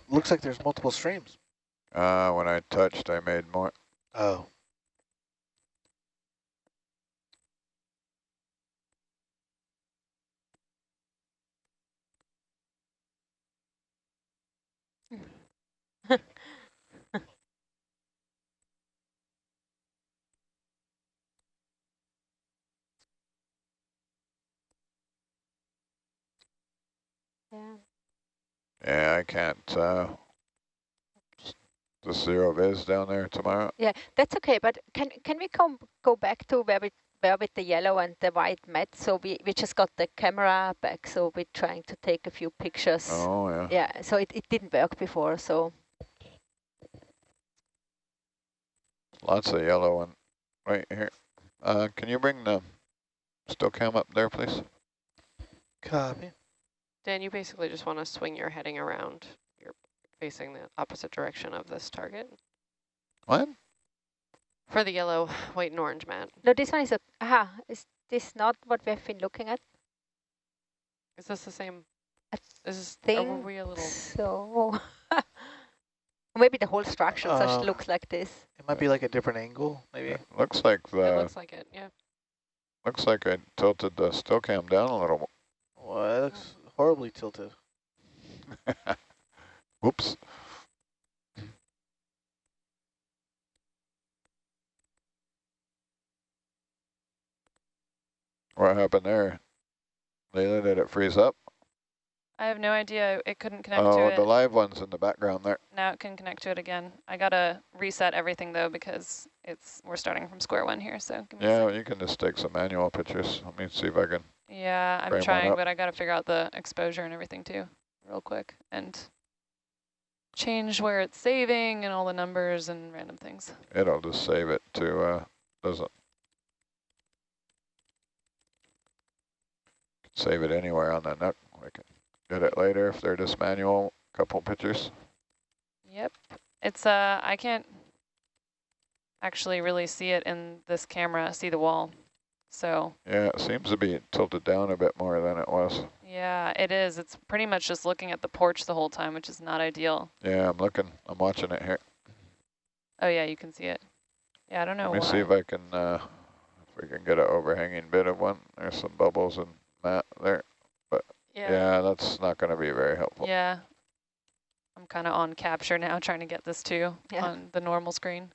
Looks like there's multiple streams. When I touched, I made more. Oh. Yeah. Yeah, I can't. The zero viz down there tomorrow. Yeah, that's okay. But can we go back to where were with the yellow and the white met, so we just got the camera back, so we're trying to take a few pictures. Oh, yeah. Yeah, so it didn't work before, so. Lots of yellow and right here. Can you bring the still cam up there, please? Copy. Dan, you basically just want to swing your heading around. You're facing the opposite direction of this target. What? For the yellow, white, and orange mat. No, this one is is this not what we have been looking at? Is this the same? I Is think were we a little? so. Maybe the whole structure just looks like this. It might be like a different angle, maybe. It looks like It looks like it, yeah. Looks like I tilted the still cam down a little. Well, that looks horribly tilted. Whoops. What happened there? Layla, did it freeze up? I have no idea. It couldn't connect to Oh, it. the live one's in the background there. Now it can connect to it again. I gotta reset everything though because we're starting from square one here. So give me a Yeah, sec. you can just take some manual pictures. Let me see if I can. Yeah, I'm frame one trying, up. but I gotta figure out the exposure and everything too, real quick, and change where it's saving and all the numbers and random things. It'll just save it to, doesn't. Save it anywhere on the net. We can get it later if they're just manual, couple pictures. Yep. It's, I can't actually really see it in this camera, see the wall. So. Yeah, it seems to be tilted down a bit more than it was. Yeah, it is. It's pretty much just looking at the porch the whole time, which is not ideal. Yeah, I'm watching it here. Oh yeah, you can see it. Yeah, I don't know Let me see if I can, if we can get an overhanging bit of one. There's some bubbles and mat there, but yeah, that's not going to be very helpful. Yeah, I'm kind of on capture now, trying to get this too on the normal screen.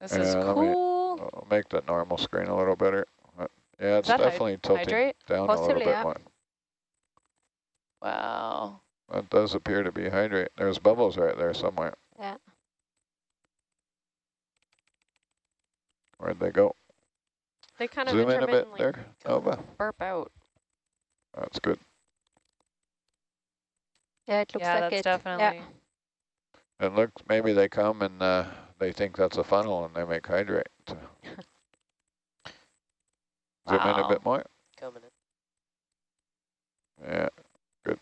This is cool. I'll make the normal screen a little better. Yeah, it's definitely tilting hydrate? down Possibly, a little bit more. Wow. That does appear to be hydrate. There's bubbles right there somewhere. Yeah. Where'd they go? They kind of Zoom in a bit intermittently there, Nova. burp out. That's good. Yeah, it looks yeah, like that's it. definitely. Yeah. It looks, maybe they come and they think that's a funnel and they make hydrate. Zoom in a bit more. Coming in. Yeah, good.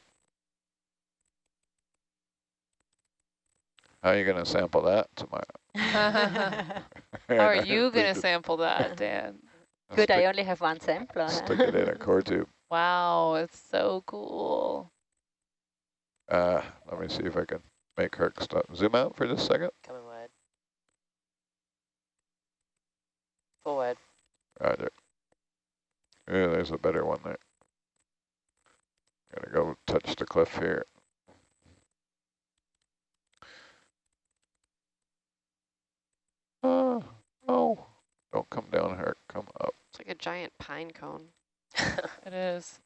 How are you going to sample that tomorrow? How are you going to sample that, Dan? Good, I only have one sampler. Stick it in a core tube. Wow, it's so cool. Let me see if I can make Herc stop. Zoom out for just a second. Coming wide. Full wide. Roger. Yeah, there's a better one there. Gotta go touch the cliff here. Oh, don't come down, Herc. Come up. It's like a giant pine cone. It is.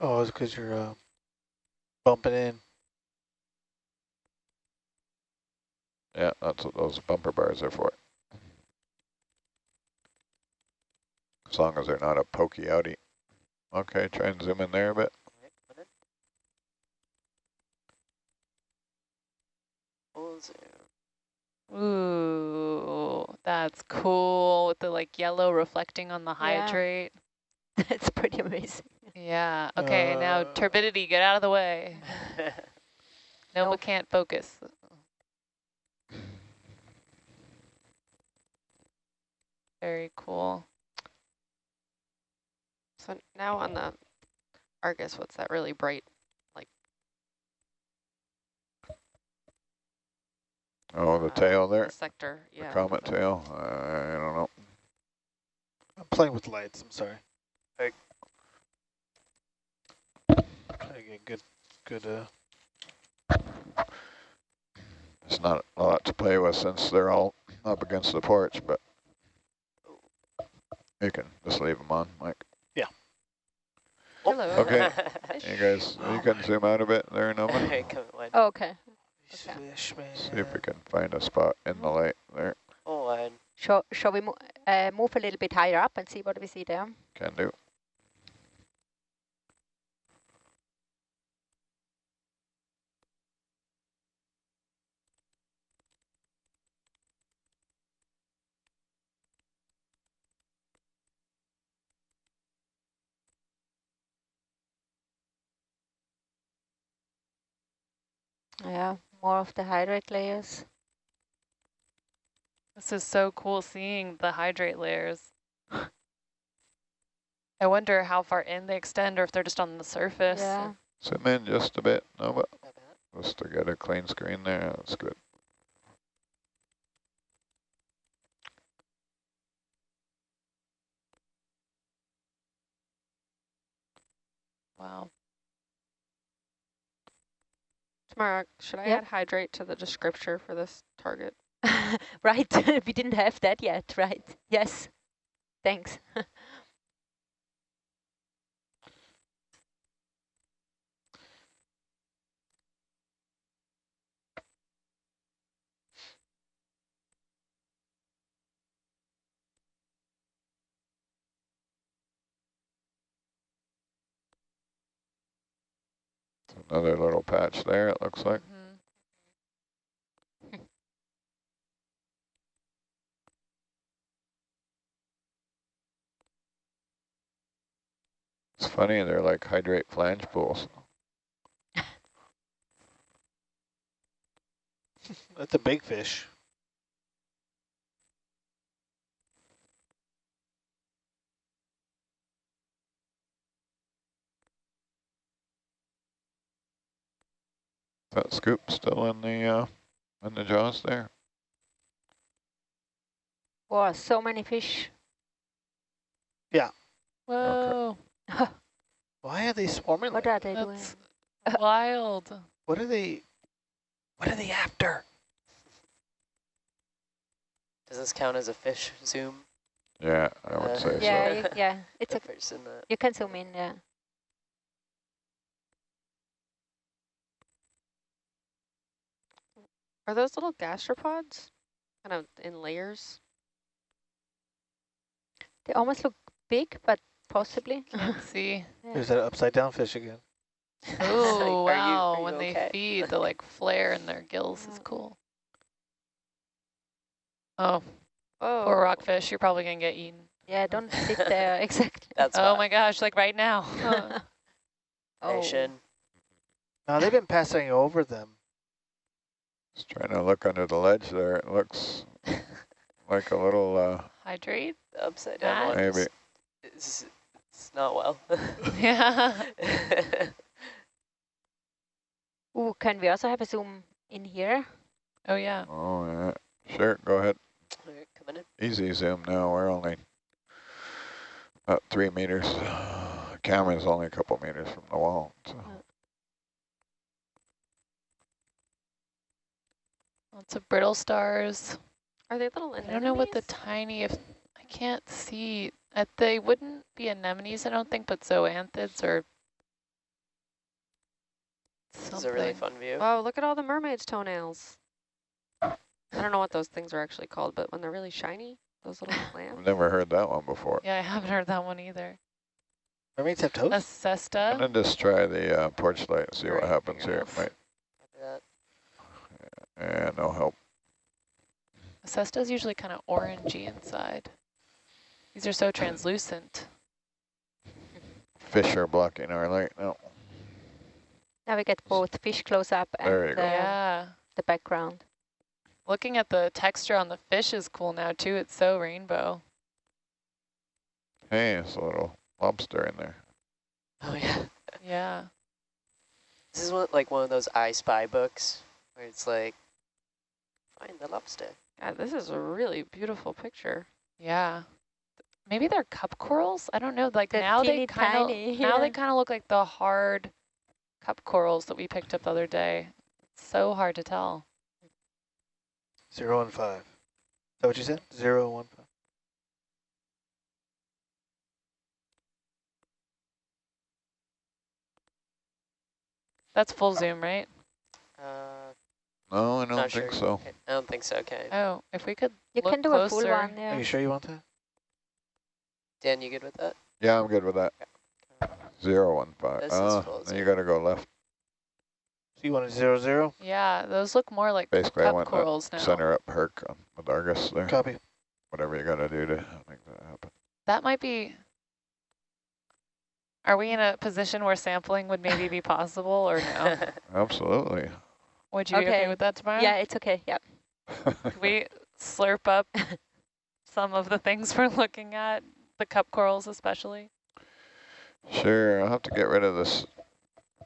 Oh, it's because you're bumping in. Yeah, that's what those bumper bars are for. As long as they're not a pokey outie. Okay, try and zoom in there a bit. Full zoom. Ooh, that's cool with the like yellow reflecting on the hydrate. That's pretty amazing. Yeah. Okay, now turbidity, get out of the way. Nova can't focus. Very cool. So now on the Argus, what's that really bright, like? Oh, the tail there? The sector, yeah. The comet tail? I don't know. I'm playing with lights, I'm sorry. I get good, It's not a lot to play with since they're all up against the porch, but you can just leave them on, Mike. Yeah. Hello. Okay, you guys, you can zoom out a bit there, Nova. Coming wide. Oh, okay. fish, man. See if we can find a spot in the lake there. Oh, and Shall we move a little bit higher up and see what we see there? Can do. Yeah, more of the hydrate layers. This is so cool seeing the hydrate layers. I wonder how far in they extend or if they're just on the surface. Yeah. Zoom in just a bit. No, but just to get a clean screen there. That's good. Wow. Tamara, should I add hydrate to the descriptor for this target? Right, we didn't have that yet, right? Yes, thanks. Another little patch there, it looks like. It's funny, they're like hydrate flange pools. That's a big fish. That scoop still in the jaws there. Wow, so many fish. Yeah. Whoa. Okay. Why are they swarming? What are they doing? That's wild. What are they after? does this count as a fish zoom? Yeah, I would say Yeah, so. yeah, it's The a. person that You can zoom in, yeah. Are those little gastropods kind of in layers? They almost look big, but possibly. Can't see. There's that upside down fish again. Oh, Are you- wow. are you When okay? they feed, the like flare in their gills is cool. Oh, Oh, poor rockfish. You're probably going to get eaten. Yeah, don't sit there, exactly. that's Oh why. my gosh, like right now. Oh. Nation. No, they've been passing over them. Just trying to look under the ledge there. It looks like a little, Hydrate? The upside down one maybe. is it's not well. Yeah. Ooh, can we also have a zoom in here? Oh, yeah. Oh, yeah. Sure, go ahead. Alright, coming in. Easy zoom now. We're only about 3 meters. The camera's only a couple meters from the wall. So. Lots of brittle stars. are they little I anemones? don't know what the tiny, if I can't see. They wouldn't be anemones, I don't think, but zoanthids or This something. is a really fun view. Oh, look at all the mermaid's toenails. I don't know what those things are actually called, but when they're really shiny, those little I've clams. never heard that one before. Yeah, I haven't heard that one either. Mermaids have toes? A I'm cesta. gonna just try the porch light and see what Alright, happens fair here. enough. Might, That. yeah, no help. A cesta is usually kind of orangey inside. These are so translucent. Fish are blocking our light now. Now we get both fish close up There you and go. Yeah. the background. Looking at the texture on the fish is cool now too. It's so rainbow. Hey, it's a little lobster in there. Oh yeah. Yeah. This is like one of those I Spy books where it's like, find the lobster. God, this is a really beautiful picture. Yeah. Maybe they're cup corals? I don't know. Like They're now they teeny kind of tiny, now they yeah. kind of look like the hard cup corals that we picked up the other day. It's so hard to tell. 0 and 5. Is that what you said? 0 and 1, 5. That's full zoom, right? Uh, not think sure. so. I don't think so, okay. Oh, if we could You look can do closer. a full one, Are yeah. you sure you want that? Dan, you good with that? Yeah, I'm good with that. 015. This is full Then you zoom. got to go left. So you want a 0, 0? Yeah, those look more like Basically, I cup went corals now. center up herc with Argus there. Copy. Whatever you got to do to make that happen. That might be... Are we in a position where sampling would maybe be possible or no? Absolutely. Would you be okay with that tomorrow? Yeah, it's okay, yeah. Could we slurp up some of the things we're looking at, the cup corals especially? Sure, I'll have to get rid of this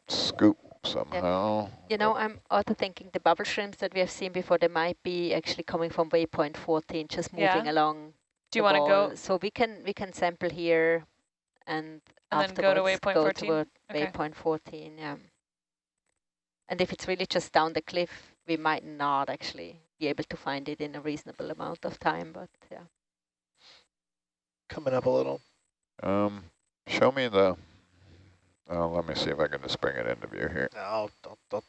scoop somehow. You know, I'm also thinking the bubble shrimps that we have seen before, they might be actually coming from waypoint 14, just moving along. Do you want to go? So we can sample here and then go to waypoint 14? Toward Okay. waypoint 14, yeah. And if it's really just down the cliff, we might not actually be able to find it in a reasonable amount of time, but yeah. Coming up a little. Show me the, let me see if I can just bring it into view here. No, I'll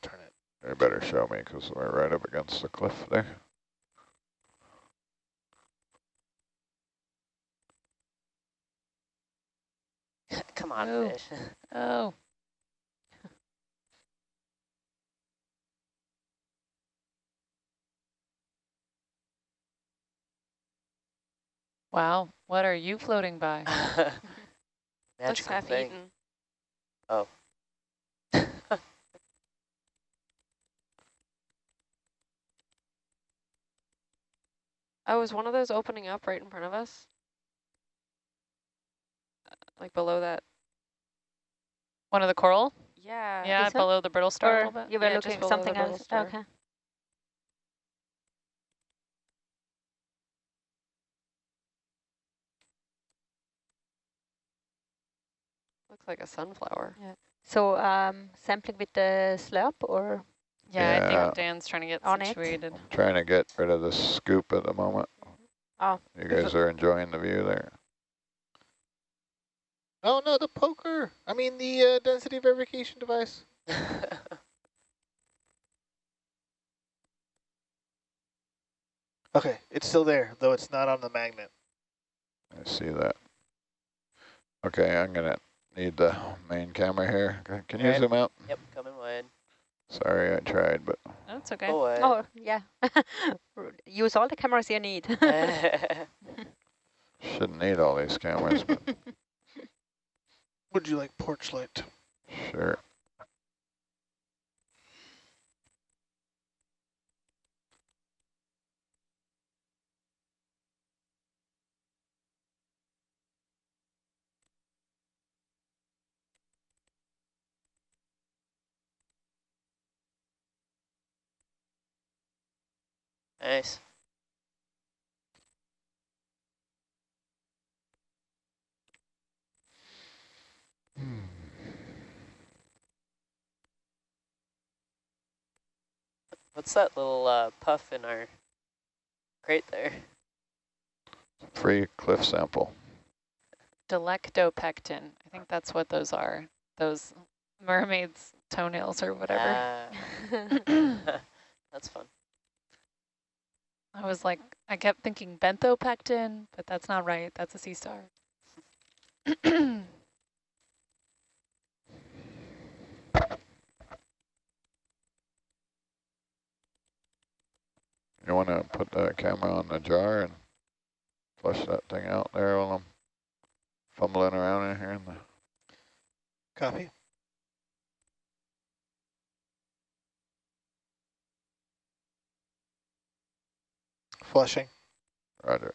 turn it. You better show me because we're right up against the cliff there. Come on, Oh. fish. Oh. Wow, what are you floating by? Looks Magical half thing. eaten. Oh. Oh, is one of those opening up right in front of us? Like below that? One of the coral? Yeah. Yeah, This one? below the brittle star a Or little bit. you were Yeah, just looking at below something the brittle else? star. Okay. Looks like a sunflower. Yeah. So sampling with the slurp or? Yeah, I Yeah. think Dan's trying to get On it. situated. I'm trying to get rid of this scoop at the moment. Oh. You guys are enjoying the view there. Oh no, the poker. I mean the density verification device. Okay, it's still there, though it's not on the magnet. I see that. Okay, I'm going to need the main camera here. Can you Right. zoom out? Yep, coming wide. Sorry, I tried, but That's okay. Go wide. Oh, yeah. Use all the cameras you need. shouldn't need all these cameras, but Would you like porch light? sure. Nice. What's that little puff in our crate there? Free cliff sample. Delectopectin. I think that's what those are. Those mermaids' toenails or whatever. That's fun. I was like, I kept thinking benthopectin, but that's not right. That's a sea star. You want to put the camera on the jar and flush that thing out there while I'm fumbling around in here in the... Copy. Flushing. Roger.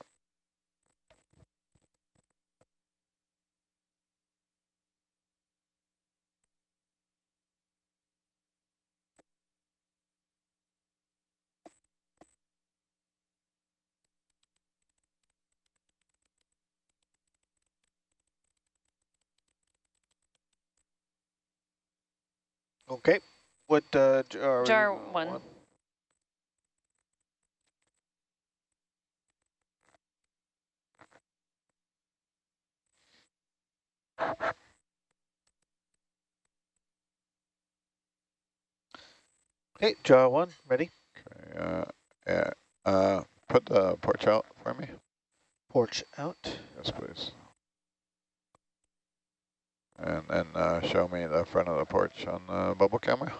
Okay. What jar? Jar one. Okay, jar one, ready? Okay. Yeah. Put the porch out for me. Porch out. Yes, please. And then show me the front of the porch on the bubble camera.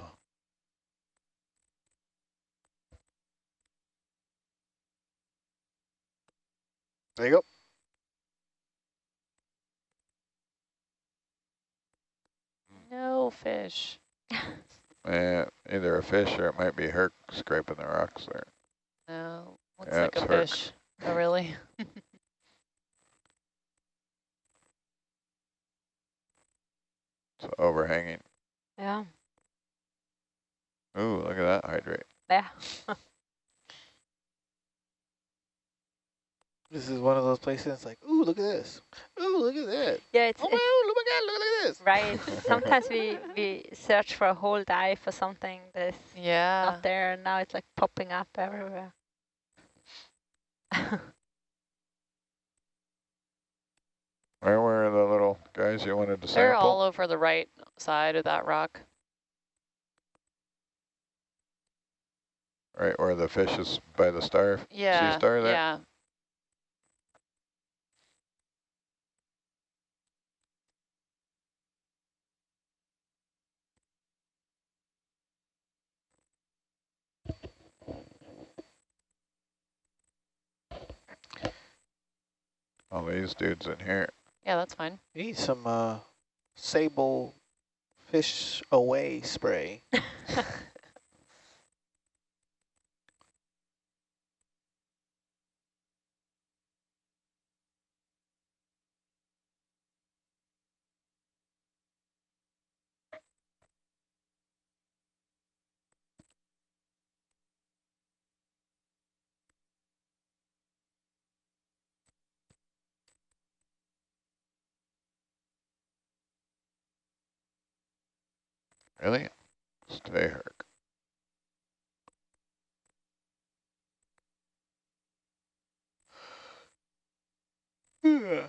There you go. No fish. Either a fish or it might be Herc scraping the rocks there. No, looks Yeah, like it's a Herc. fish. Oh, really? It's overhanging. Yeah. Ooh, look at that hydrate. Yeah. This is one of those places it's like, ooh, look at this. Ooh, look at that. Yeah, it's Oh my God, look at this. right. Sometimes we search for a whole dive for something that's Yeah. not there, and now it's like popping up everywhere. Where were the little guys you wanted to sample? They're all over the right side of that rock. Right where the fish is by the star, Yeah. sea star there? Yeah. All these dudes in here. Yeah, that's fine. You need some sable fish away spray. Really? Stay Herc. Yeah.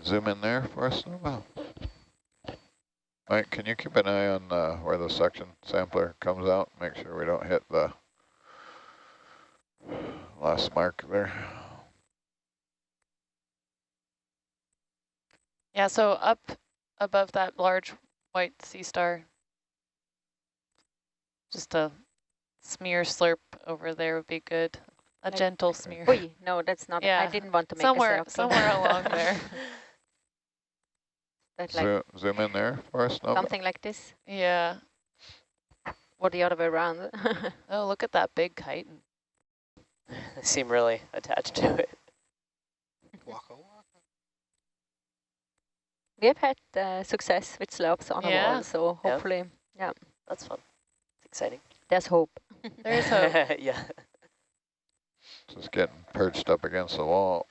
Zoom in there for us, Nova. Mike, can you keep an eye on where the suction sampler comes out? Make sure we don't hit the last mark there. Yeah, so up above that large white sea star, just a smear slurp over there would be good. A Like, gentle smear. Oi, no, that's not. Yeah. I didn't want to make Somewhere, a circle. somewhere along there. That like Zoom in there for us, Nova. something like this, Yeah. or the other way around. Oh, look at that big chitin. They seem really attached to it. Waka waka. We have had success with slopes on a Yeah. wall, so Yeah. hopefully, yeah, That's fun. It's exciting. there's hope. There is hope. Yeah. Just getting perched up against the wall.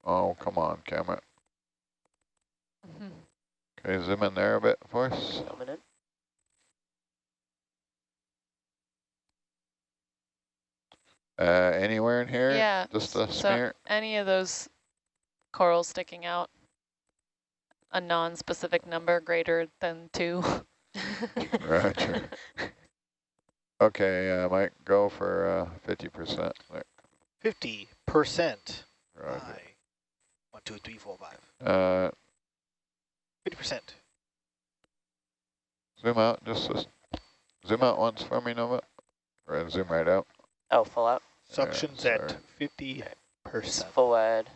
Oh, come on, camera. Okay, zoom in there a bit for us. Coming in. Anywhere in here? Yeah. Just a So smear? any of those corals sticking out, a non-specific number greater than 2. Roger. Okay, Mike, go for 50%. There. 50%. Roger. 1, 2, 3, 4, 5. 50%. Zoom out, just zoom out once for me, Nova. We're gonna zoom right out. Oh, full out. Suction's Yeah, at sorry. 50%. It's full wide.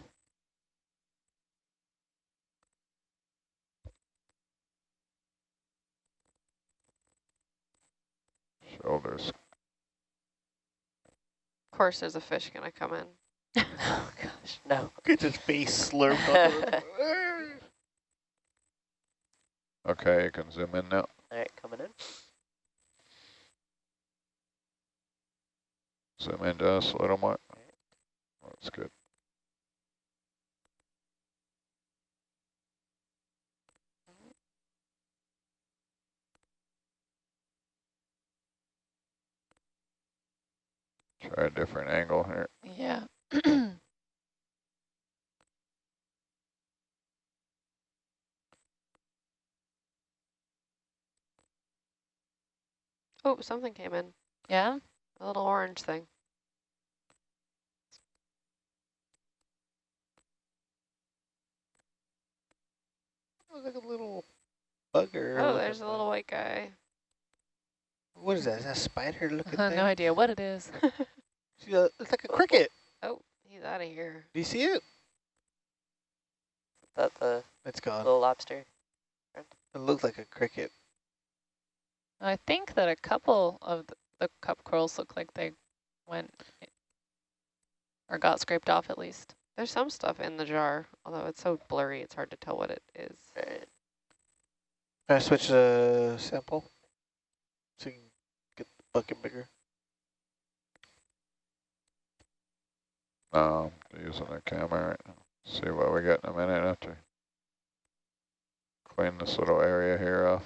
Shoulders. Of course, there's a fish gonna come in. Oh gosh, no. Get his face slurped up. Okay, you can zoom in now. All right, coming in. Zoom in just a little more. That's good. Try a different angle here. Yeah. Oh, something came in. Yeah? A little orange thing. Looks like a little bugger. Oh, there's a little white guy. What is that? Is that a spider looking No thing? idea what it is. See, it's like a cricket. Oh, he's out of here. Do you see it? That the It's gone. little lobster. It looks like a cricket. I think that a couple of the cup corals look like they went or got scraped off at least. There's some stuff in the jar, although it's so blurry, it's hard to tell what it is. Right. Can I switch the sample so you can get the bucket bigger? Using the camera right now. See what we get in a minute after. Clean this little area here off.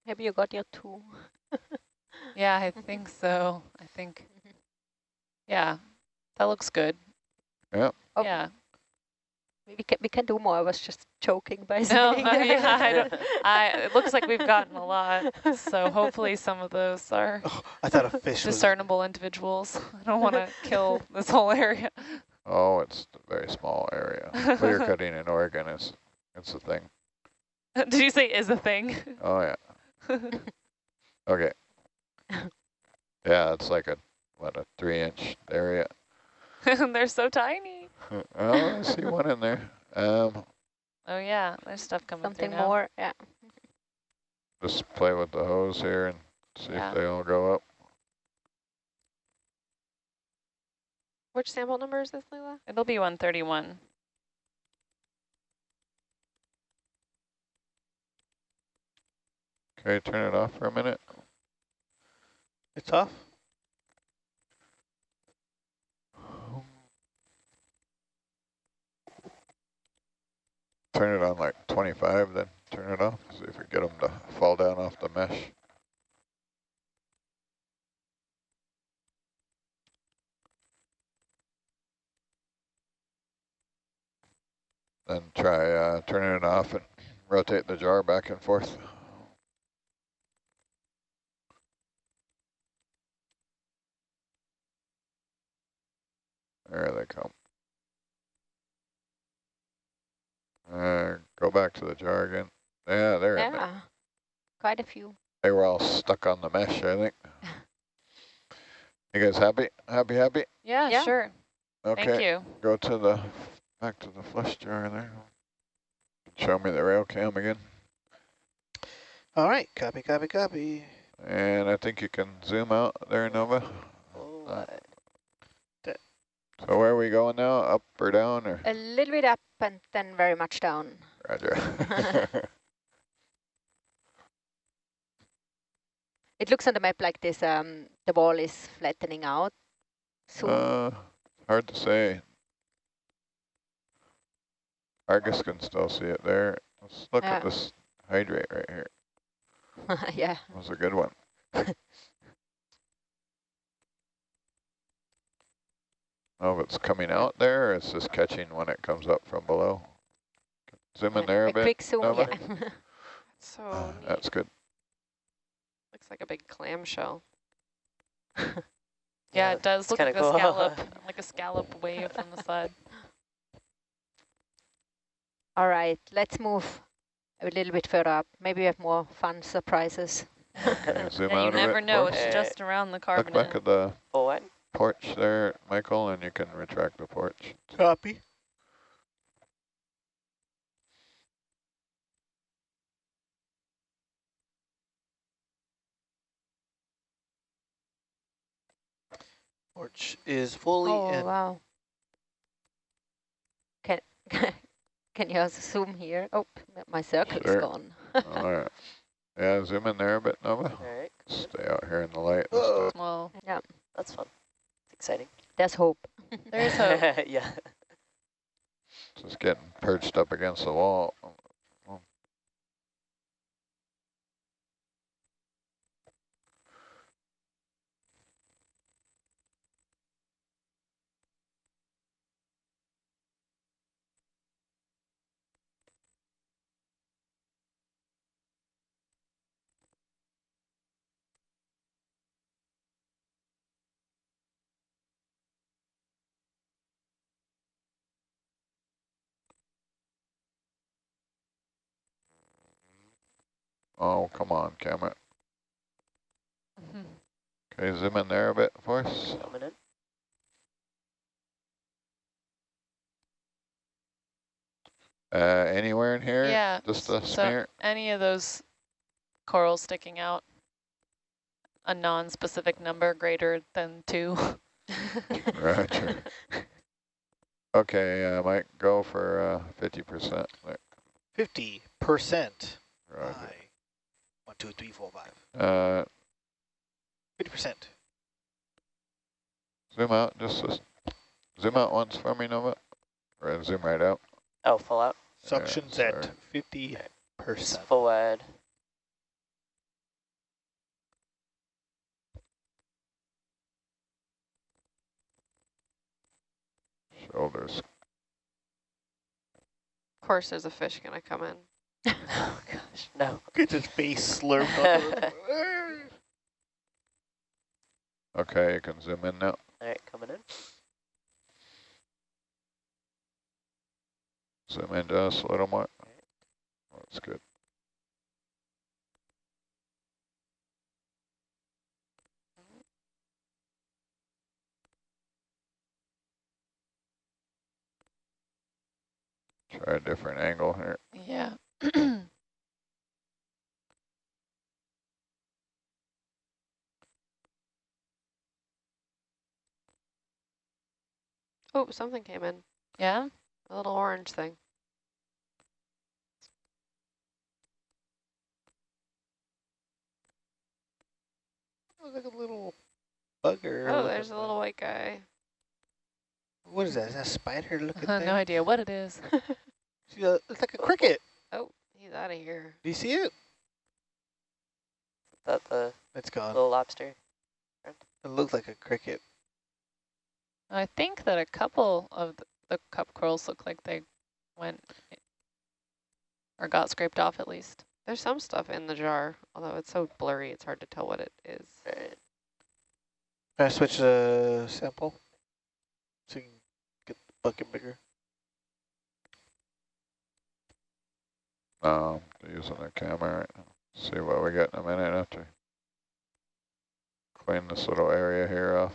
Maybe you got your two. Yeah, I think so. I think. Yeah, that looks good. Yep. Oh. Yeah. We can do more. I was just joking by No, saying. yeah, I don't. It looks like we've gotten a lot, so hopefully some of those are Oh, I thought a fish was... discernible individuals. I don't want to kill this whole area. Oh, it's a very small area. Clear cutting in Oregon it's a thing. Did you say is a thing? Oh yeah. Okay. Yeah, it's like a 3-inch area. They're so tiny. Oh, I see one in there. Oh yeah, there's stuff coming Something through now. more, yeah. Just play with the hose here and see Yeah. if they all go up. Which sample number is this, Leila? It'll be 131. Okay, turn it off for a minute. It's off? Turn it on like 25, then turn it off. See if we get them to fall down off the mesh. Then try turning it off and rotate the jar back and forth. There they come. Go back to the jar again. Yeah, they're in there. Yeah, quite a few. They were all stuck on the mesh, I think. You guys happy? Happy? Yeah, Yeah. sure. Okay. Thank you. Go to back to the flush jar there. Show me the rail cam again. All right, copy, copy, copy. And I think you can zoom out there, Nova. Full Uh, wide. So where are we going now? Up or down or? A little bit up and then very much down. Roger. It looks on the map like this, the wall is flattening out soon. Hard to say. Argus can still see it there. Let's look at this hydrate right here. Yeah. That was a good one. Oh, if it's coming out there, or it's just catching when it comes up from below. Zoom in there a bit. Quick zoom, Nova. yeah. So neat. That's good. Looks like a big clamshell. Yeah, it does it's look like kinda a cool. scallop, like a scallop wave from the side. All right, let's move a little bit further up. Maybe we have more fun surprises. Okay, zoom Yeah, you out a never bit know. for us. It's just around the Look back carbonate. at the Full wide? porch there, Michael, and you can retract the porch. Copy. Porch is fully Oh, in. wow. Can you also zoom here? Oh, my circle is Sure. gone. All right. Yeah, zoom in there a bit, Nova. All right. Stay out here in the light this Whoa. time. Well, Yeah, That's fun. It's exciting. there's hope. there's hope. Yeah. Just getting perched up against the wall. Oh, come on, camera. Okay, zoom in there a bit for us. Coming in. Anywhere in here? Yeah. Just a So smear? any of those corals sticking out, a non-specific number greater than 2. Roger. Okay, Mike, go for 50%. 50%. Roger. 1, 2, 3, 4, Uh, 50%. zoom out, zoom out once for me, Nova. Or zoom right out. Oh, full out. Suction's sorry. at 50%. Full wide. Shoulders. Of course, there's a fish gonna come in. Oh gosh, no. Get his face slurped up. Okay, you can zoom in now. All right, coming in. Zoom in just a little more. That's good. Try a different angle here. Yeah. Oh, something came in. Yeah. A little orange thing. Looks like a little bugger. Oh, there's a little white guy. What is that? Is that a spider looking thing? No idea what it is. See, it's like a cricket. Oh, he's out of here. Do you see it? That the It's gone. little lobster. It looks like a cricket. I think that a couple of the cup corals look like they went or got scraped off at least. There's some stuff in the jar, although it's so blurry, it's hard to tell what it is. Right. Can I switch the sample so you can get the bucket bigger? Using the camera right now. See what we get in a minute after. Clean this little area here off.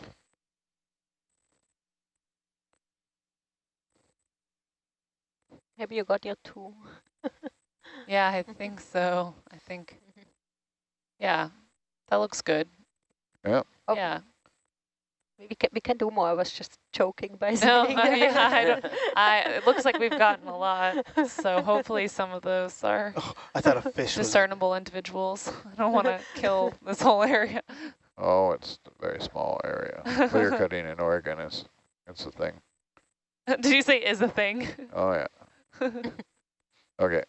Maybe you got your 2. Yeah, I think so. I think. Yeah, that looks good. Yep. Oh. Yeah. We can do more. I was just joking by No, saying that. yeah, it looks like we've gotten a lot, so hopefully some of those are Oh, I thought a fish was. discernible individuals. I don't want to kill this whole area. Oh, it's a very small area. Clear cutting in Oregon it's a thing. Did you say is a thing? Oh yeah. Okay.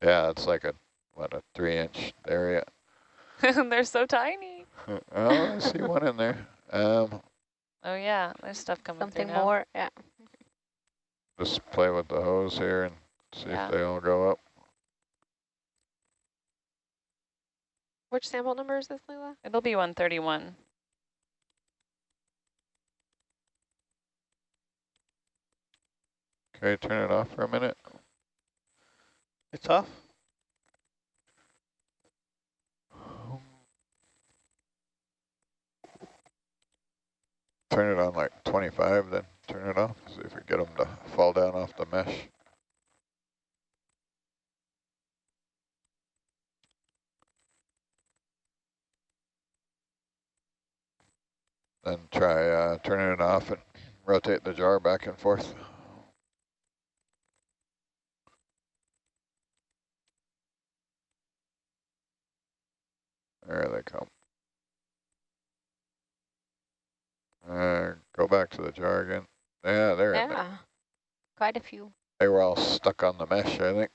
Yeah, it's like a 3-inch area. They're so tiny. Oh, I see one in there. Oh yeah, there's stuff coming Something through now. more, yeah. Just play with the hose here and see Yeah. if they all go up. Which sample number is this, Leila? It'll be 131. Okay, turn it off for a minute. It's off. Turn it on like 25, then turn it off. See if we get them to fall down off the mesh. Then try turning it off and rotate the jar back and forth. There they come. Go back to the jar again. Yeah, they're in there. Yeah, quite a few. They were all stuck on the mesh, I think.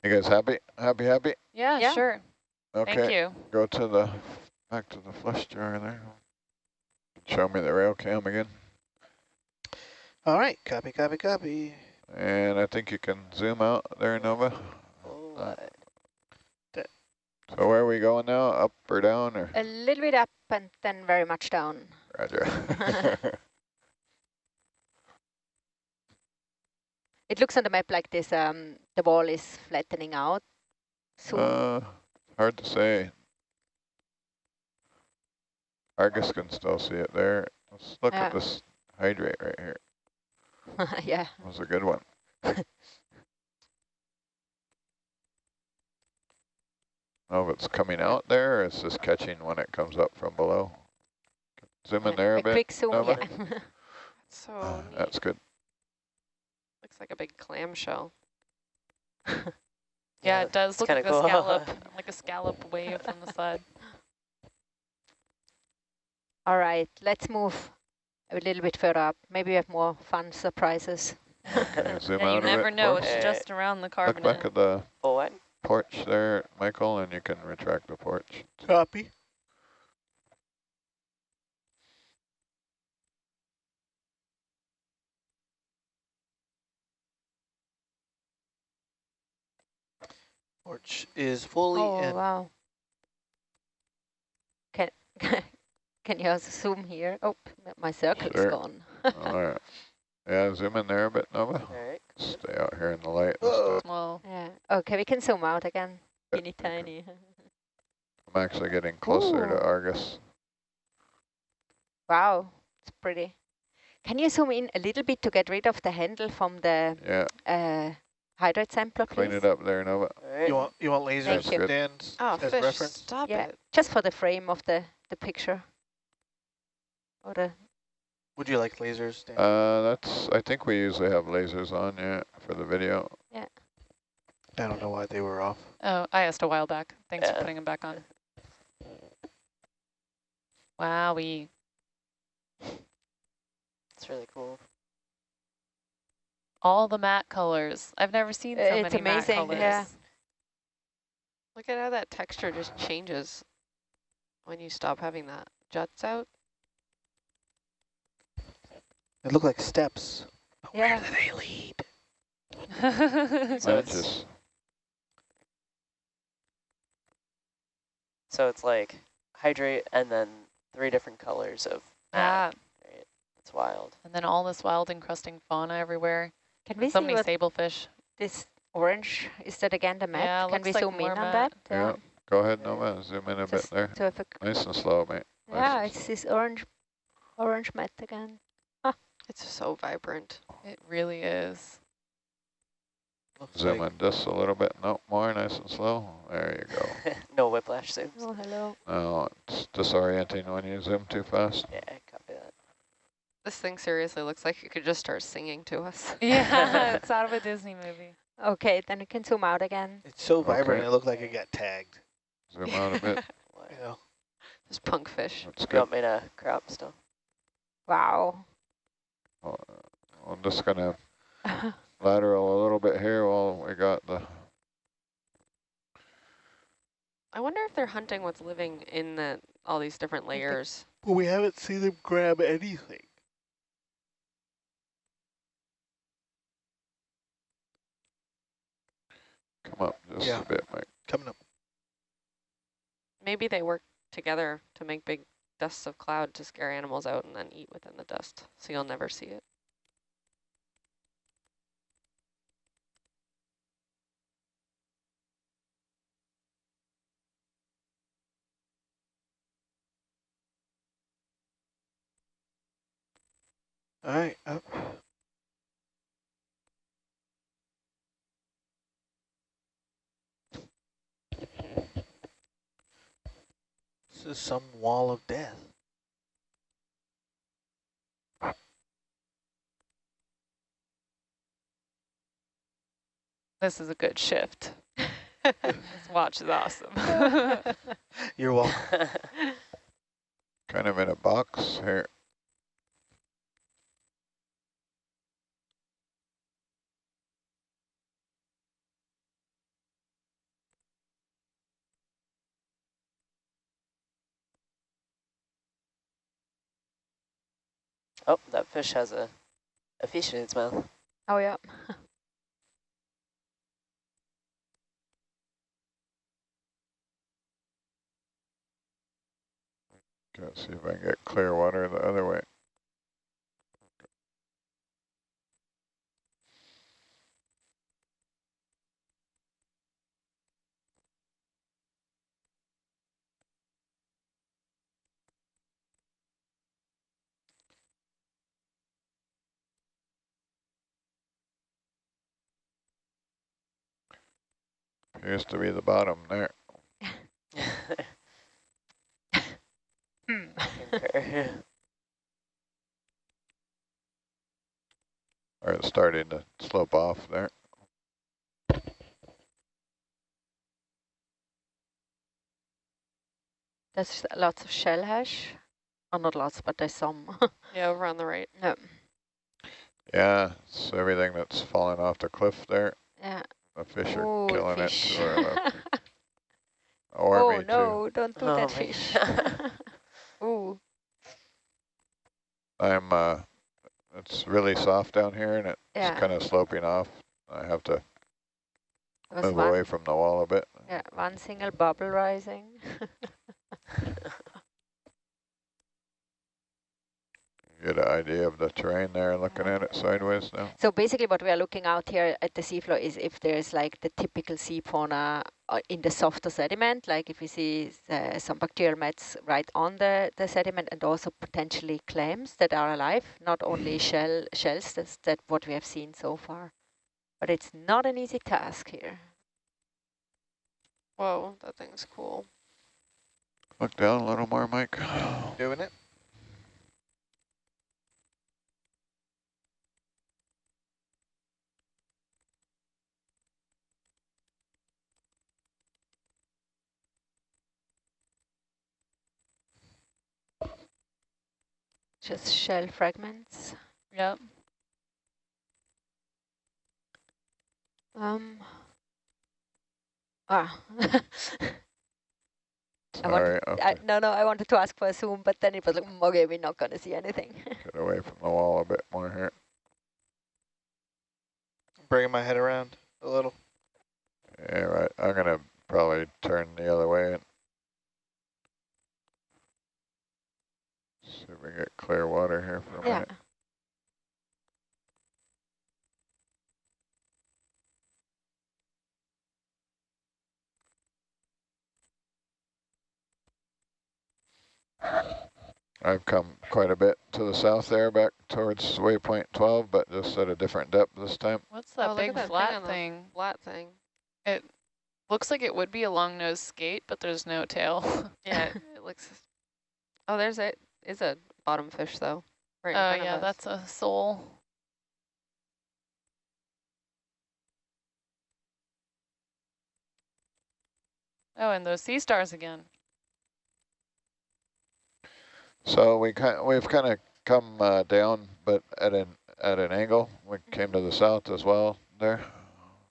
You guys happy? Happy? Yeah, Yeah. sure. Okay. Thank you. Go to the back to the flush jar there. Show me the rail cam again. All right, copy, copy, copy. And I think you can zoom out there, Nova. So where are we going now? Up or down? Or? A little bit up and then very much down. Roger. It looks on the map like this, the wall is flattening out soon. Hard to say. Argus can still see it there. Let's look at this hydrate right here. Yeah. That was a good one. Oh, if it's coming out there, or it's just catching when it comes up from below. Zoom in there a bit. Quick zoom, Nova. yeah. So neat. That's good. Looks like a big clamshell. Yeah, it does look like kinda a cool. scallop, like a scallop wave from the side. All right, let's move a little bit further up. Maybe we have more fun surprises. Okay, zoom Yeah, out you a never bit know. for us. It's just around the Look carbon. back at the Oh, what? porch there, Michael, and you can retract the porch. Copy. Porch is fully in. Wow. Can can you also zoom here? Oh, my circle is Sure. gone. All right. Yeah, zoom in there a bit, Nova. All right. Stay out here in the light. This time. Well, Yeah. Okay, we can zoom out again. Teeny tiny. I'm actually getting closer to Ooh. Argus. Wow, it's pretty. Can you zoom in a little bit to get rid of the handle from the Yeah, hydrate sampler, please? clean it up there, Nova. All right. You want lasers, Thank you. Dan, Oh, as fish, reference? stop Yeah, it. just for the frame of the picture. Or the Would you like lasers, Dan? I think we usually have lasers on, yeah, for the video. I don't know why they were off. oh, I asked a while back. Thanks for Yeah. putting them back on. Wowie. It's really cool. All the matte colors. I've never seen so It's many matte amazing, colors. yeah. Look at how that texture just changes when you stop having that juts out. They look like steps. But Yeah. where do they lead? So Edges. So it's like hydrate and then 3 different colors of Yeah, matte. Right? It's wild. and then all this wild encrusting fauna everywhere. Can we So see many what sablefish. this orange, is that again the map? Yeah, Can we looks like zoom in more on matte. that? Yeah. Go ahead, Nova, zoom in a bit Just there. terrific. Nice and slow, mate. Nice Yeah, and it's this orange mat again. It's so vibrant. It really is. Looks Zoom like in just a little bit. No, more, nice and slow. There you go. No whiplash zooms. Oh, hello. No, it's disorienting when you zoom too fast. Yeah, copy that. This thing seriously looks like it could just start singing to us. Yeah, it's out of a Disney movie. Okay, then you can zoom out again. it's so vibrant. Okay. It looked like it got tagged. Zoom out a bit. What? You know. This punk fish. That's You good. want me to crop still? Wow. I'm just going to lateral a little bit here while we got the... I wonder if they're hunting what's living in all these different layers. But we haven't seen them grab anything. Come up just Yeah. a bit, Mike. Coming up. Maybe they work together to make big dusts of cloud to scare animals out and then eat within the dust, so you'll never see it. All right, up. This is some wall of death. This is a good shift. This watch is awesome. You're welcome. Kind of in a box here. Oh, that fish has a fish in its mouth. Oh, yeah. Gotta see if I can get clear water the other way. Appears to be the bottom there. Or it's starting to slope off there. There's lots of shell hash. Oh, not lots, but there's some. Yeah, over on the right. No. Yeah, it's everything that's falling off the cliff there. Yeah. The fish Ooh, are killing fish. it. To our left. Or Oh, me no, don't do Oh that my fish. Ooh. too. It's really soft down here and it's Yeah. kind of sloping off. I have to Was move one, away from the wall a bit. yeah, one single bubble rising. Get an idea of the terrain there, looking at it sideways now. So basically what we are looking out here at the seafloor is if there's like the typical sea fauna in the softer sediment, like if you see some bacterial mats right on the sediment, and also potentially clams that are alive, not only shells, that's what we have seen so far. But it's not an easy task here. Whoa, that thing's cool. Look down a little more, Mike. Doing it. Just shell fragments. Yep. Sorry, I wanted to ask for a zoom, but then it was like, okay, we're not going to see anything. get away from the wall a bit more here. Bringing my head around a little. Yeah, right. I'm gonna probably turn the other way and see if we get clear water here for a minute. I've come quite a bit to the south there, back towards waypoint 12, but just at a different depth this time. What's that Look big at that flat thing? Flat thing. It looks like it would be a long-nosed skate, but there's no tail. Yeah, it looks. Oh, there's a bottom fish though. Right in Oh front of yeah, us. that's a sole. Oh, and those sea stars again. So we've kind of come down, but at an angle. We came to the south as well there.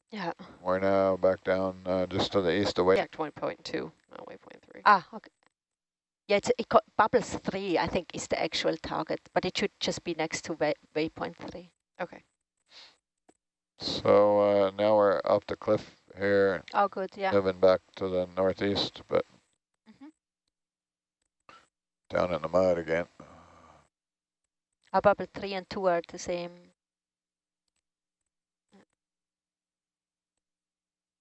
Yeah. We're now back down just to the east of Yeah, 20.2, not waypoint 3. Ah, okay. Yeah, bubbles 3, I think, is the actual target, but it should just be next to waypoint 3. Okay. So now we're up the cliff here. Oh, good, yeah. Moving back to the northeast, but down in the mud again. Bubble 3 and 2 are the same.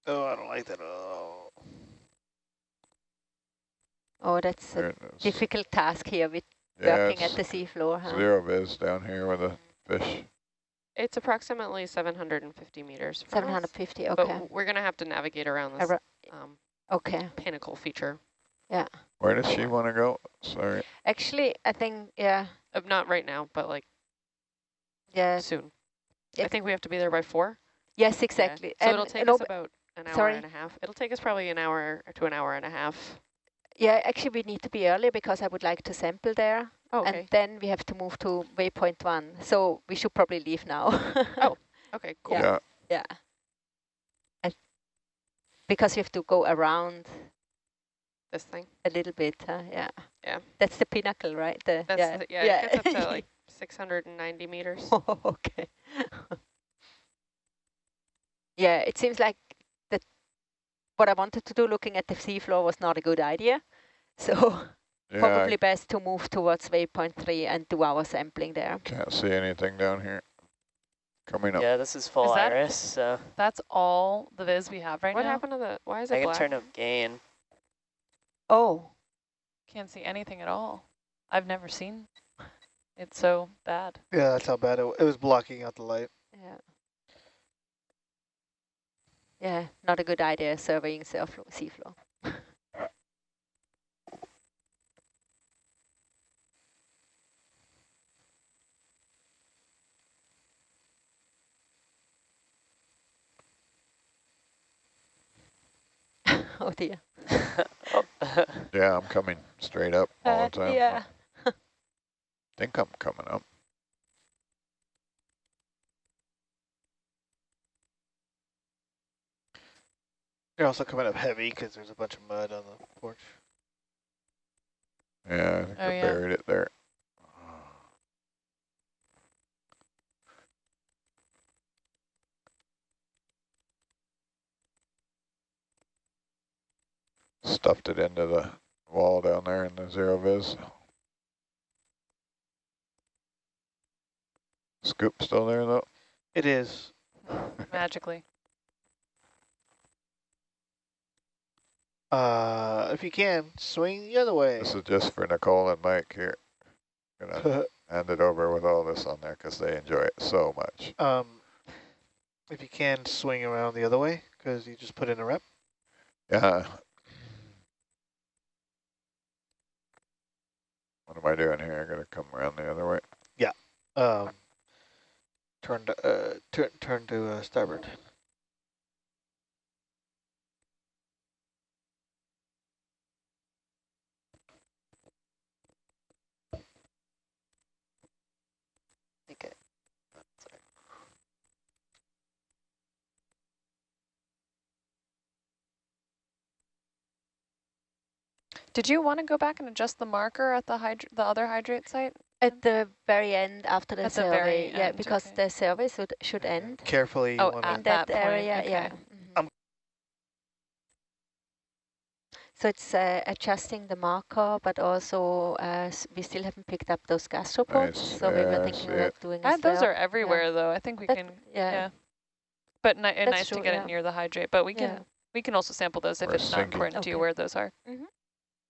Oh, I don't like that at all. Oh, that's a difficult task here with working at it's the seafloor, huh? zero viz down here with a fish. It's approximately 750 meters from us, 750, okay. but we're going to have to navigate around this okay. pinnacle feature. Yeah. Where does she want to go? Sorry. Actually, I think, yeah. Not right now, but like Yes. soon. I think we have to be there by 4. Yes, exactly. Yeah. So it'll take us about an hour and a half. It'll take us probably an hour to an hour and a half. Yeah, actually we need to be early because I would like to sample there. Oh, okay. And then we have to move to waypoint 1. So we should probably leave now. Oh, okay, cool. Yeah. Yeah. Because you have to go around this thing a little bit, huh? Yeah. Yeah. That's the pinnacle, right? It gets up to like 690 meters. Oh, okay. Yeah, it seems like that what I wanted to do looking at the seafloor was not a good idea. So probably best to move towards waypoint 3 and do our sampling there. Can't see anything down here. Coming up. Yeah, this is full iris, so. That's all the viz we have right now? What happened to the, why is it black? black? I can turn up gain. Oh. Can't see anything at all. I've never seen it so bad. Yeah, that's how bad it was blocking out the light. Yeah. Yeah, not a good idea surveying seafloor. Oh dear. Yeah, I'm coming straight up all the time. Yeah. Think I'm coming up. You're also coming up heavy because there's a bunch of mud on the porch. Yeah, I think I buried it there. Stuffed it into the wall down there in the zero viz. Scoop still there though? It is. Magically. If you can, swing the other way. This is just for Nicole and Mike here. Gonna hand it over with all this on there because they enjoy it so much. If you can, swing around the other way because you just put in a rep. Yeah. What am I doing here? I gotta come around the other way. Yeah. Turn to starboard. Okay. Sorry. Did you want to go back and adjust the marker at the other hydrate site? At the very end after the survey, very yeah, end, because the survey should end. Carefully. Oh, wanna at that that area, point, yeah. okay. So it's adjusting the marker, but also we still haven't picked up those gastropods, so we were thinking about doing a Those swell. are everywhere though. I think we can. Yeah. But nice true, to get it near the hydrate. But we can also sample those if We're it's not sinking. important to you where those are.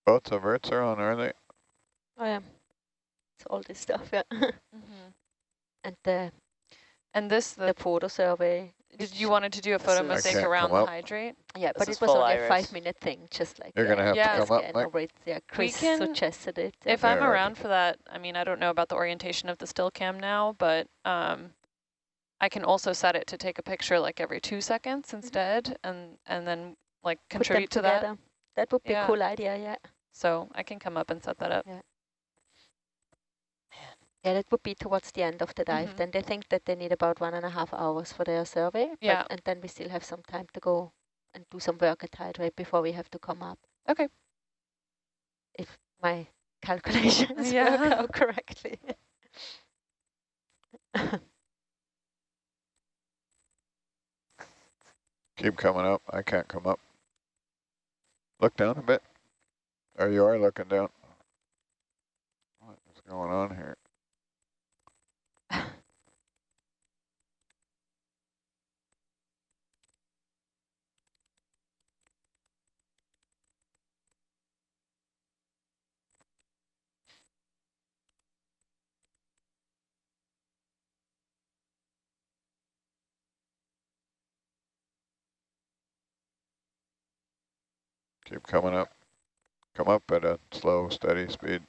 Both the verts are on, are they? Oh yeah. It's all this stuff, yeah. And the photo survey. Did you wanted to do a photo mosaic around the hydrate? Yeah, but it was only a 5-minute thing, just like you're gonna have to come up, Mike. Yeah, Chris suggested it. If I'm around for that, I mean, I don't know about the orientation of the still cam now, but I can also set it to take a picture like every 2 seconds instead, and then like contribute to that. That would be a cool idea, yeah. So I can come up and set that up. Yeah, that would be towards the end of the dive. Then they think that they need about 1.5 hours for their survey. Yeah. And then we still have some time to go and do some work at hydrate before we have to come up. Okay. If my calculations work out correctly. Keep coming up. I can't come up. Look down a bit. Or you are looking down. What is going on here? Keep coming up. Come up at a slow, steady speed.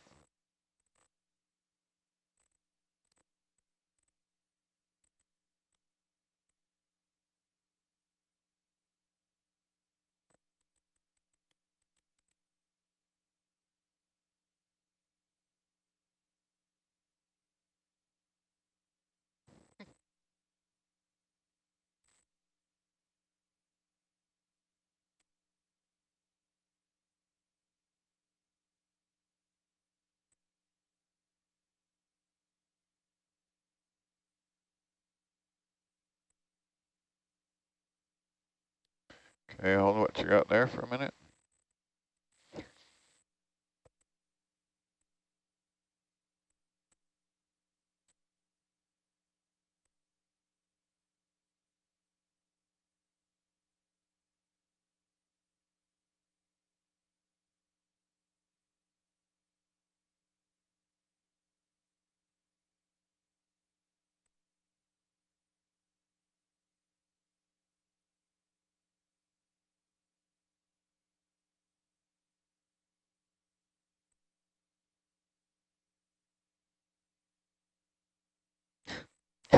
Okay, hold what you got there for a minute.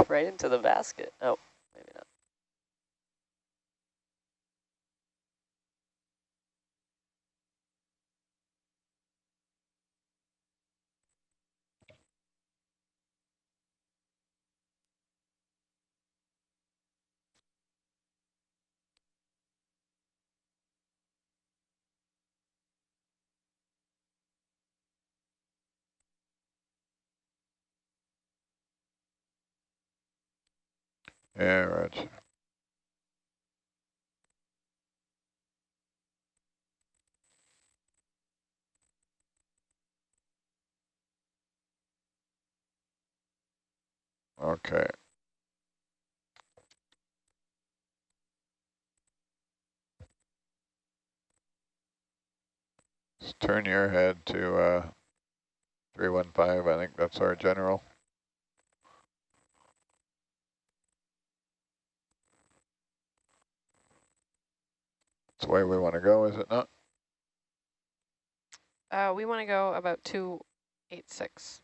Right into the basket. Oh, maybe not. Yeah, right. Okay. Let's turn your head to 315. I think that's our general. That's the way we want to go, is it not? We want to go about 286.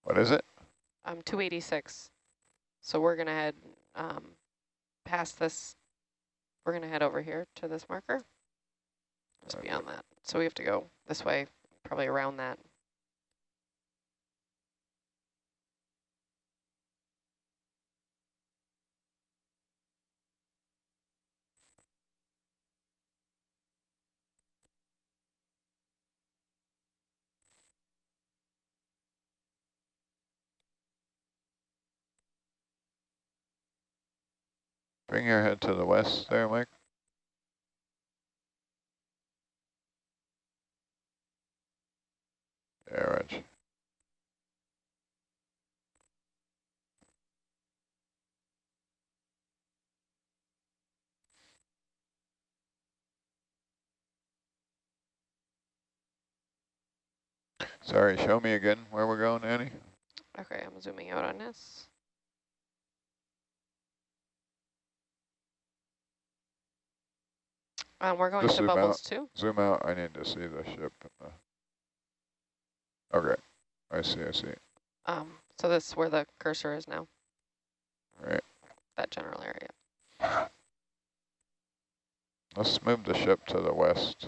What is it? 286. So we're going to head past this. We're going to head over here to this marker. Just Okay. beyond that. So we have to go this way, probably around that. Bring your head to the west there, Mike. Yeah, right. Sorry, show me again where we're going, Annie. Okay, I'm zooming out on this. We're going Just to zoom bubbles out. too. Zoom out. I need to see the ship. Okay. I see. So this is where the cursor is now, Right. that general area. Let's move the ship to the west.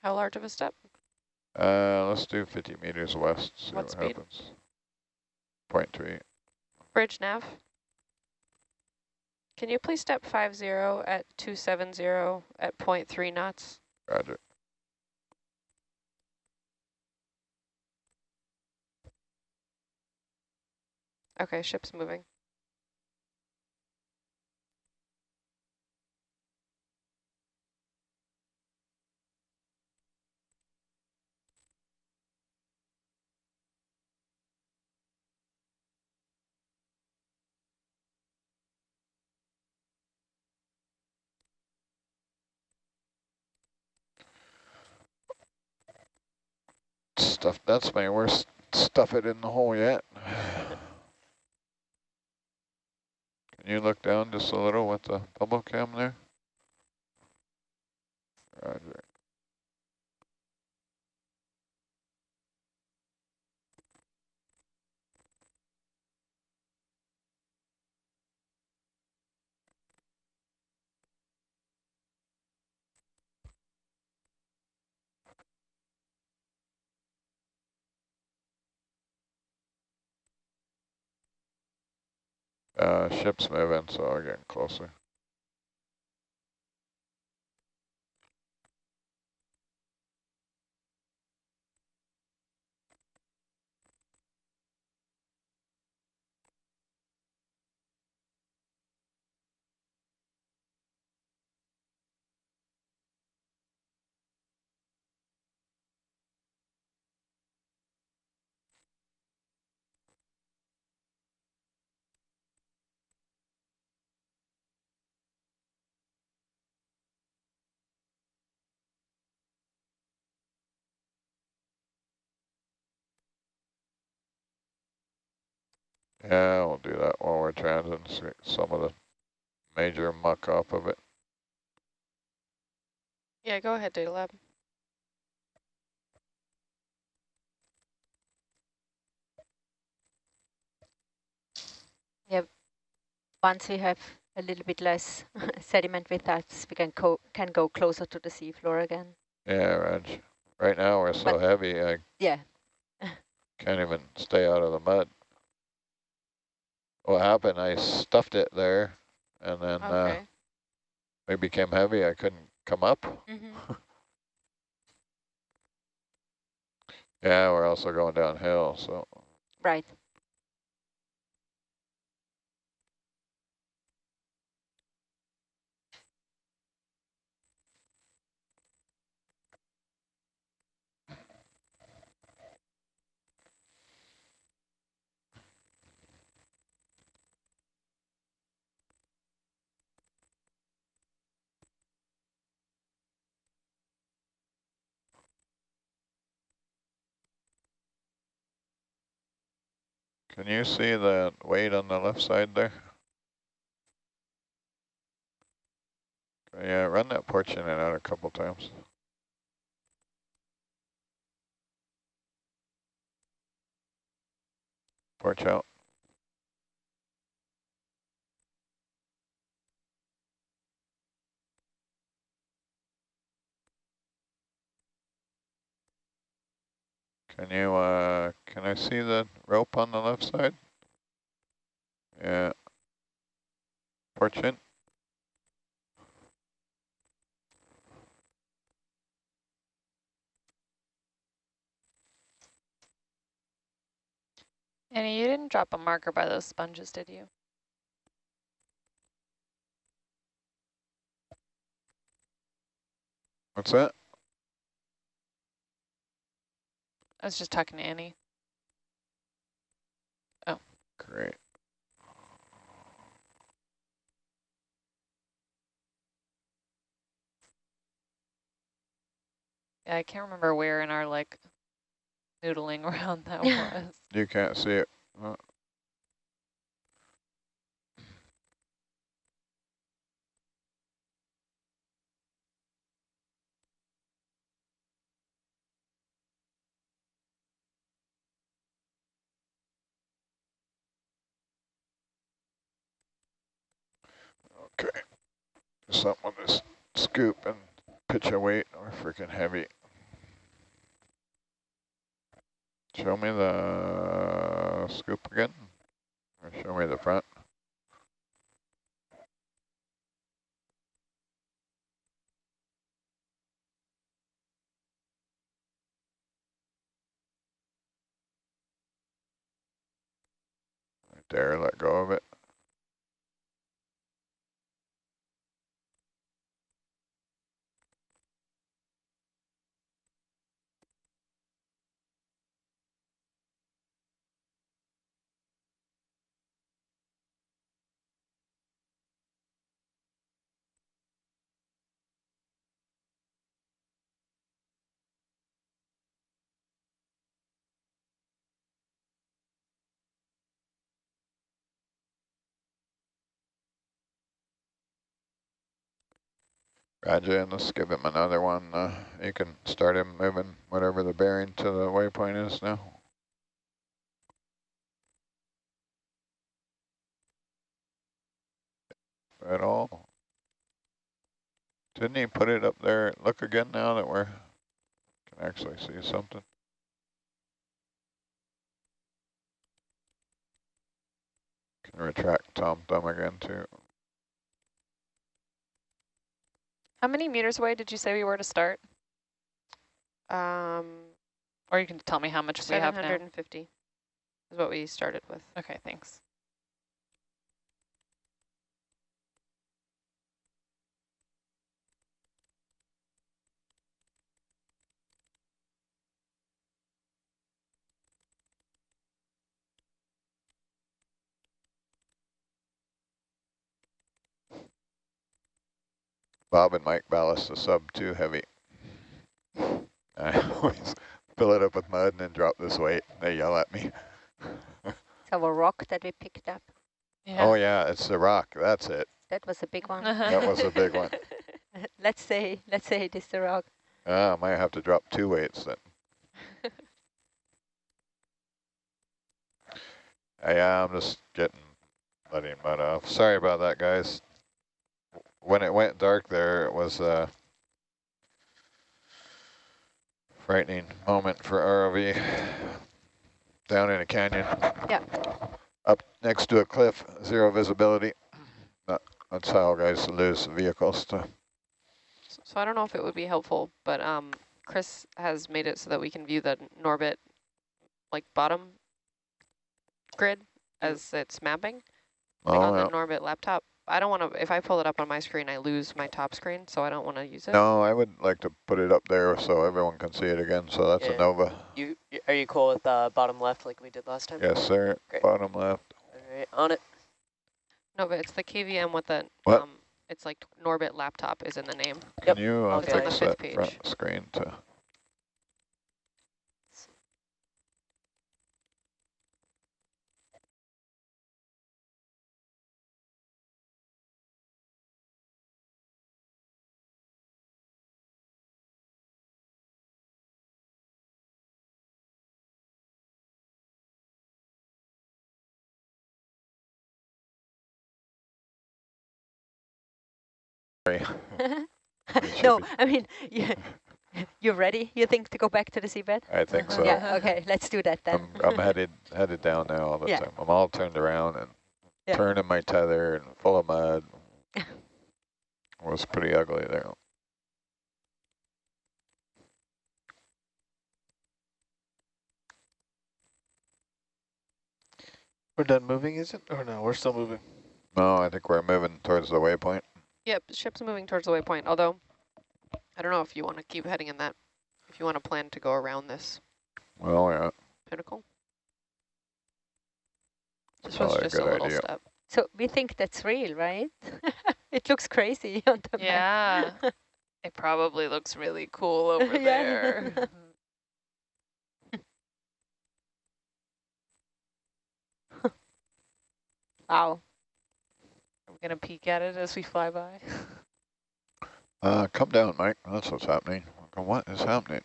How large of a step? Let's do 50 meters west, see What what speed? happens. 0.3. Bridge nav. Can you please step 50 at 270 at 0.3 knots? Roger. Okay, ship's moving. Stuff. That's my worst. Stuff it in the hole yet. Can you look down just a little with the bubble cam there? Ship's moving, so we're getting closer. Yeah, we'll do that while we're transiting some of the major muck off of it. Yeah, go ahead, Data Lab. Yep. Once we have a little bit less sediment with us, we can go closer to the seafloor again. Yeah, Reg. Right now we're so heavy, I yeah. can't even stay out of the mud. What happened, I stuffed it there, and then we became heavy. I couldn't come up. Mm-hmm. Yeah, we're also going downhill, so. Right. Can you see the weight on the left side there? Yeah, run that porch in and out a couple times. Porch out. Can you, can I see the rope on the left side? Yeah. Porch in. Annie, you didn't drop a marker by those sponges, did you? What's that? I was just talking to Annie. Oh. Great. Yeah, I can't remember where in our like noodling around that was. You can't see it. Okay. Something with this scoop and pitch a weight. We're freaking heavy. Show me the scoop again. Or show me the front. Right there, let go of it. Roger, and let's give him another one. You can start him moving whatever the bearing to the waypoint is now. At all. Didn't he put it up there? Look again now that we're can actually see something. retract Tom Thumb again too. How many meters away did you say we were to start? Or you can tell me how much we have now. 750 is what we started with. Okay, thanks. Bob and Mike ballast the sub too heavy. I always fill it up with mud and then drop this weight. They yell at me. It's our rock that we picked up. Yeah. Oh yeah, it's the rock. That's it. That was a big one. That was a big one. Let's say it is the rock. I might have to drop 2 weights then. Yeah, I'm just letting mud off. Sorry about that, guys. When it went dark there, it was a frightening moment for ROV. Down in a canyon. Yeah. Up next to a cliff, 0 visibility. That's how guys lose vehicles. So I don't know if it would be helpful, but Chris has made it so that we can view the Norbit like bottom grid as it's mapping on the Norbit laptop. I don't want to, if I pull it up on my screen, I lose my top screen, so I don't want to use it. No, I would like to put it up there so everyone can see it again. So that's a Nova. Are you cool with bottom left like we did last time? Yes, sir. Great. Bottom left. All right, on it. No, but it's the KVM with the, What? it's like Norbit laptop is in the name. Can you It's on the fix 5th that page. front screen to... No, I mean, you're ready, you think, to go back to the seabed? I think so. Yeah, okay, let's do that then. I'm headed down now all the time. I'm all turned around and turning my tether and full of mud. It was pretty ugly there. We're done moving, is it? Or no, we're still moving. No, I think we're moving towards the waypoint. Yep, ship's moving towards the waypoint, although I don't know if you want to keep heading in that, if you want to plan to go around this Well, yeah. pinnacle. This That's was probably just a little idea. step. So we think that's real, right? It looks crazy on the Yeah. map. It probably looks really cool over Yeah. there. Wow. Are we going to peek at it as we fly by? Come down, Mike. That's what's happening. What is happening?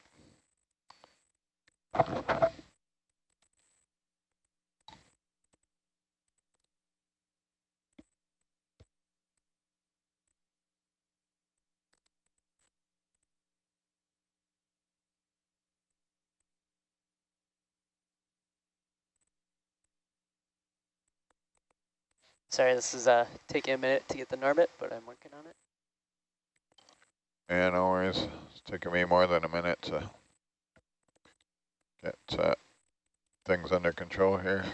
Sorry, this is taking a minute to get the Norbit, but I'm working on it. Yeah, no worries. It's taking me more than a minute to get things under control here.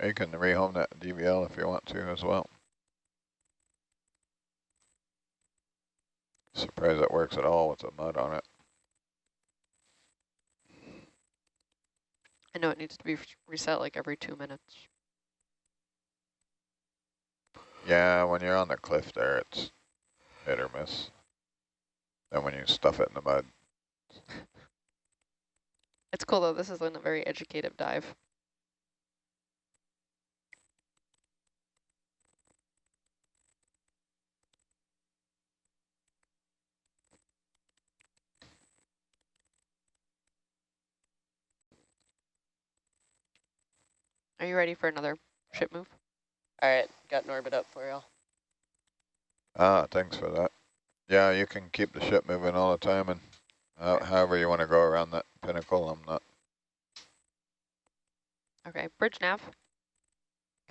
You can rehome that DVL if you want to as well. Surprised it works at all with the mud on it. I know it needs to be reset like every 2 minutes. Yeah, when you're on the cliff there, it's hit or miss. Then when you stuff it in the mud. It's cool though, this is a very educative dive. Are you ready for another ship move? All right, got Norbit up for y'all. Ah, thanks for that. Yeah, you can keep the ship moving all the time, and however you want to go around that pinnacle, I'm not. Okay, bridge nav.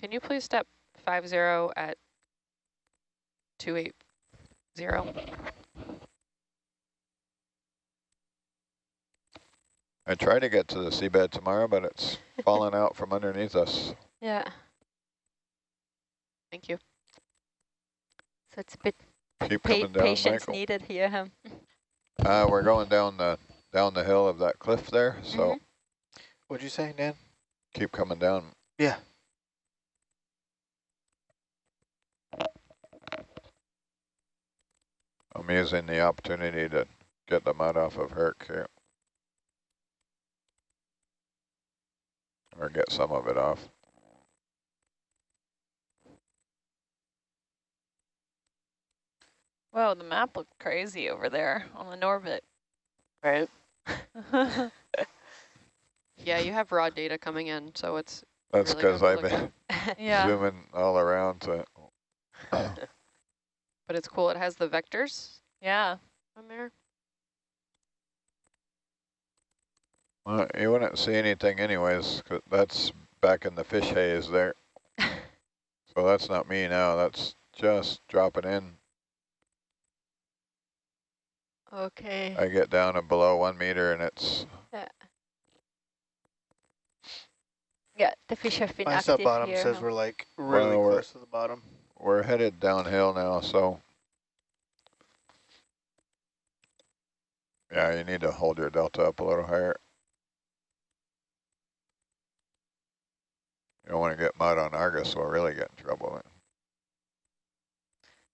Can you please step 50 at 280? I try to get to the seabed tomorrow, but it's falling out from underneath us. Yeah. Thank you. So it's a bit Keep coming down, patience Michael. needed here. We're going down the hill of that cliff there, so What'd you say, Dan? keep coming down. Yeah. I'm using the opportunity to get the mud off of Herc here. Or get some of it off. Whoa, the map looked crazy over there on the Norbit. Right? Yeah, you have raw data coming in, so it's That's really because good to I've look been Yeah. zooming all around to. But it's cool. It has the vectors Yeah. on there. Well, you wouldn't see anything anyways, 'cause that's back in the fish haze there. So that's not me now, that's just dropping in. Okay. I get down to below 1 meter and it's... Yeah, the fish have been My active sub-bottom here. says we're like really Well, close to the bottom. We're headed downhill now, so... Yeah, you need to hold your delta up a little higher. You don't want to get mud on Argus, we'll really get in trouble.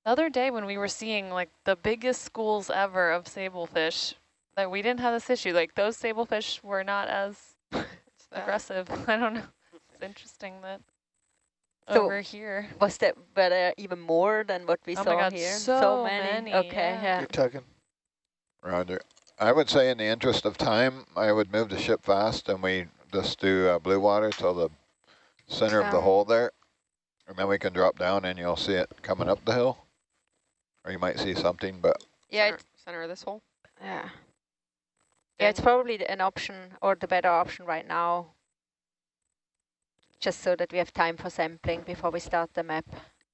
The other day when we were seeing like the biggest schools ever of sablefish, that we didn't have this issue. Like those sablefish were not as aggressive. I don't know. It's interesting that So over here. was that better even more than what we Oh saw my God, here? so many, Okay, yeah. yeah. Keep tugging. Roger. I would say in the interest of time, I would move the ship fast and we just do blue water till the center of the hole there. And then we can drop down and you'll see it coming up the hill. Or you might see something, but... Yeah, Center of this hole. yeah. Yeah, it's probably an option or the better option right now. Just so that we have time for sampling before we start the map.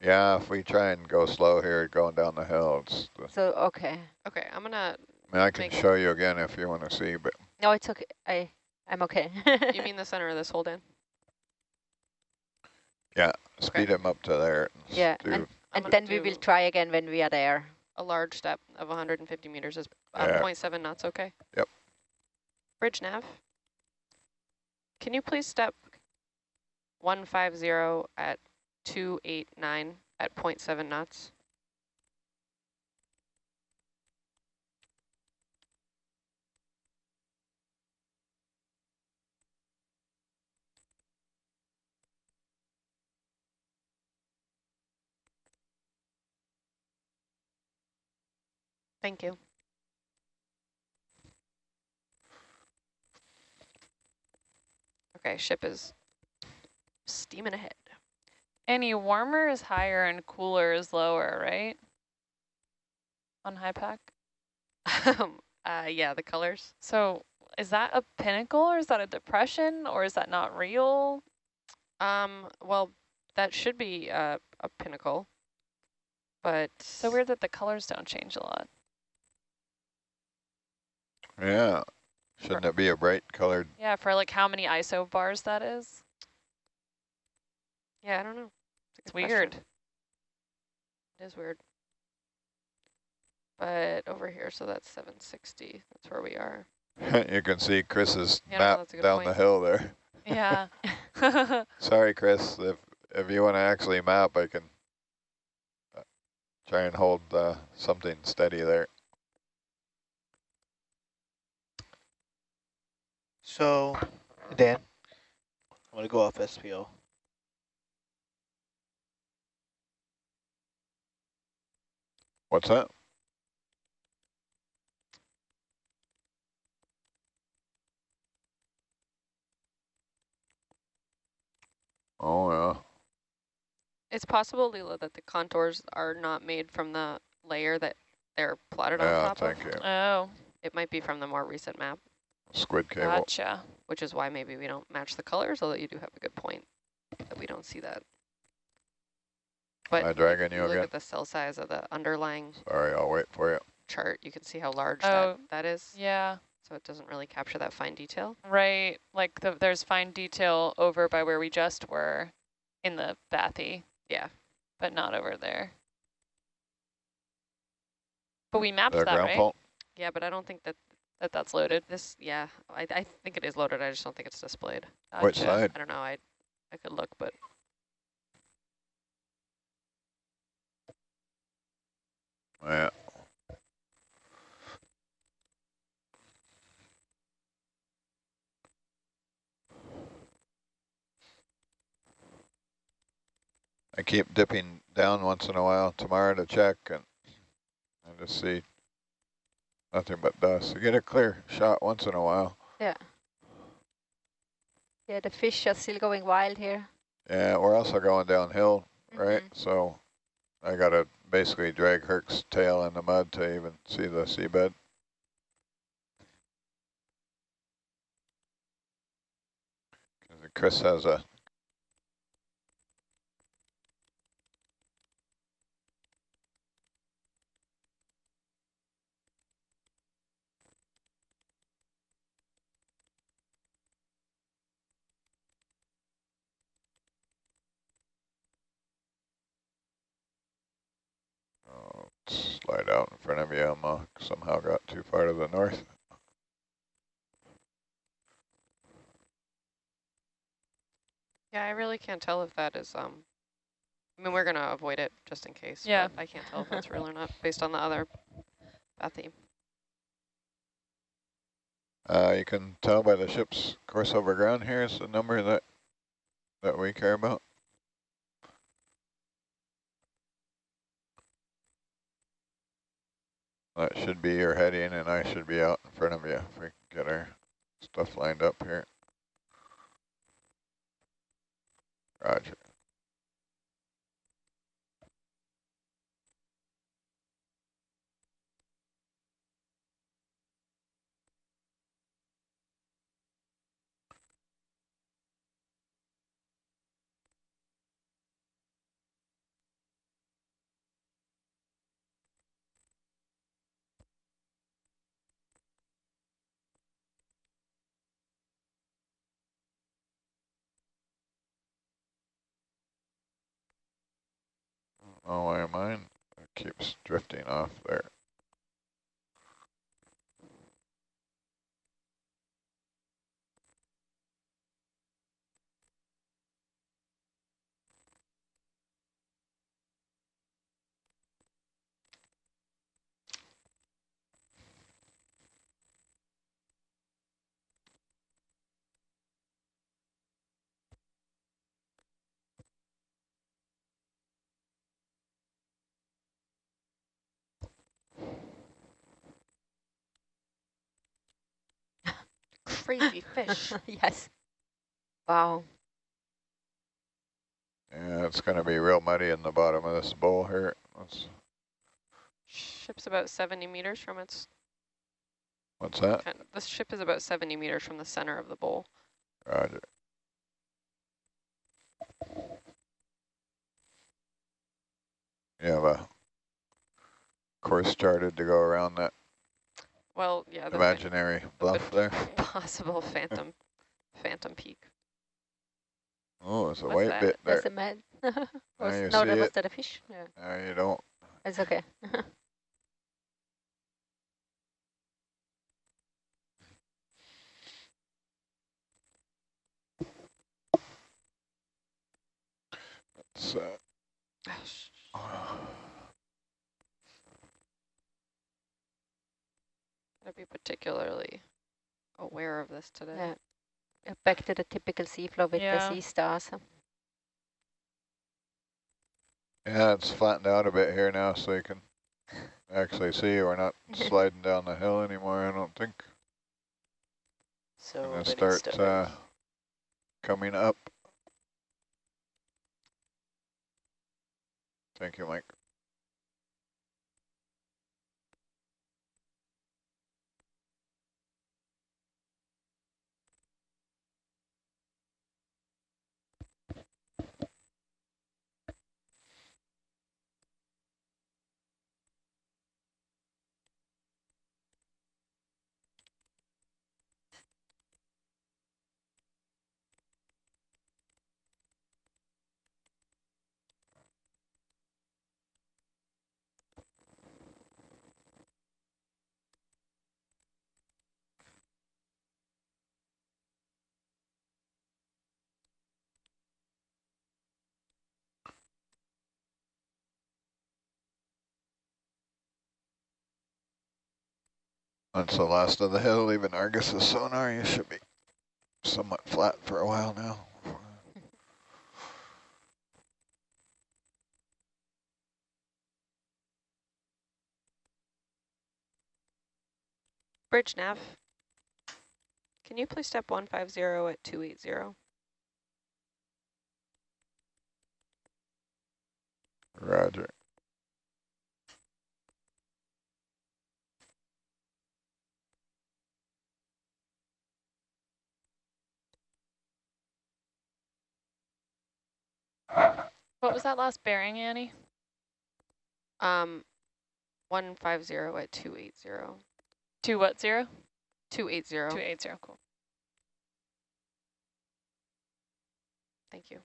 Yeah, if we try and go slow here going down the hill, it's... So, okay. Okay, I'm gonna... I mean, I can show you again if you want to see, but... No, it's okay. I'm okay. You mean the center of this hole, Dan? Yeah, speed him up to there. Yeah, and then we will try again when we are there. A large step of 150 meters is Yeah. 0.7 knots, okay? Yep. Bridge nav. Can you please step 150 at 289 at 0.7 knots? Thank you. Okay, ship is steaming ahead. Any warmer is higher and cooler is lower, right? On high pack? Yeah, the colors. So is that a pinnacle or is that a depression or is that not real? Well, that should be a pinnacle, but... So weird that the colors don't change a lot. Yeah. Shouldn't it be a bright colored? Yeah, for like how many ISO bars that is. Yeah, I don't know. It's weird. Question. It is weird. But over here, so that's 760. That's where we are. You can see Chris's Yeah, map that's a good down point. the hill there. Yeah. Sorry, Chris. If you want to actually map, I can try and hold something steady there. So, Dan, I'm going to go off SPO. What's that? Oh, yeah. It's possible, Leela, that the contours are not made from the layer that they're plotted on top thank of. you. Oh, It might be from the more recent map, Squid cable. gotcha. which is why maybe we don't match the colors, although you do have a good point that we don't see that. But Am I dragging if you you look again? at the cell size of the underlying Sorry, I'll wait for you. chart, you can see how large Oh, that is. yeah. So it doesn't really capture that fine detail. Right. Like there's fine detail over by where we just were in the bathy. Yeah. But not over there. But we mapped The that, ground right? fault? Yeah, but I don't think that That's loaded. this, yeah, I think it is loaded. I just don't think it's displayed. Which Gotcha. side? I don't know. I could look, but Yeah. I keep dipping down once in a while tomorrow to check, and I just see nothing but dust. You get a clear shot once in a while. Yeah. Yeah, the fish are still going wild here. Yeah, we're also going downhill, right? So I got to basically drag Herc's tail in the mud to even see the seabed. Chris has a slide out in front of you. I'm somehow got too far to the north. yeah, I really can't tell if that is, I mean, we're going to avoid it just in case. Yeah. But I can't tell if that's real or not based on the other bathy. You can tell by the ship's course over ground here is the number that we care about. That should be your heading, and I should be out in front of you if we can get our stuff lined up here. Roger. Oh, why am I? It keeps drifting off there. Crazy fish. Yes. Wow. Yeah, it's going to be real muddy in the bottom of this bowl here. Ship's about 70 meters from its... What's that? This ship is about 70 meters from the center of the bowl. Roger. You have a course charted to go around that Well, yeah. The imaginary bluff there. Possible phantom peak. Oh, it's a What's white that? bit there. That's a man. Now you No, see that was it. that a fish? Yeah. No, you don't. It's okay. It's, I'd be particularly aware of this today. Yeah. Back to the typical seafloor with the sea stars. yeah, it's flattened out a bit here now, so you can actually see we're not sliding down the hill anymore, I don't think. So Gonna living start stories. coming up. Thank you, Mike. That's the last of the hill. Even Argus's sonar, you should be somewhat flat for a while now. Bridge nav. Can you please step 150 at 280? Roger. What was that last bearing, Annie? 150 at 280. 2 what, 0? 280. 280, cool. Thank you.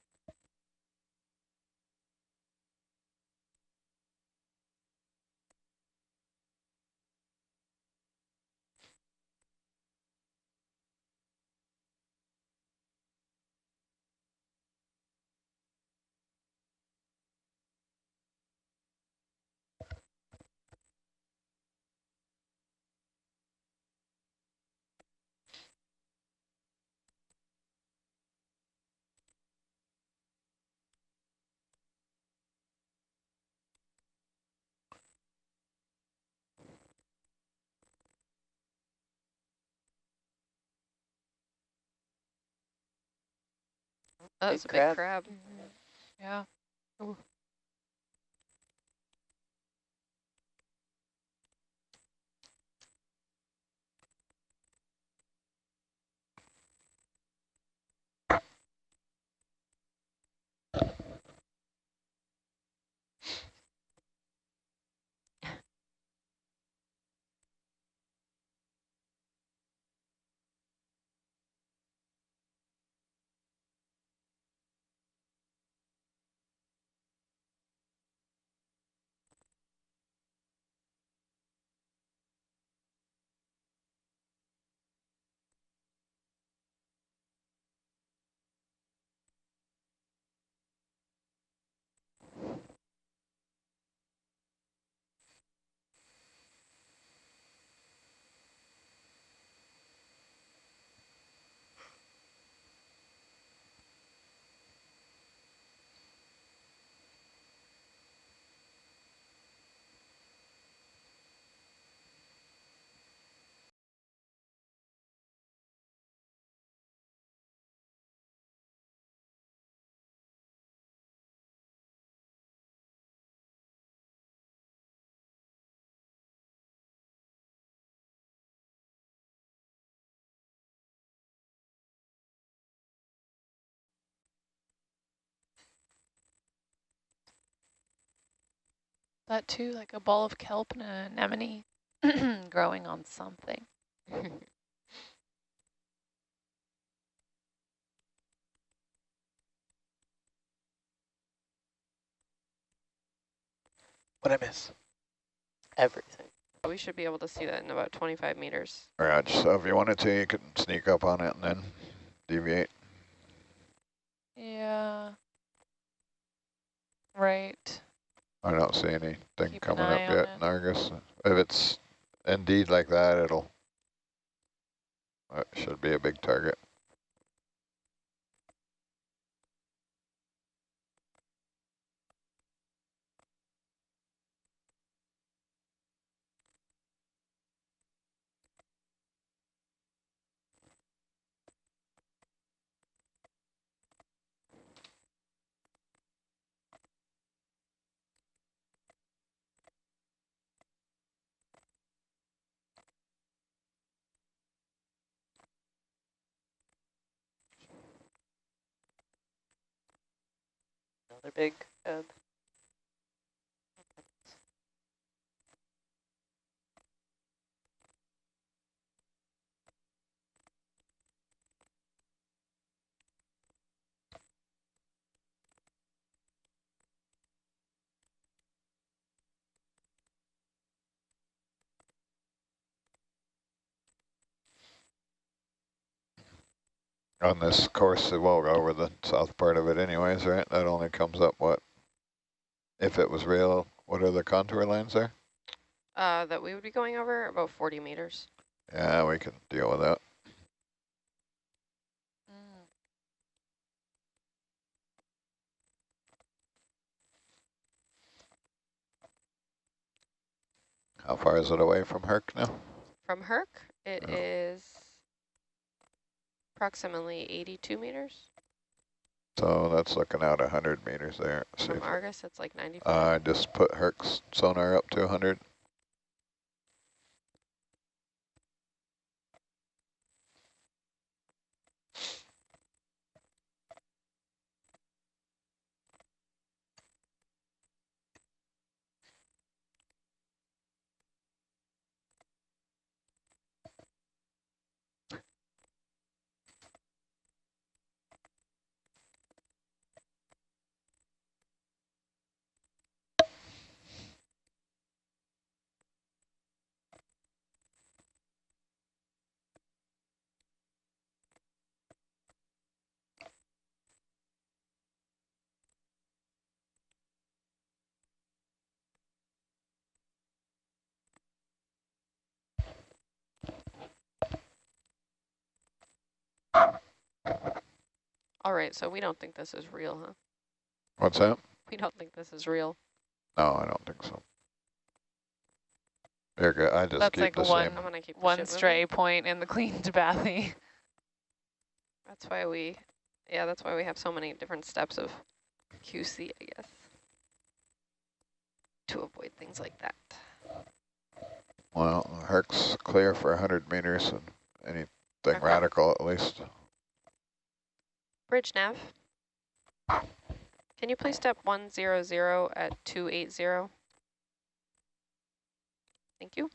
Big That was a crab. big crab. Yeah. Ooh. That too, like a ball of kelp and an anemone growing on something. What'd I miss? Everything. We should be able to see that in about 25 meters. Roger. So if you wanted to, you could sneak up on it and then deviate. Yeah. Right. I don't see anything Keep an coming eye up on yet it. in Argus. If it's indeed like that, it should be a big target. Another big crab. On this course, it won't go over the south part of it anyways, right? That only comes up, what? If it was real, what are the contour lines there? That we would be going over about 40 meters. Yeah, we can deal with that. How far is it away from Herc now? From Herc, it is approximately 82 meters. So that's looking out 100 meters there. See From if Argus, it's like 95. I just put Herc's sonar up to 100. All right, so we don't think this is real, huh? What's that? We don't think this is real. No, I don't think so. You're good. I just That's keep like the one, same. I'm gonna keep the one ship stray moving. point in the cleaned bathy. That's why we, yeah, that's why we have so many different steps of QC, I guess, to avoid things like that. Well, Herc's clear for 100 meters and anything Okay. radical at least. Bridge nav. Can you please step 100 at 280? Thank you.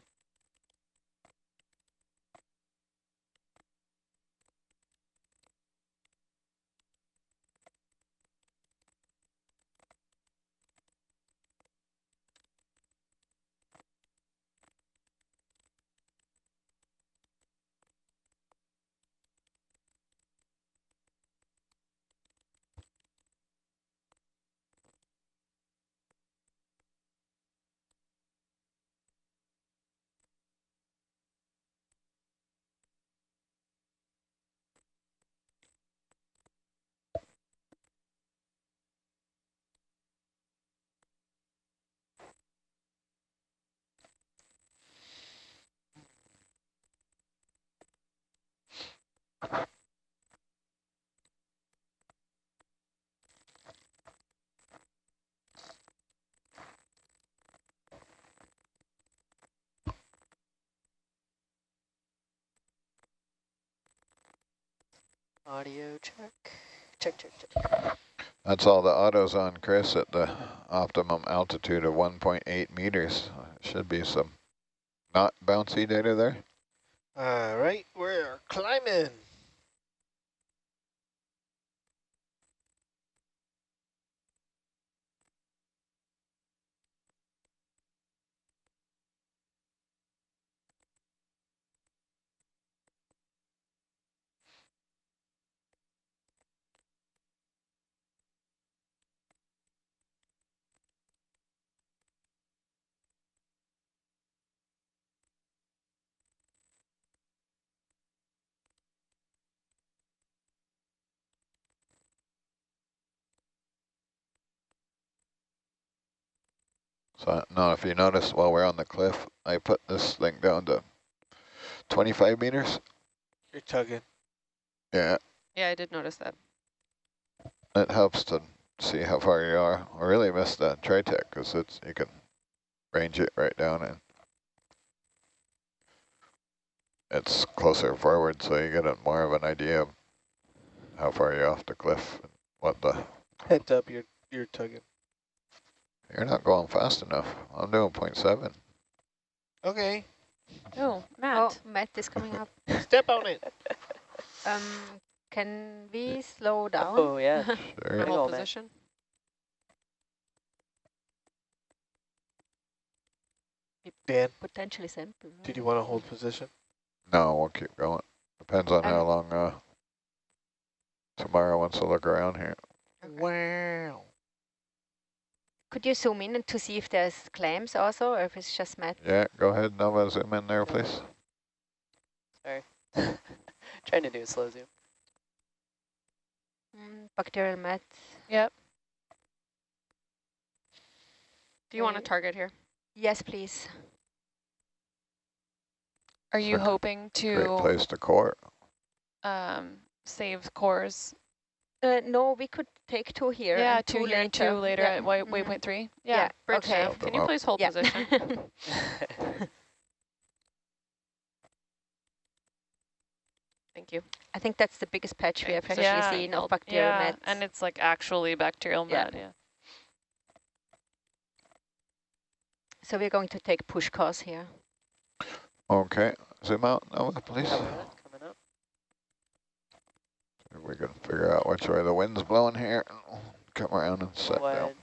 Audio check. Check, check, check. That's all the autos on, Chris, at the optimum altitude of 1.8 meters. Should be some not bouncy data there. All right, we're climbing. So now if you notice while we're on the cliff, I put this thing down to 25 meters. You're tugging. Yeah, Yeah, I did notice that. it helps to see how far you are. I really missed that Tritech because you can range it right down and it's closer forward, so you get more of an idea of how far you're off the cliff and what the... Heads up, you're tugging. You're not going fast enough. I'm doing 0.7. Okay, Oh, Matt. Oh, Matt is coming up. step on it. Can we slow down? Oh, yeah. Sure. Hang Hold on, man. position. Dan, Potentially sample. Right? did you want to hold position? No, we'll keep going. Depends on how Um, long tomorrow wants to look around here. Okay. Wow. Could you zoom in to see if there's clams also, or if it's just Matt? Yeah, go ahead, Nova, zoom in there, please. Trying to do a slow zoom. Bacterial mat. Yep. Do you want to target here? Yes, please. Are you hoping Great to place to core. save cores? No, we could take 2 here. Yeah, and 2 here and 2 later at waypoint 3. Yeah. Bridge Okay. nav, can you please hold position? Thank you. I think that's the biggest patch we have actually Yeah, seen of bacterial mats. and it's like actually bacterial mat, yeah. So we're going to take push course here. Okay, zoom out, Noah, please. Coming up. If we can figure out which way the wind's blowing here. Come around and set down.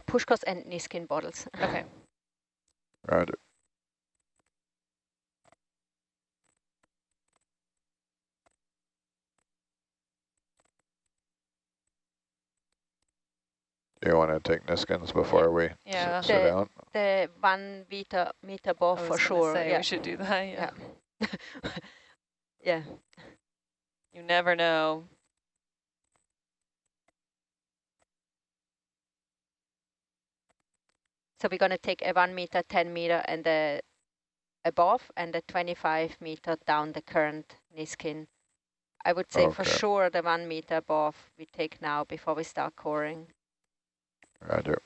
Push course and Niskin bottles. Okay. Roger. Do you want to take Niskins before we sit down? The 1 meter ball for sure. Say, we should do that, yeah. Yeah. You never know. So we're going to take a 1 meter, 10 meter, and the above, and the 25 meter down the current Niskin. I would say for sure the 1 meter above we take now before we start coring. Roger.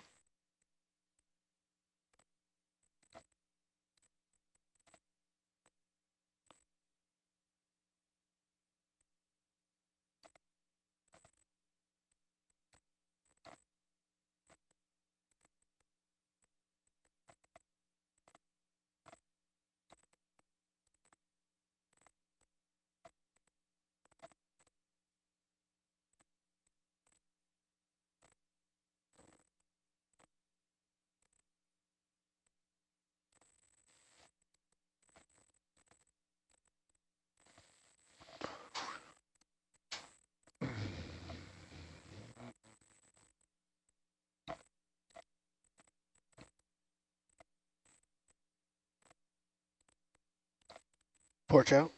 Porch out?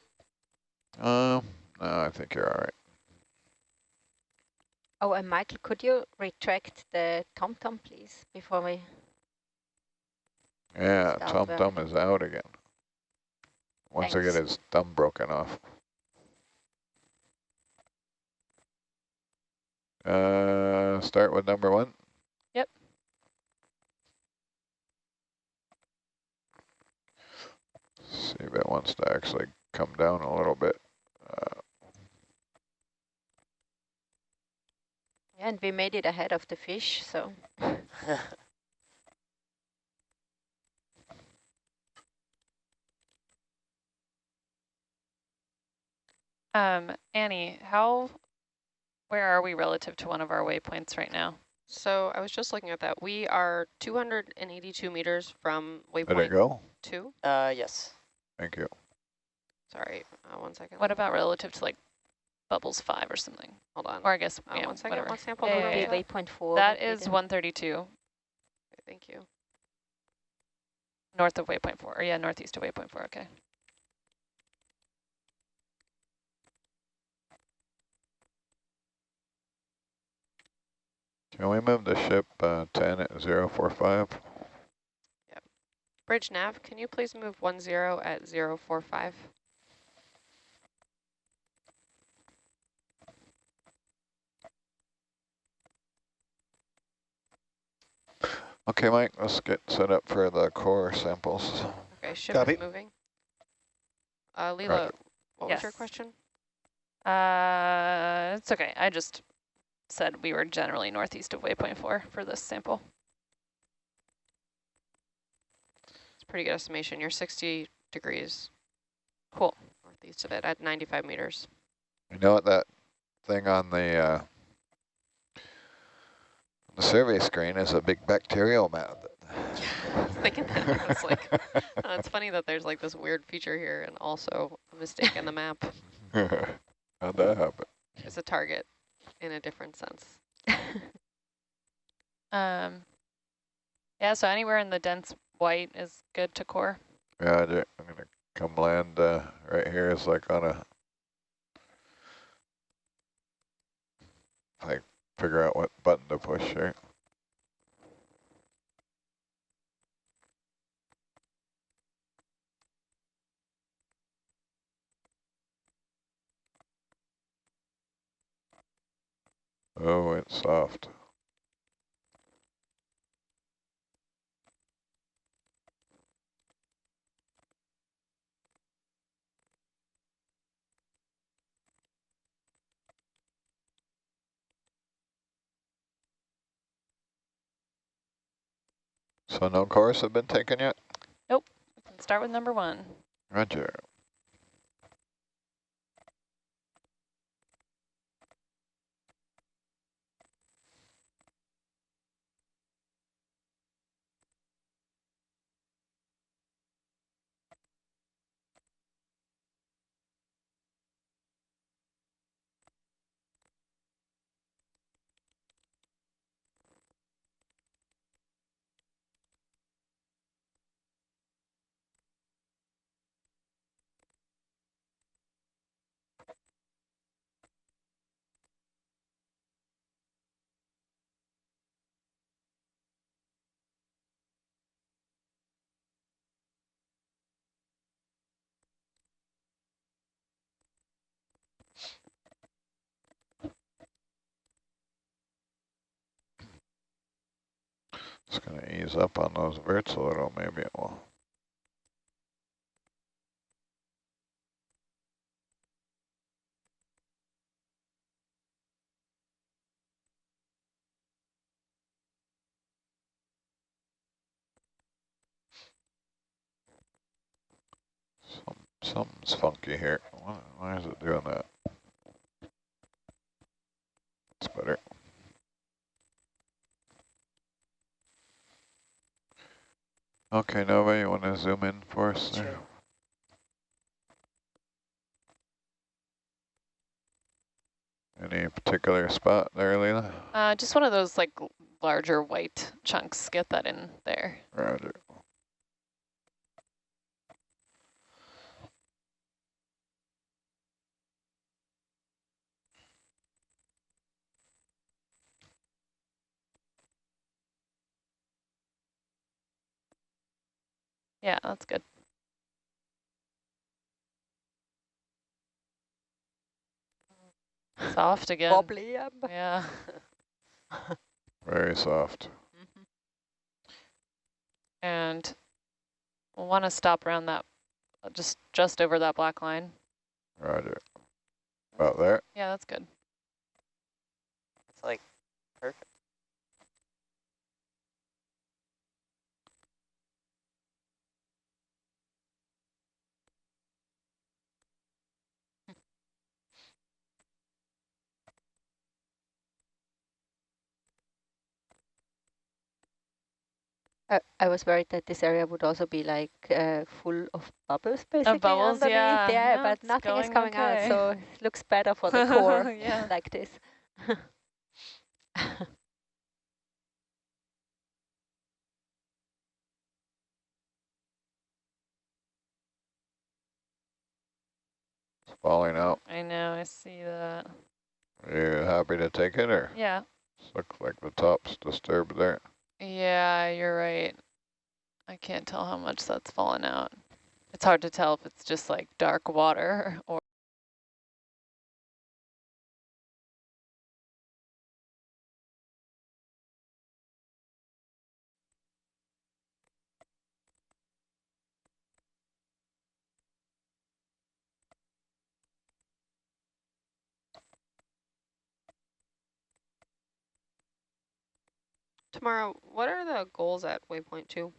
No, I think you're all right. Oh, and Michael, could you retract the tom-tom, please, before we... Yeah, Tom is out again. Once I get his thumb broken off. Start with number 1. Yep. See if it wants to actually come down a little bit. And we made it ahead of the fish, so... Annie, where are we relative to one of our waypoints right now? So I was just looking at that. We are 282 meters from waypoint. Did it go? 2. Yes. Thank you. Sorry, 1 second. What about relative to like bubbles 5 or something? Hold on. Or I guess, 1 second, whatever. what sample? Waypoint 4. That is 132. Okay, thank you. North of waypoint 4, or yeah, northeast of waypoint 4, okay. Can we move the ship 10 at 045? Yep. Bridge nav, can you please move 10 at 045? Okay, Mike, let's get set up for the core samples. Okay, ship is moving. Leela, what was your question? It's okay. I just said we were generally northeast of waypoint 4 for this sample. It's a pretty good estimation. You're 60 degrees. Cool. Northeast of it at 95 meters. You know what, that thing on the survey screen is a big bacterial mound. I was thinking that. I was like, it's funny that there's like this weird feature here and also a mistake in the map. How'd that happen? It's a target in a different sense. Yeah, so anywhere in the dense white is good to core. Yeah, I'm going to come land right here is like on a, like figure out what button to push, right? Oh, it's soft. So no course have been taken yet? Nope. We can start with number 1. Roger. Just gonna ease up on those verts a little, maybe it will. Something's funky here. Why is it doing that? It's better. Okay, Nova, you want to zoom in for us there? Sure. Any particular spot there, Leela? Just one of those like larger white chunks. Get that in there. Roger. Yeah, that's good. Soft again. Wobbly. Yeah. Very soft. And we'll want to stop around that, just over that black line. Roger. About there? Yeah, that's good. It's like perfect. I was worried that this area would also be like full of bubbles, basically, bubbles, underneath. yeah. No, but it's nothing is going coming out, okay. so it looks better for the core Yeah. like this. It's falling out. I know, I see that. Are you happy to take it, or? Yeah. Looks like the top's disturbed there. Yeah, you're right. I can't tell how much that's fallen out. It's hard to tell if it's just like dark water or Tomorrow, what are the goals at waypoint 2?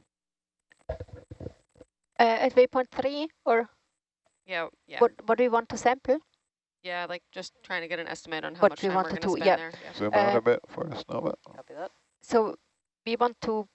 At waypoint 3, or Yeah. what do we want to sample? Yeah, like just trying to get an estimate on how What much we time we're wanted going to to, spend there. Yeah. Zoom out a bit for us, Nova. Copy that. So we want to